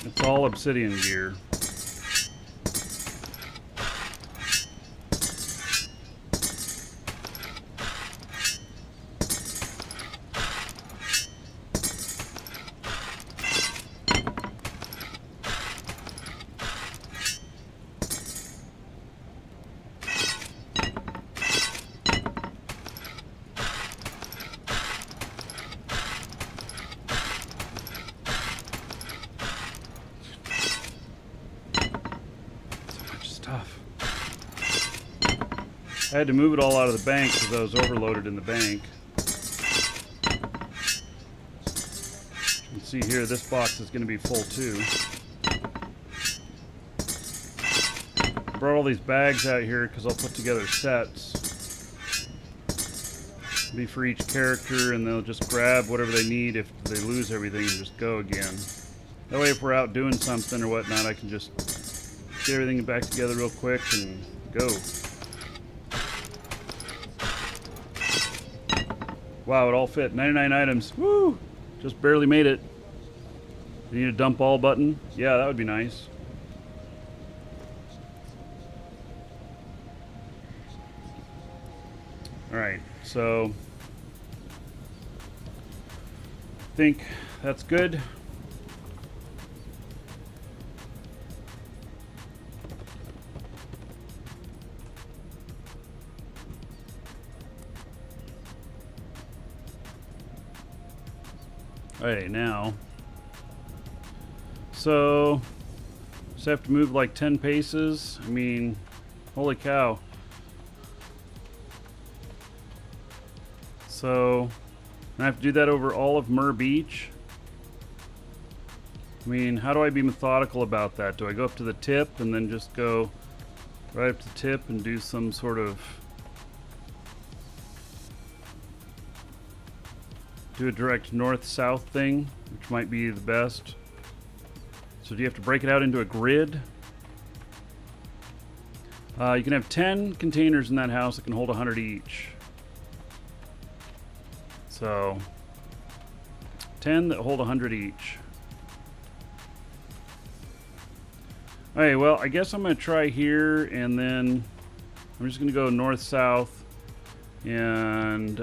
It's all obsidian gear. I had to move it all out of the bank because I was overloaded in the bank. You can see here, this box is going to be full too. I brought all these bags out here because I'll put together sets. Be for each character, and they'll just grab whatever they need if they lose everything and just go again. That way if we're out doing something or whatnot, I can just get everything back together real quick and go. Wow, it all fit. 99 items. Woo! Just barely made it. You need a dump all button? Yeah, that would be nice. Alright, so I think that's good. Alright, now, so just have to move like 10 paces. I mean, holy cow. So I have to do that over all of Myrrh Beach. I mean, how do I be methodical about that? Do I go up to the tip and then just go right up to the tip and do some sort of do a direct north-south thing, which might be the best. So do you have to break it out into a grid? You can have 10 containers in that house that can hold 100 each. So 10 that hold 100 each. Alright, well, I guess I'm going to try here, and then I'm just going to go north-south, and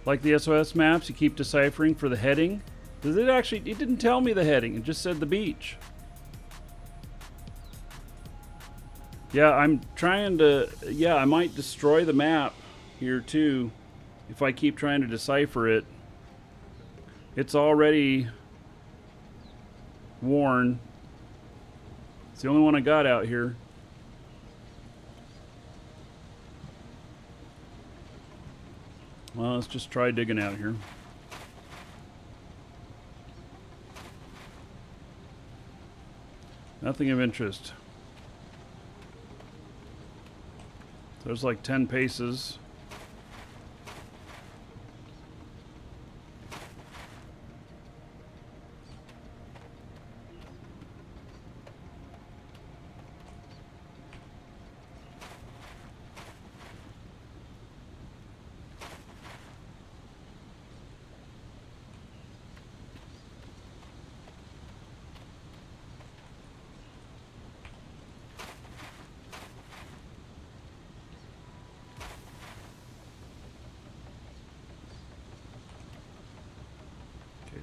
like the SOS maps, you keep deciphering for the heading. Does it actually, it didn't tell me the heading, it just said the beach. Yeah, I'm trying to, yeah, I might destroy the map here too if I keep trying to decipher it. It's already worn. It's the only one I got out here. Well, let's just try digging out here. Nothing of interest. There's like 10 paces.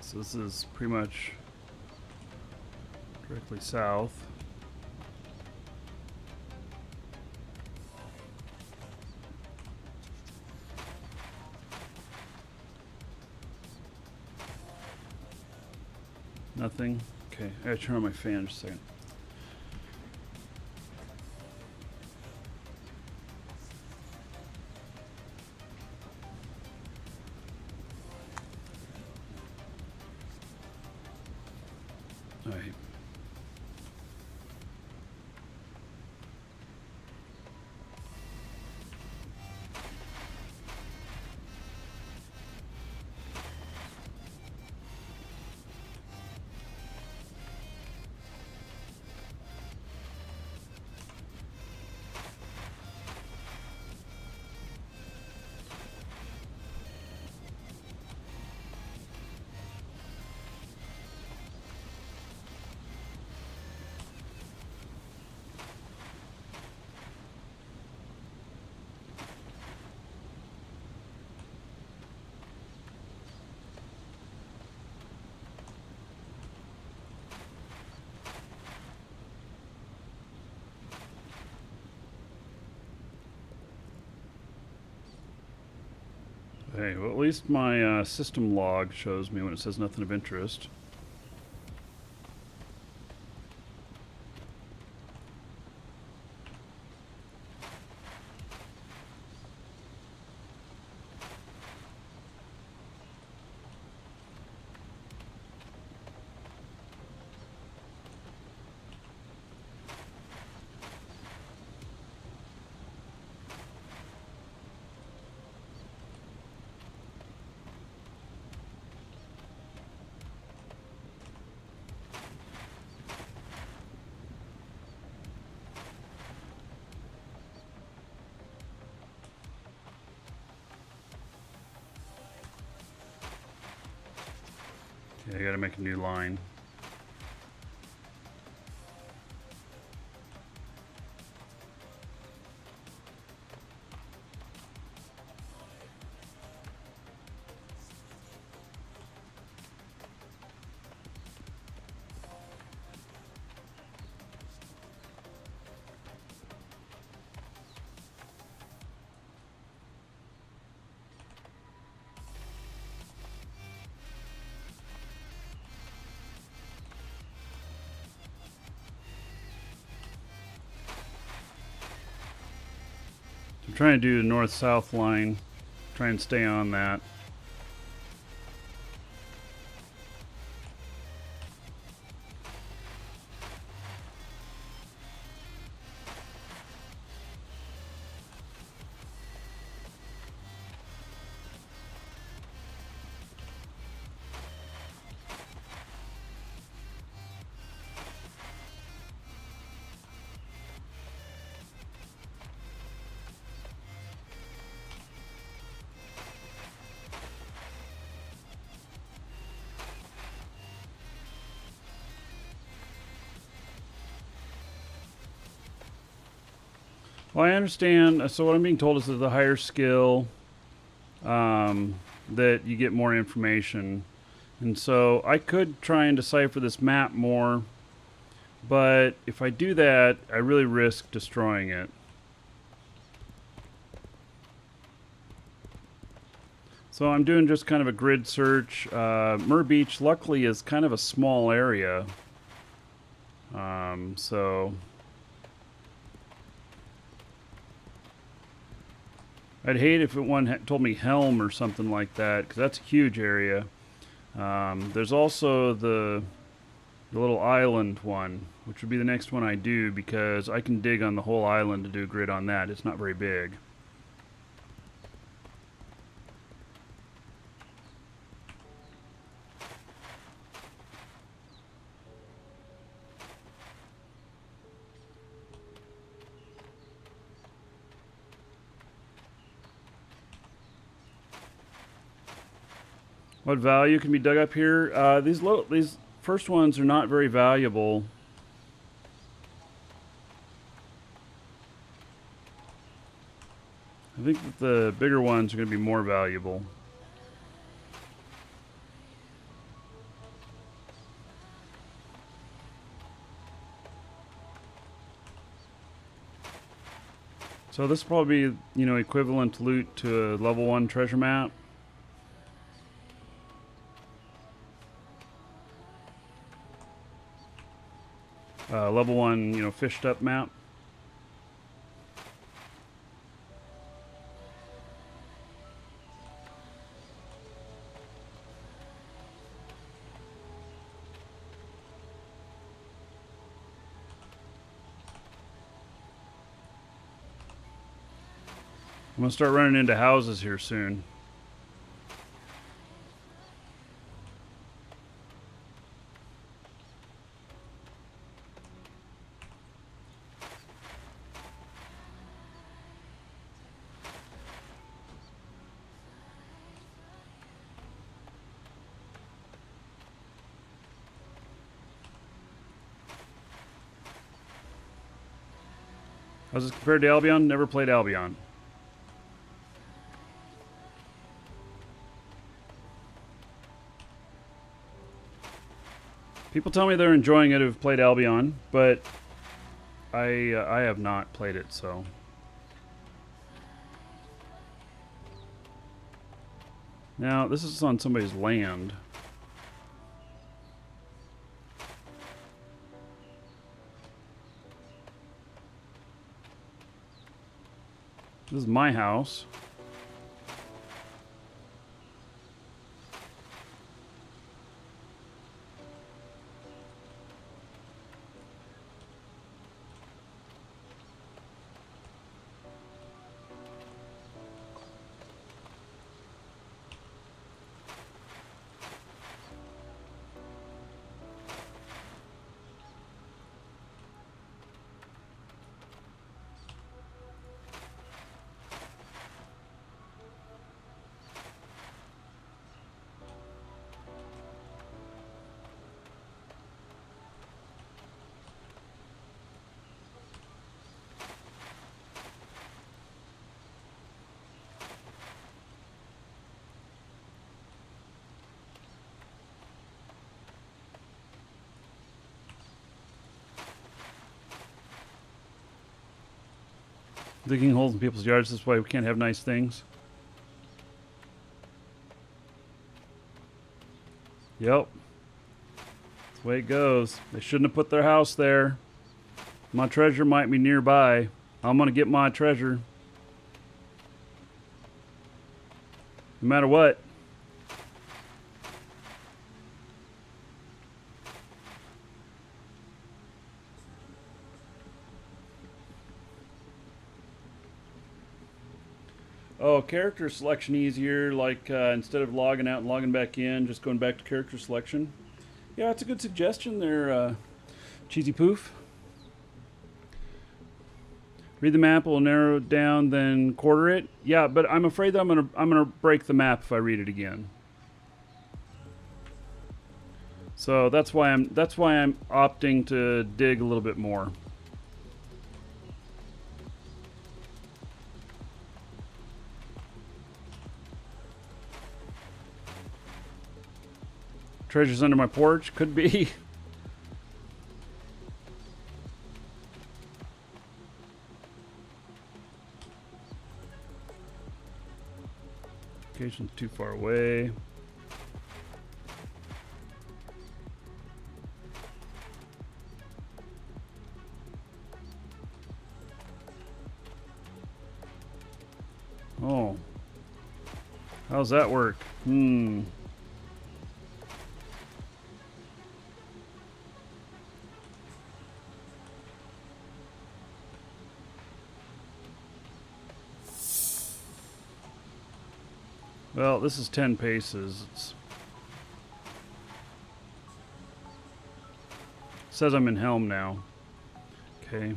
So this is pretty much directly south. Nothing. Okay, I gotta turn on my fan just a second. All right. Okay, well, at least my system log shows me when it says nothing of interest. Okay, I gotta make a new line. I'm trying to do the north-south line. Try and stay on that. Well, I understand. So what I'm being told is that the higher skill, that you get more information. And so I could try and decipher this map more, but if I do that, I really risk destroying it. So I'm doing just kind of a grid search. Myrrh Beach, luckily, is kind of a small area. So I'd hate if one told me Helm or something like that, because that's a huge area. There's also the little island one, which would be the next one I do, because I can dig on the whole island to do a grid on that. It's not very big. What value can be dug up here? These first ones are not very valuable. I think that the bigger ones are going to be more valuable. So this will probably be, equivalent loot to a level 1 treasure map. level 1, you know, fished up map. I'm gonna start running into houses here soon. How's this compared to Albion? Never played Albion. People tell me they're enjoying it who've played Albion, but I have not played it, so. Now, this is on somebody's land. This is my house. Digging holes in people's yards, this way we can't have nice things. Yep. That's the way it goes. They shouldn't have put their house there. My treasure might be nearby. I'm gonna get my treasure. No matter what. Oh, character selection easier, like instead of logging out and logging back in, just going back to character selection. Yeah, that's a good suggestion there, Cheesy Poof. Read the map, will narrow it down, then quarter it. Yeah, but I'm afraid that I'm gonna break the map if I read it again. So that's why I'm opting to dig a little bit more. Treasures under my porch? Could be. Location's too far away. Oh. How's that work? Well, this is 10 paces. It says I'm in Helm now. Okay.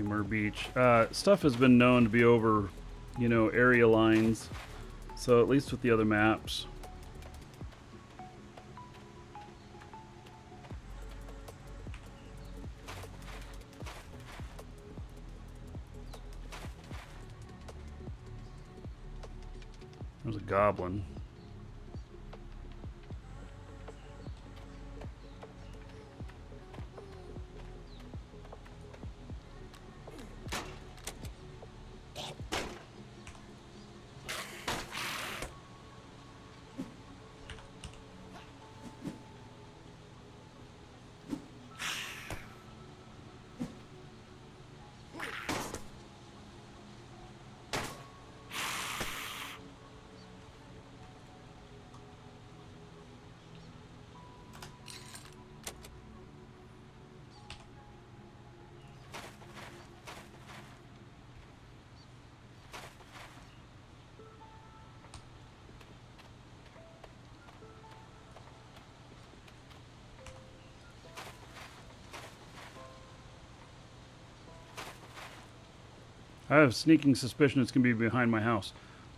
Mur Beach. Stuff has been known to be over, you know, area lines. So at least with the other maps. There's a goblin. I have a sneaking suspicion it's going to be behind my house.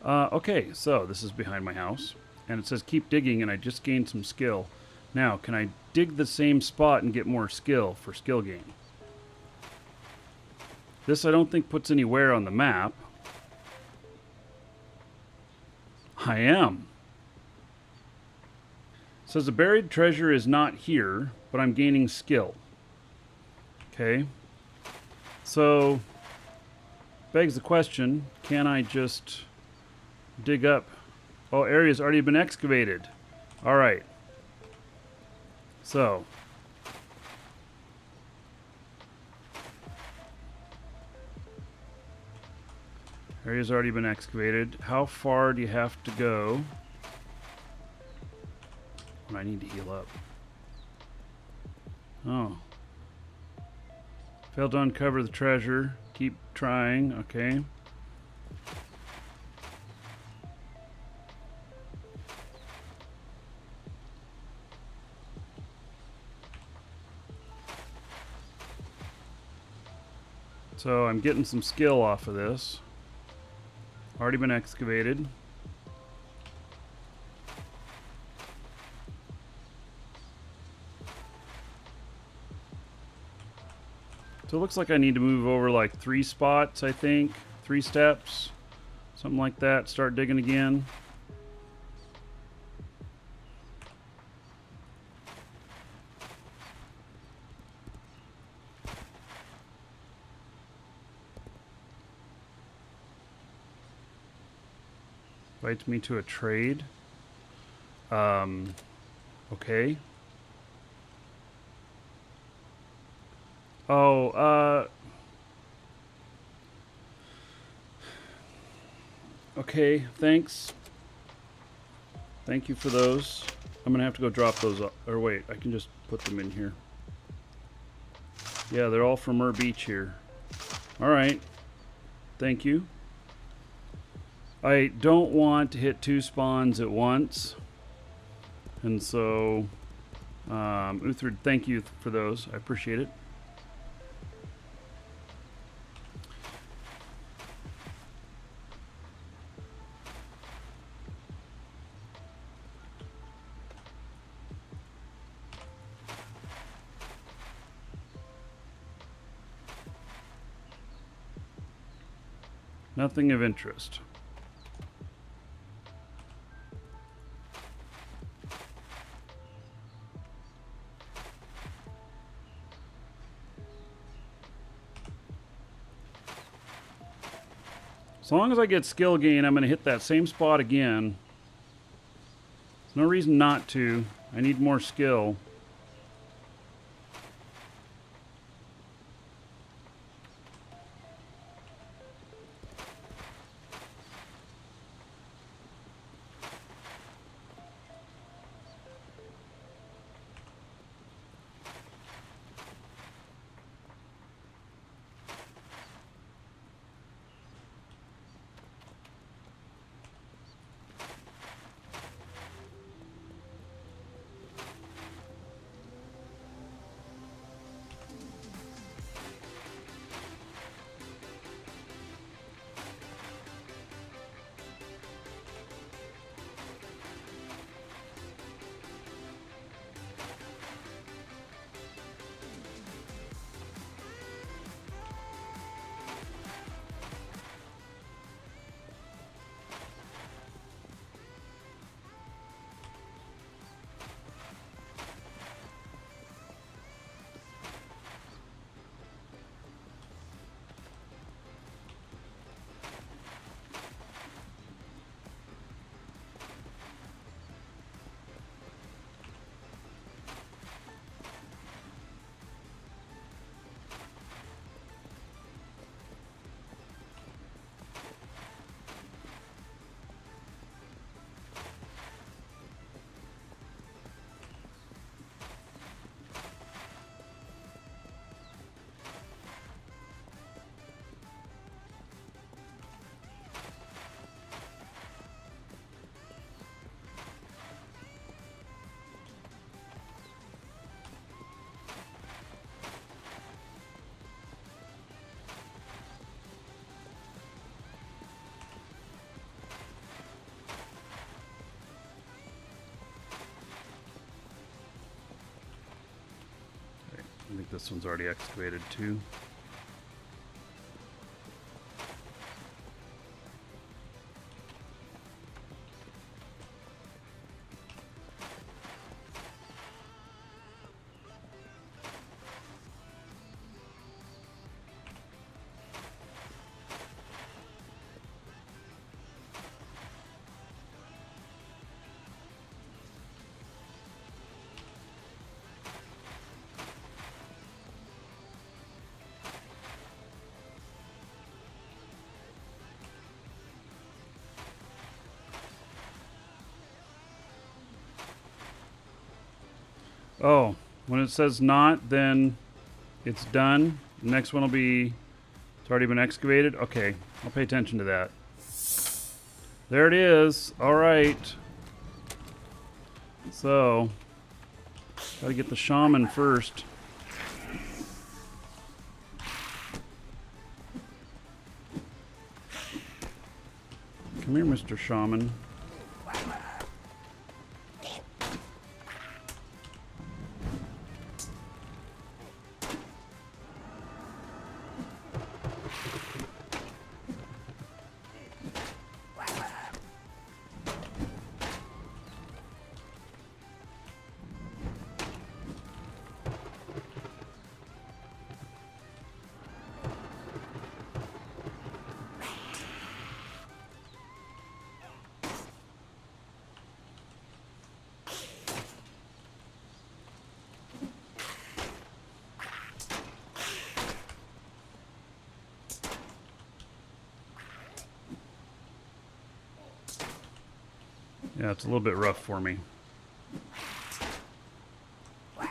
Okay, so this is behind my house. And it says keep digging, and I just gained some skill. Now, can I dig the same spot and get more skill for skill gain? This I don't think puts anywhere on the map. I am. It says the buried treasure is not here, but I'm gaining skill. Okay. So, begs the question, can I just dig up? Oh, area's already been excavated. All right. So, area's already been excavated. How far do you have to go? I need to heal up. Oh. Failed to uncover the treasure. Keep trying. Okay. So I'm getting some skill off of this. Already been excavated. So it looks like I need to move over like 3 spots, I think. 3 steps. Something like that. Start digging again. Invites me to a trade. Okay. Oh, okay, thanks. Thank you for those. I'm gonna have to go drop those up. Or wait, I can just put them in here. Yeah, they're all from Mur Beach here. Alright. Thank you. I don't want to hit 2 spawns at once. And so, Uthred, thank you for those. I appreciate it. Nothing of interest. As long as I get skill gain, I'm going to hit that same spot again. There's no reason not to. I need more skill. this one's already excavated too. Oh, when it says not, then it's done. The next one will be, it's already been excavated. Okay, I'll pay attention to that. There it is. All right. So, gotta get the shaman first. Come here, Mr. Shaman. Yeah, it's a little bit rough for me. I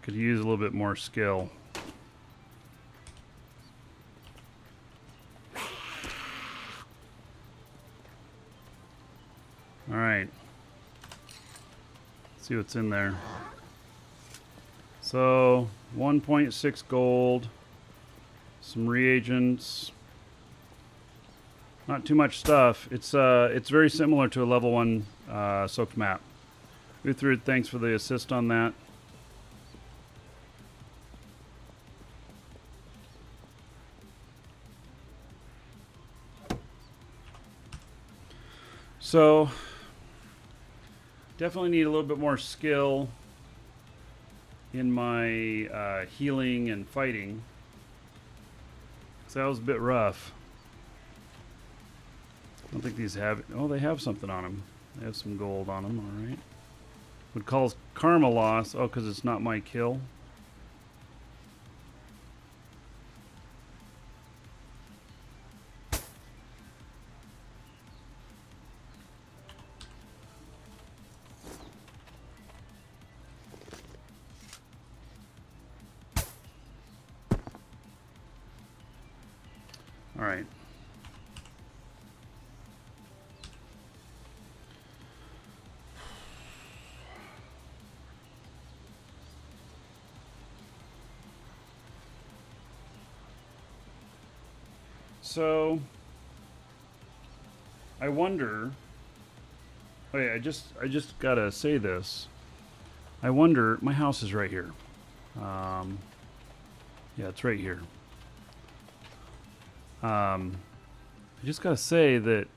could use a little bit more skill. All right. Let's see what's in there. So 1.6 gold, some reagents, not too much stuff. It's very similar to a level 1 soaked map. Uthrid, thanks for the assist on that. So definitely need a little bit more skill in my healing and fighting. So that was a bit rough. I don't think these have... Oh, they have something on them. They have some gold on them, alright. Would cause karma loss. Oh, because it's not my kill. All right. So I wonder. Oh yeah, I just gotta say this. I wonder. My house is right here. Yeah, it's right here. I just gotta say that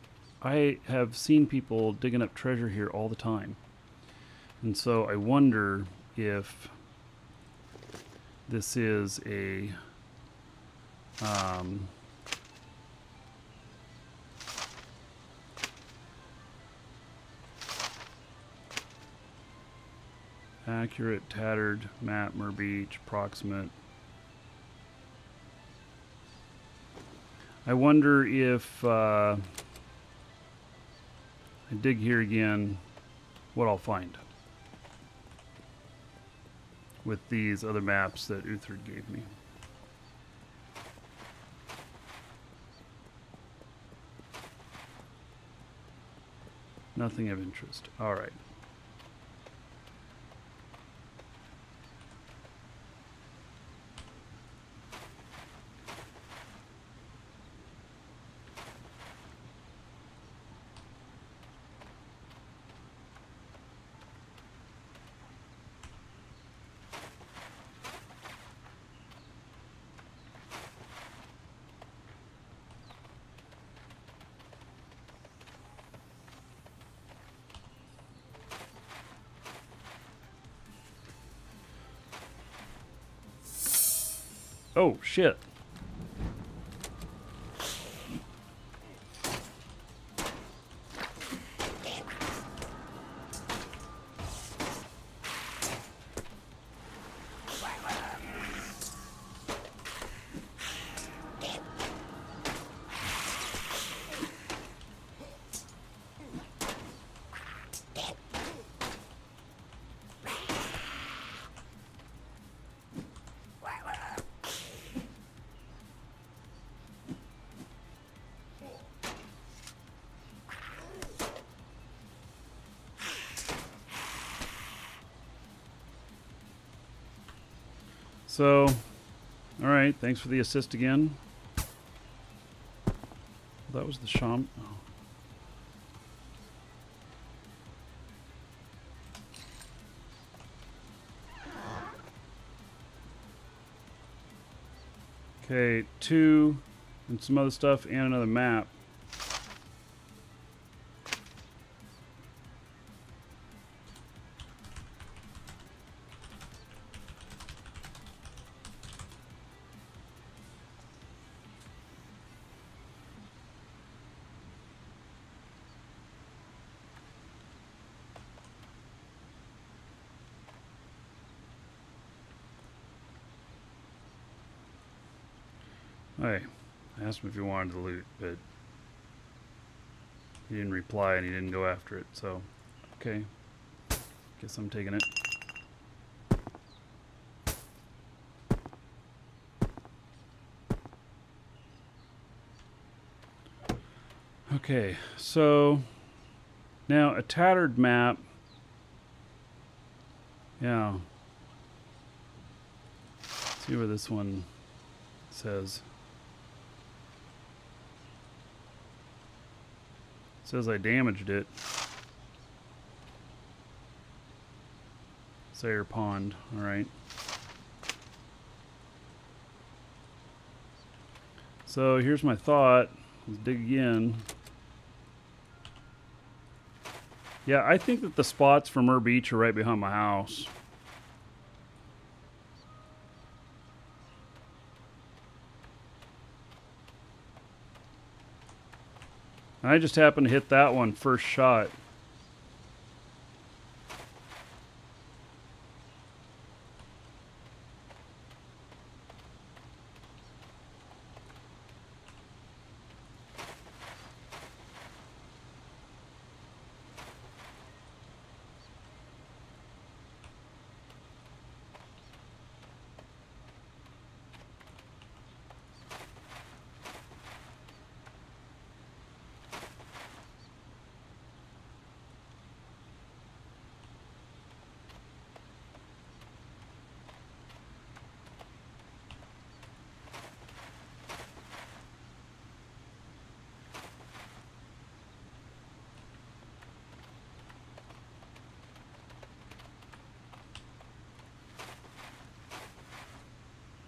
I have seen people digging up treasure here all the time. And so I wonder if this is a accurate, tattered, map, Beach, approximate. I wonder if I dig here again, what I'll find with these other maps that Uthrid gave me. Nothing of interest. All right. Oh, shit. So, all right. Thanks for the assist again. That was the shaman. Oh. Okay, 2 and some other stuff and another map. Hey, I asked him if he wanted the loot, but he didn't reply and he didn't go after it, so okay. Guess I'm taking it. Okay, so now a tattered map. Yeah. Let's see where this one says. It says I damaged it. Sayer Pond, alright. So here's my thought. Let's dig again. Yeah, I think that the spots for Mur Beach are right behind my house. I just happened to hit that one first shot.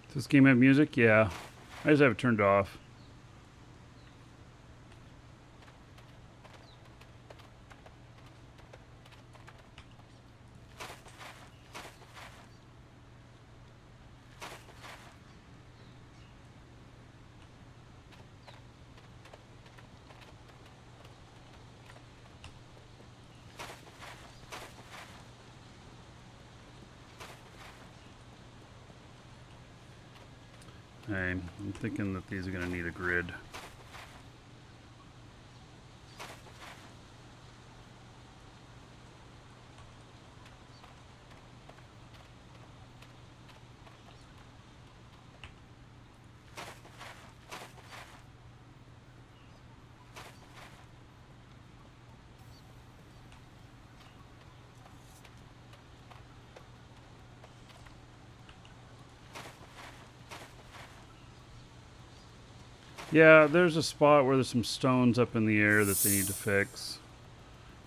Does this game have music? Yeah. I just have it turned off. Hey, I'm thinking that these are going to need a grid. Yeah, there's a spot where there's some stones up in the air that they need to fix.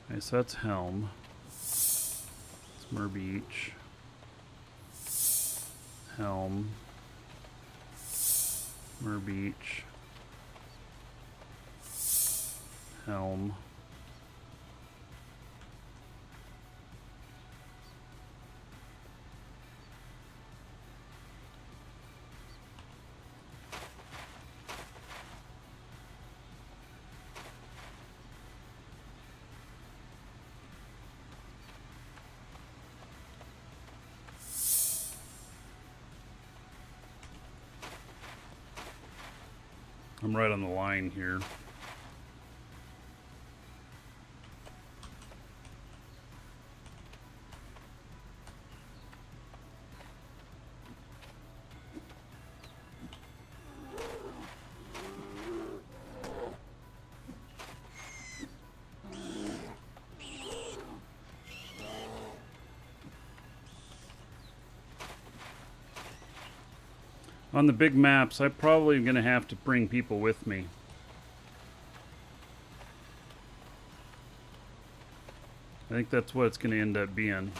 Okay, so that's Helm. It's Mur Beach. Helm. Mur Beach. Helm. I'm right on the line here. On the big maps, I'm probably going to have to bring people with me. I think that's what it's going to end up being.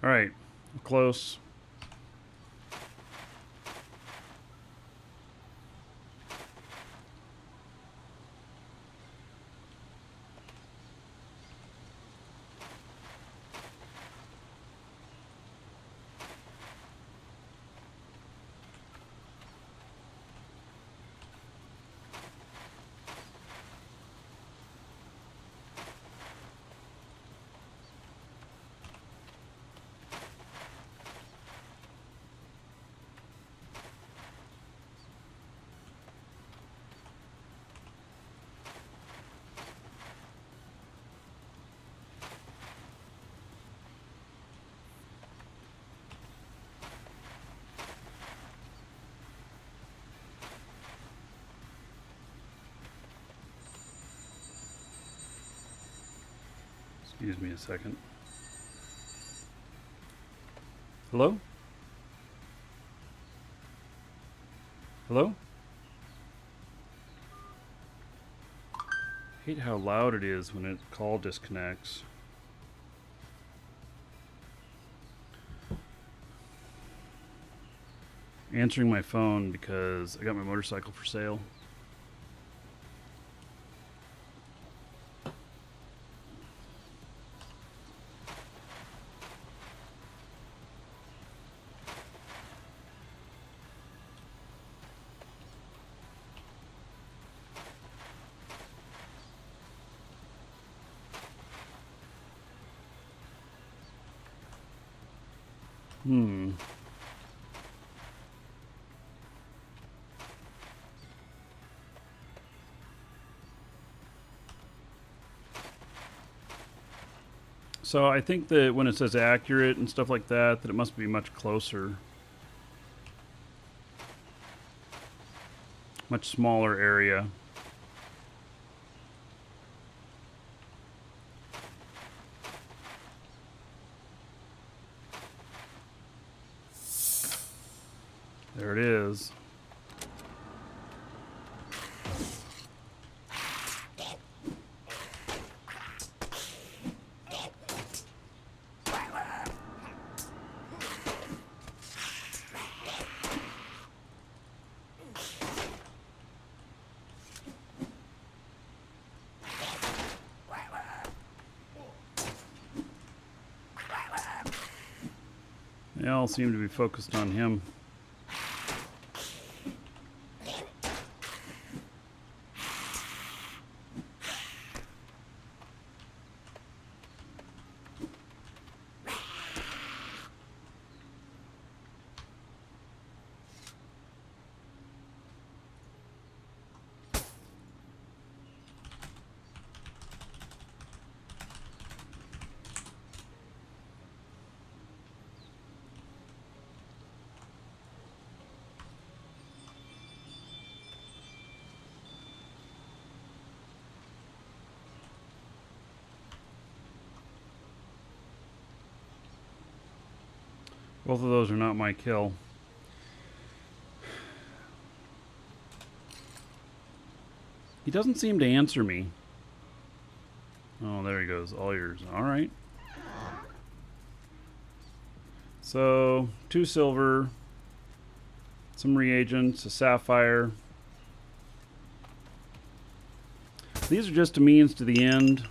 All right, close. Excuse me a second. Hello? Hello? I hate how loud it is when it call disconnects. Answering my phone because I got my motorcycle for sale. So I think that when it says accurate and stuff like that, that it must be much closer. Much smaller area. There it is. They all seem to be focused on him. Both of those are not my kill. He doesn't seem to answer me. Oh, there he goes. All yours. All right. So, 2 silver, some reagents, a sapphire. These are just a means to the end,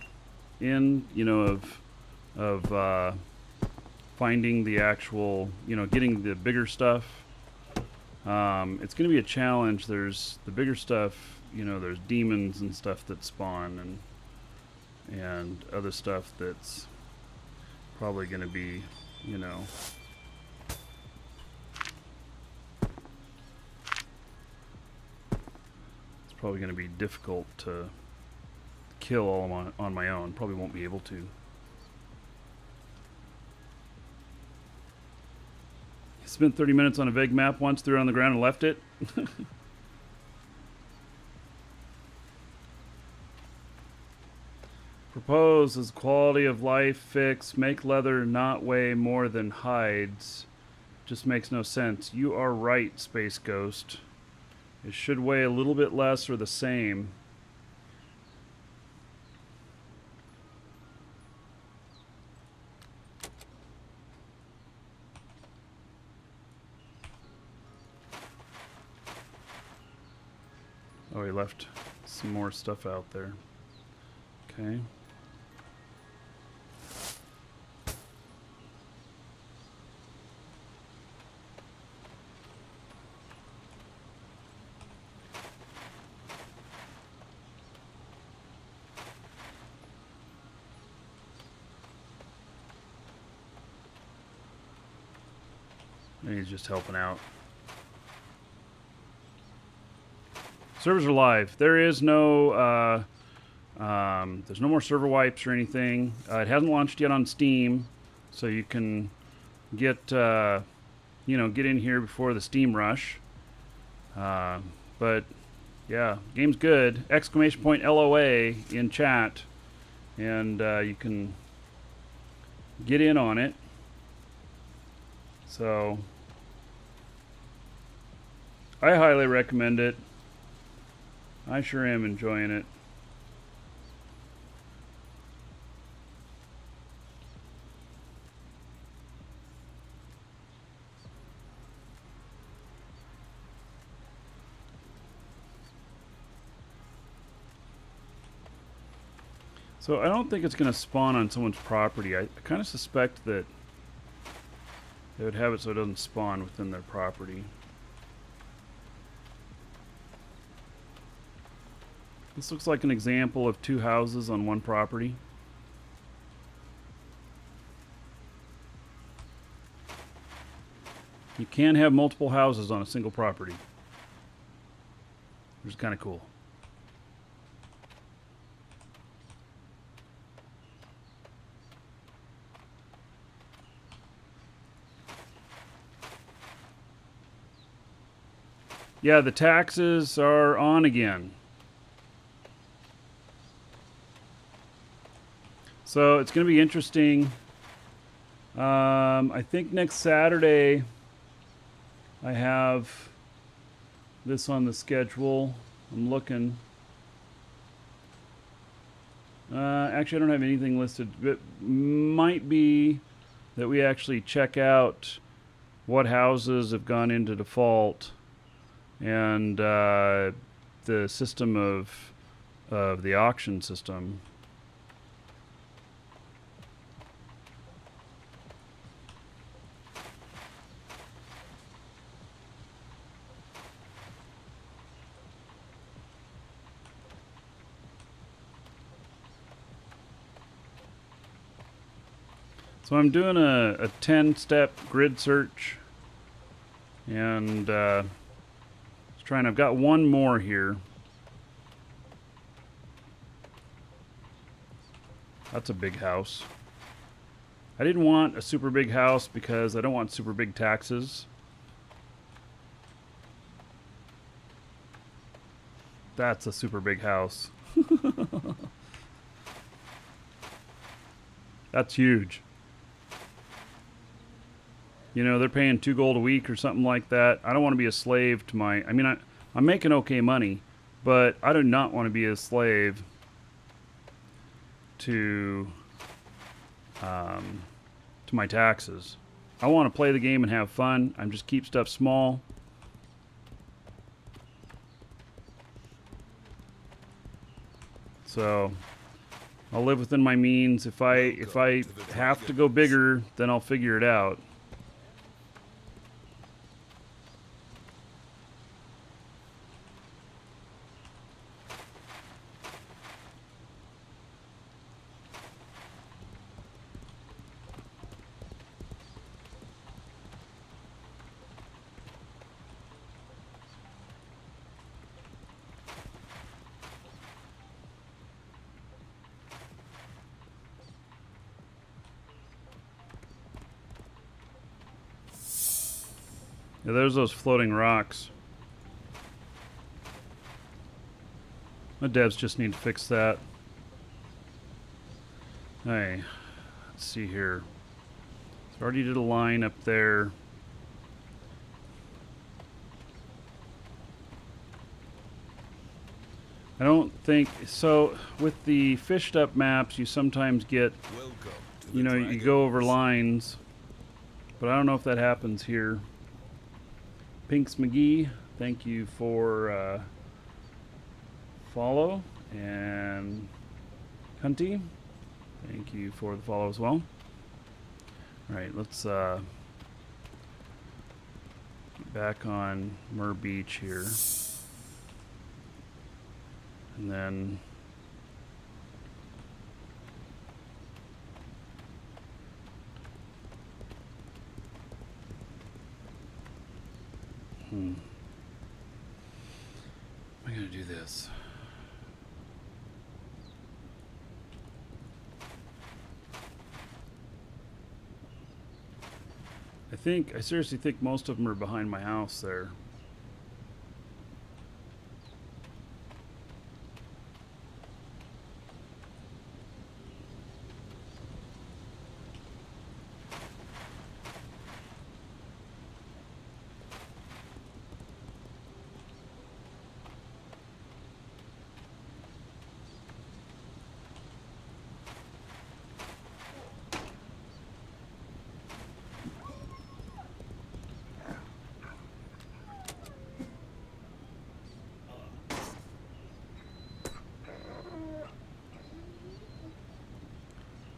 you know, of finding the actual, you know, getting the bigger stuff. It's going to be a challenge. There's the bigger stuff, you know, there's demons and stuff that spawn, and other stuff that's probably going to be, you know, it's probably going to be difficult to kill all on my own. Probably won't be able to. Spent 30 minutes on a vague map once, threw it on the ground and left it. Propose as quality of life fix. Make leather not weigh more than hides. Just makes no sense. You are right, Space Ghost. It should weigh a little bit less or the same. Oh, he left some more stuff out there. Okay. And he's just helping out. Servers are live. There is no, there's no more server wipes or anything. It hasn't launched yet on Steam, so you can get, you know, get in here before the Steam rush. But yeah, game's good. Exclamation point LOA in chat, and you can get in on it. So I highly recommend it. I sure am enjoying it. So I don't think it's going to spawn on someone's property. I kind of suspect that they would have it so it doesn't spawn within their property. This looks like an example of two houses on one property. You can have multiple houses on a single property, which is kind of cool. Yeah, the taxes are on again. So it's going to be interesting. I think next Saturday I have this on the schedule. I'm looking. Actually, I don't have anything listed. It might be that we actually check out what houses have gone into default and the system of the auction system. So I'm doing a 10-step grid search, and I've got one more here. That's a big house. I didn't want a super big house because I don't want super big taxes. That's a super big house. That's huge. You know, they're paying 2 gold a week or something like that. I don't want to be a slave to my... I mean, I'm making okay money, but I do not want to be a slave to my taxes. I want to play the game and have fun. I'm just keep stuff small. So I'll live within my means. If I have to go bigger, then I'll figure it out. Yeah, there's those floating rocks. The devs just need to fix that. Hey, let's see here. So I already did a line up there. I don't think so. With the fished up maps, you sometimes get, you know, you go over lines, but I don't know if that happens here. Pinks McGee, thank you for follow, and Cunty, thank you for the follow as well. All right, let's get back on Myrrh Beach here. And then am I gonna do this? I seriously think most of them are behind my house there.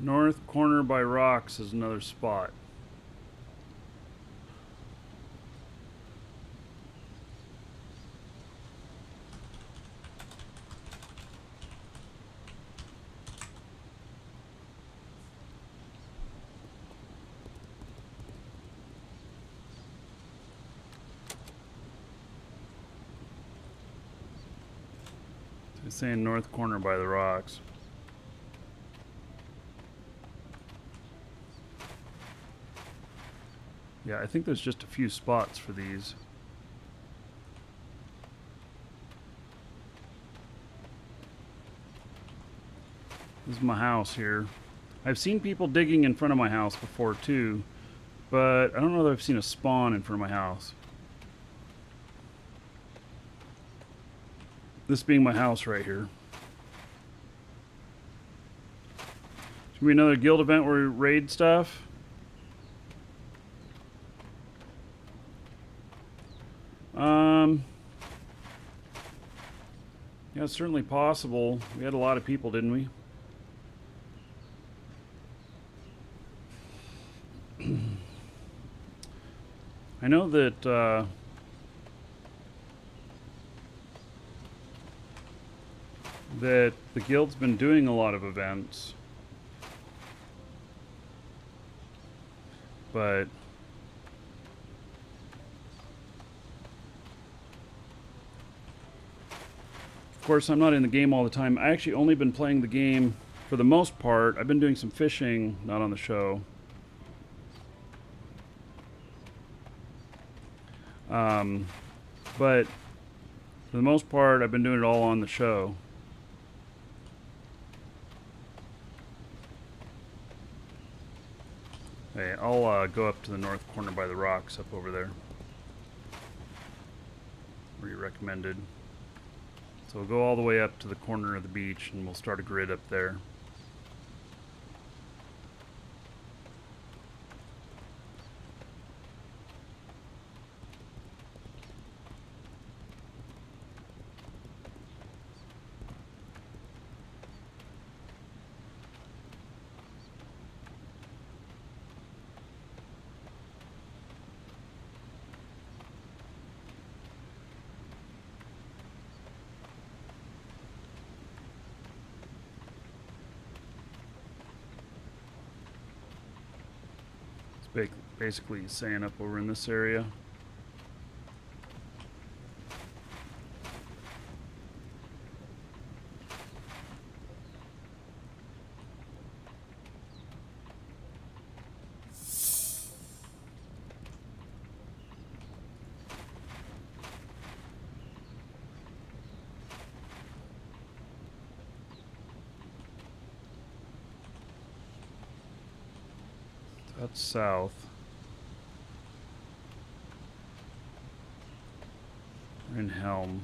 North corner by rocks is another spot. So it's saying north corner by the rocks. Yeah, I think there's just a few spots for these. This is my house here. I've seen people digging in front of my house before too, but I don't know that I've seen a spawn in front of my house. This being my house right here. Should be another guild event where we raid stuff. Yeah, it's certainly possible. We had a lot of people, didn't we? I know that that the guild's been doing a lot of events, but of course I'm not in the game all the time. I actually only been playing the game for the most part. I've been doing some fishing, not on the show. But for the most part, I've been doing it all on the show. Okay, I'll go up to the north corner by the rocks up over there, where you recommended. So we'll go all the way up to the corner of the beach and we'll start a grid up there. Basically saying up over in this area. That's south. We're in Helm.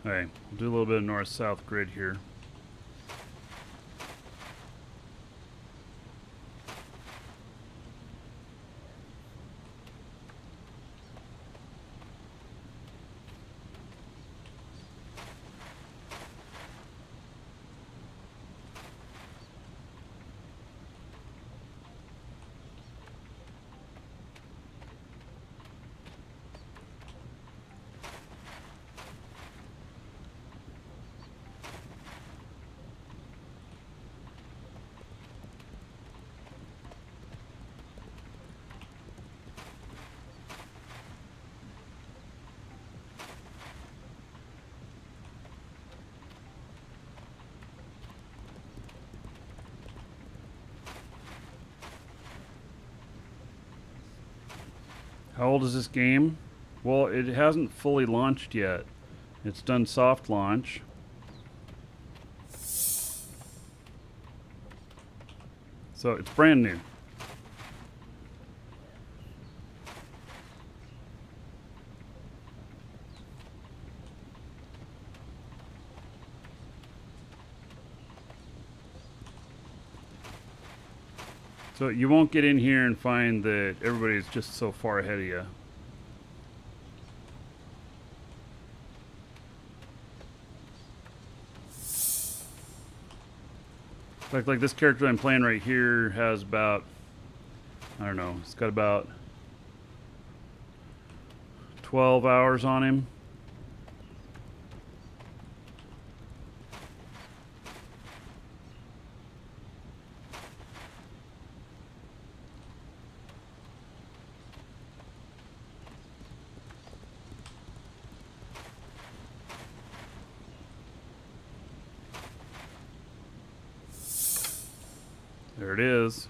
Alright, we'll do a little bit of north-south grid here. How old is this game? Well, it hasn't fully launched yet. It's done soft launch. So it's brand new. So you won't get in here and find that everybody's just so far ahead of you. In fact, like this character I'm playing right here has about, I don't know, it's got about 12 hours on him. There it is.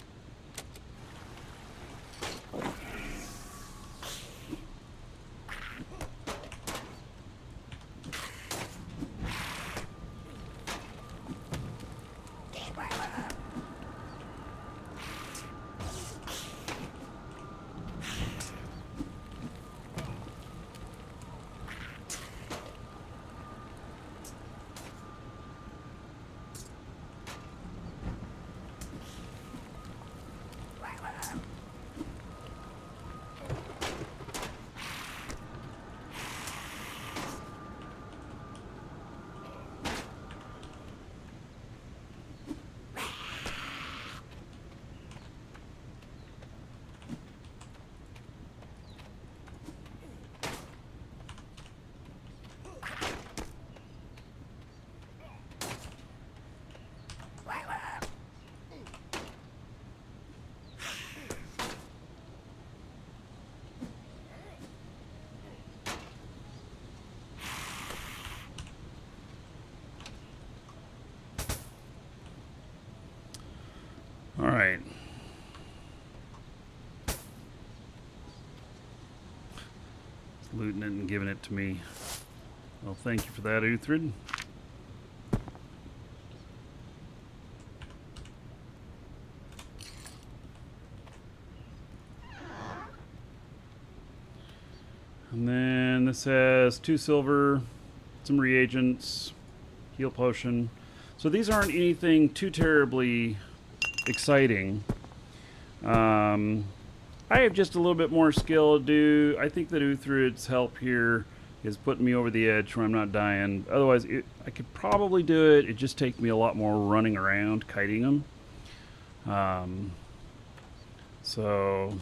All right. It's looting it and giving it to me. Well, thank you for that, Uthrid. And then this has 2 silver, some reagents, heal potion. So these aren't anything too terribly exciting. I have just a little bit more skill to do. I think that Uthrid's help here is putting me over the edge where I'm not dying. Otherwise, I could probably do it. It just takes me a lot more running around, kiting them. So...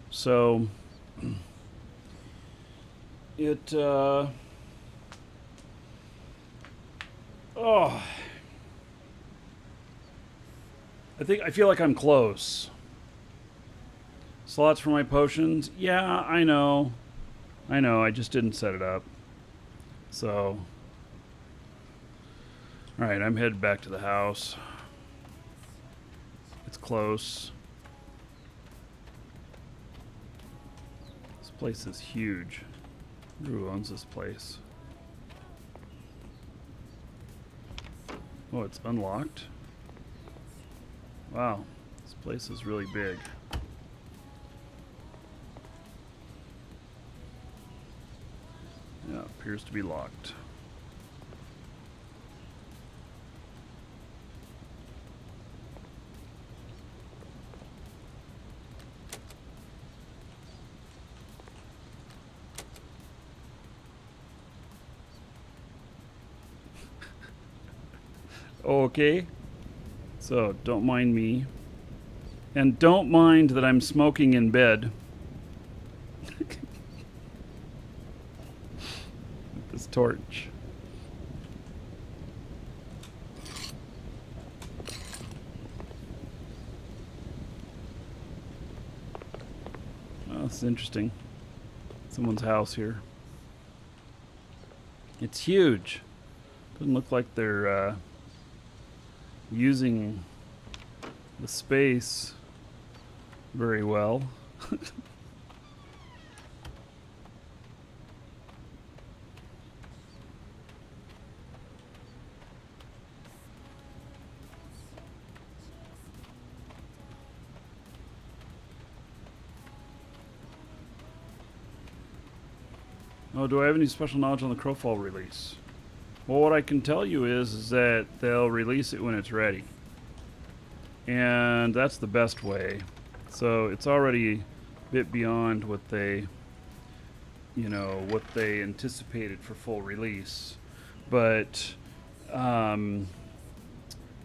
So it Oh, I feel like I'm close. Slots for my potions? Yeah, I know. I just didn't set it up. So, all right, I'm headed back to the house. It's close. This place is huge. Who owns this place? Oh, it's unlocked. Wow, this place is really big. Yeah, appears to be locked. Okay. So, don't mind me. And don't mind that I'm smoking in bed. With this torch. Oh, this is interesting. Someone's house here. It's huge. Doesn't look like they're using the space very well. Oh, do I have any special knowledge on the Crowfall release? Well, what I can tell you is that they'll release it when it's ready. And that's the best way. So it's already a bit beyond what they, what they anticipated for full release. But the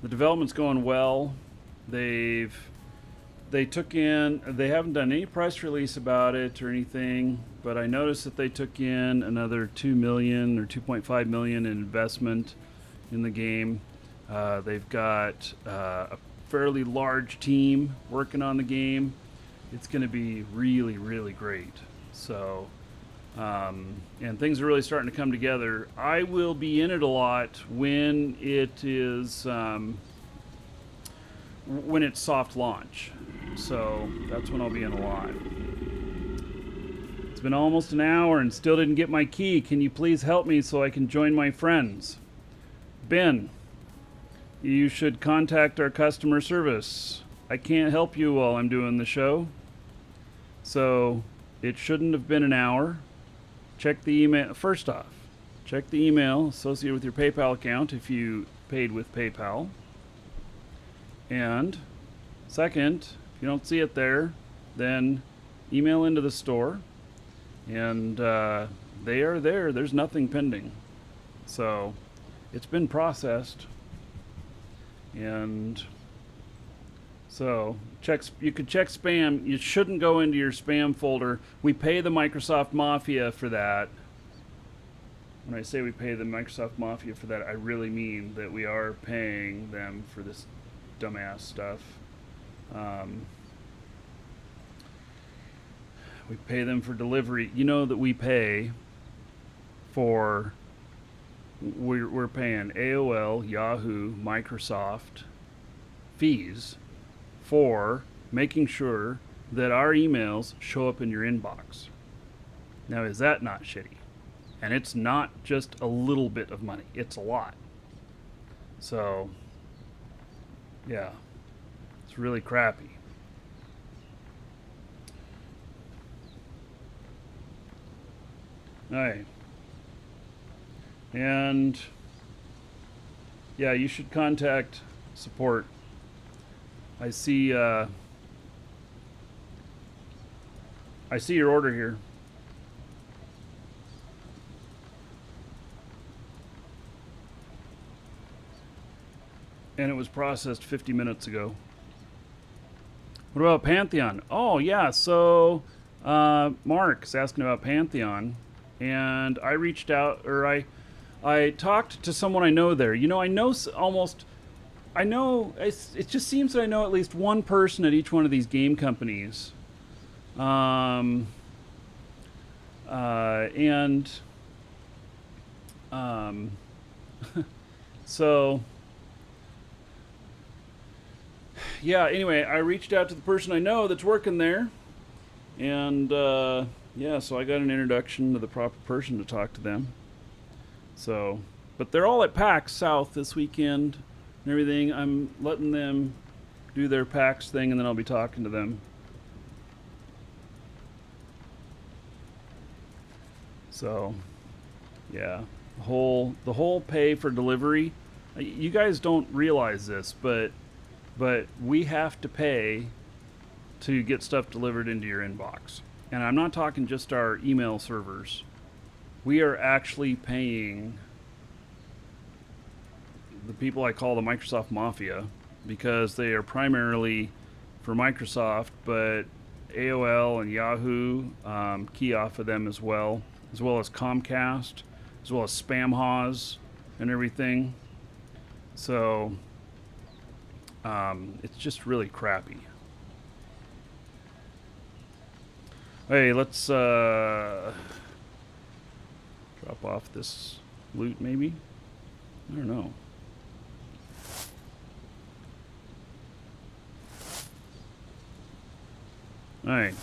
development's going well. They haven't done any press release about it or anything, but I noticed that they took in another 2 million or 2.5 million in investment in the game. They've got a fairly large team working on the game. It's going to be really, really great. So, and things are really starting to come together. I will be in it a lot when it is when it's soft launch. So that's when I'll be in a lot. It's been almost an hour and still didn't get my key. Can you please help me so I can join my friends? Ben, you should contact our customer service. I can't help you while I'm doing the show. So it shouldn't have been an hour. Check the email. First off, check the email associated with your PayPal account if you paid with PayPal. And second, if you don't see it there, then email into the store. And they are there. There's nothing pending. So it's been processed. And so you could check spam. You shouldn't go into your spam folder. We pay the Microsoft Mafia for that. When I say we pay the Microsoft Mafia for that, I really mean that we are paying them for this dumbass stuff. We pay them for delivery. You know that we pay for... We're paying AOL, Yahoo, Microsoft fees for making sure that our emails show up in your inbox. Now, is that not shitty? And it's not just a little bit of money. It's a lot. So, yeah. It's really crappy. All right. And yeah, you should contact support. I see your order here. And it was processed 50 minutes ago. What about Pantheon? Oh yeah, so Mark's asking about Pantheon, and I reached out, or I talked to someone I know there. You know, I know almost. I know it just seems that I know at least one person at each one of these game companies. And so yeah, anyway, I reached out to the person I know that's working there, and yeah, so I got an introduction to the proper person to talk to them. So, but they're all at PAX South this weekend and everything. I'm letting them do their PAX thing, and then I'll be talking to them. So, yeah, the whole pay for delivery. You guys don't realize this, but we have to pay to get stuff delivered into your inbox. And I'm not talking just our email servers. We are actually paying the people I call the Microsoft Mafia, because they are primarily for Microsoft, but AOL and Yahoo key off of them as well as Comcast, as well as Spamhaus and everything. So it's just really crappy. Hey, let's drop off this loot maybe? I don't know. Alright.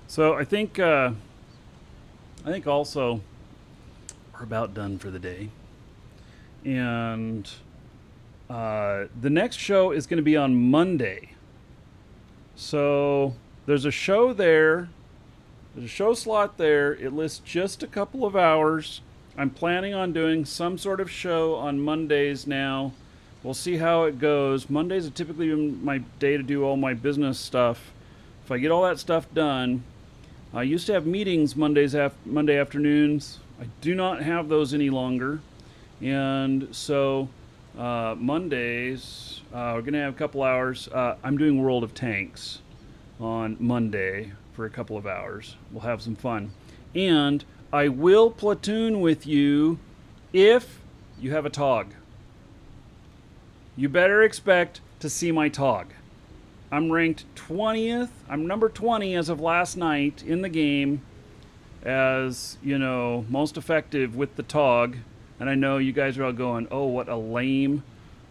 So I think also we're about done for the day. And the next show is going to be on Monday. So there's a show there. There's a show slot there. It lists just a couple of hours. I'm planning on doing some sort of show on Mondays now. We'll see how it goes. Mondays are typically my day to do all my business stuff. If I get all that stuff done, I used to have meetings Monday afternoons. I do not have those any longer. And so Mondays, we're going to have a couple hours. I'm doing World of Tanks on Monday for a couple of hours. We'll have some fun. And I will platoon with you if you have a TOG. You better expect to see my TOG. I'm ranked 20th. I'm number 20 as of last night in the game as, you know, most effective with the TOG. And I know you guys are all going, oh, what a lame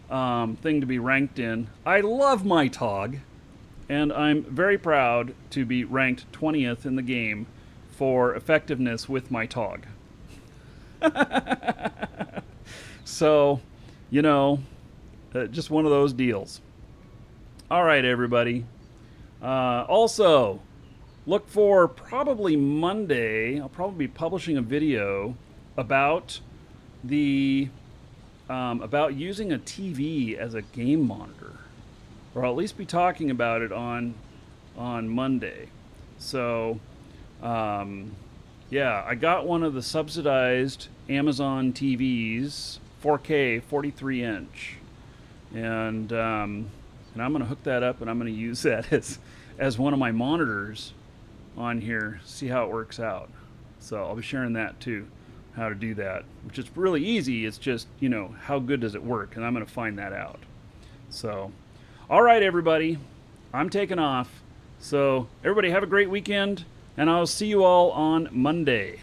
thing to be ranked in. I love my TOG. And I'm very proud to be ranked 20th in the game for effectiveness with my TOG. So, you know, just one of those deals. All right, everybody. Also, look for probably Monday. I'll probably be publishing a video about about using a TV as a game monitor, or I'll at least be talking about it on Monday. So, yeah, I got one of the subsidized Amazon TVs, 4K, 43 inch, and I'm going to hook that up, and I'm going to use that as one of my monitors on here, see how it works out. So I'll be sharing that too, how to do that, which is really easy. It's just, you know, how good does it work? And I'm going to find that out. So, all right, everybody, I'm taking off. So everybody have a great weekend, and I'll see you all on Monday.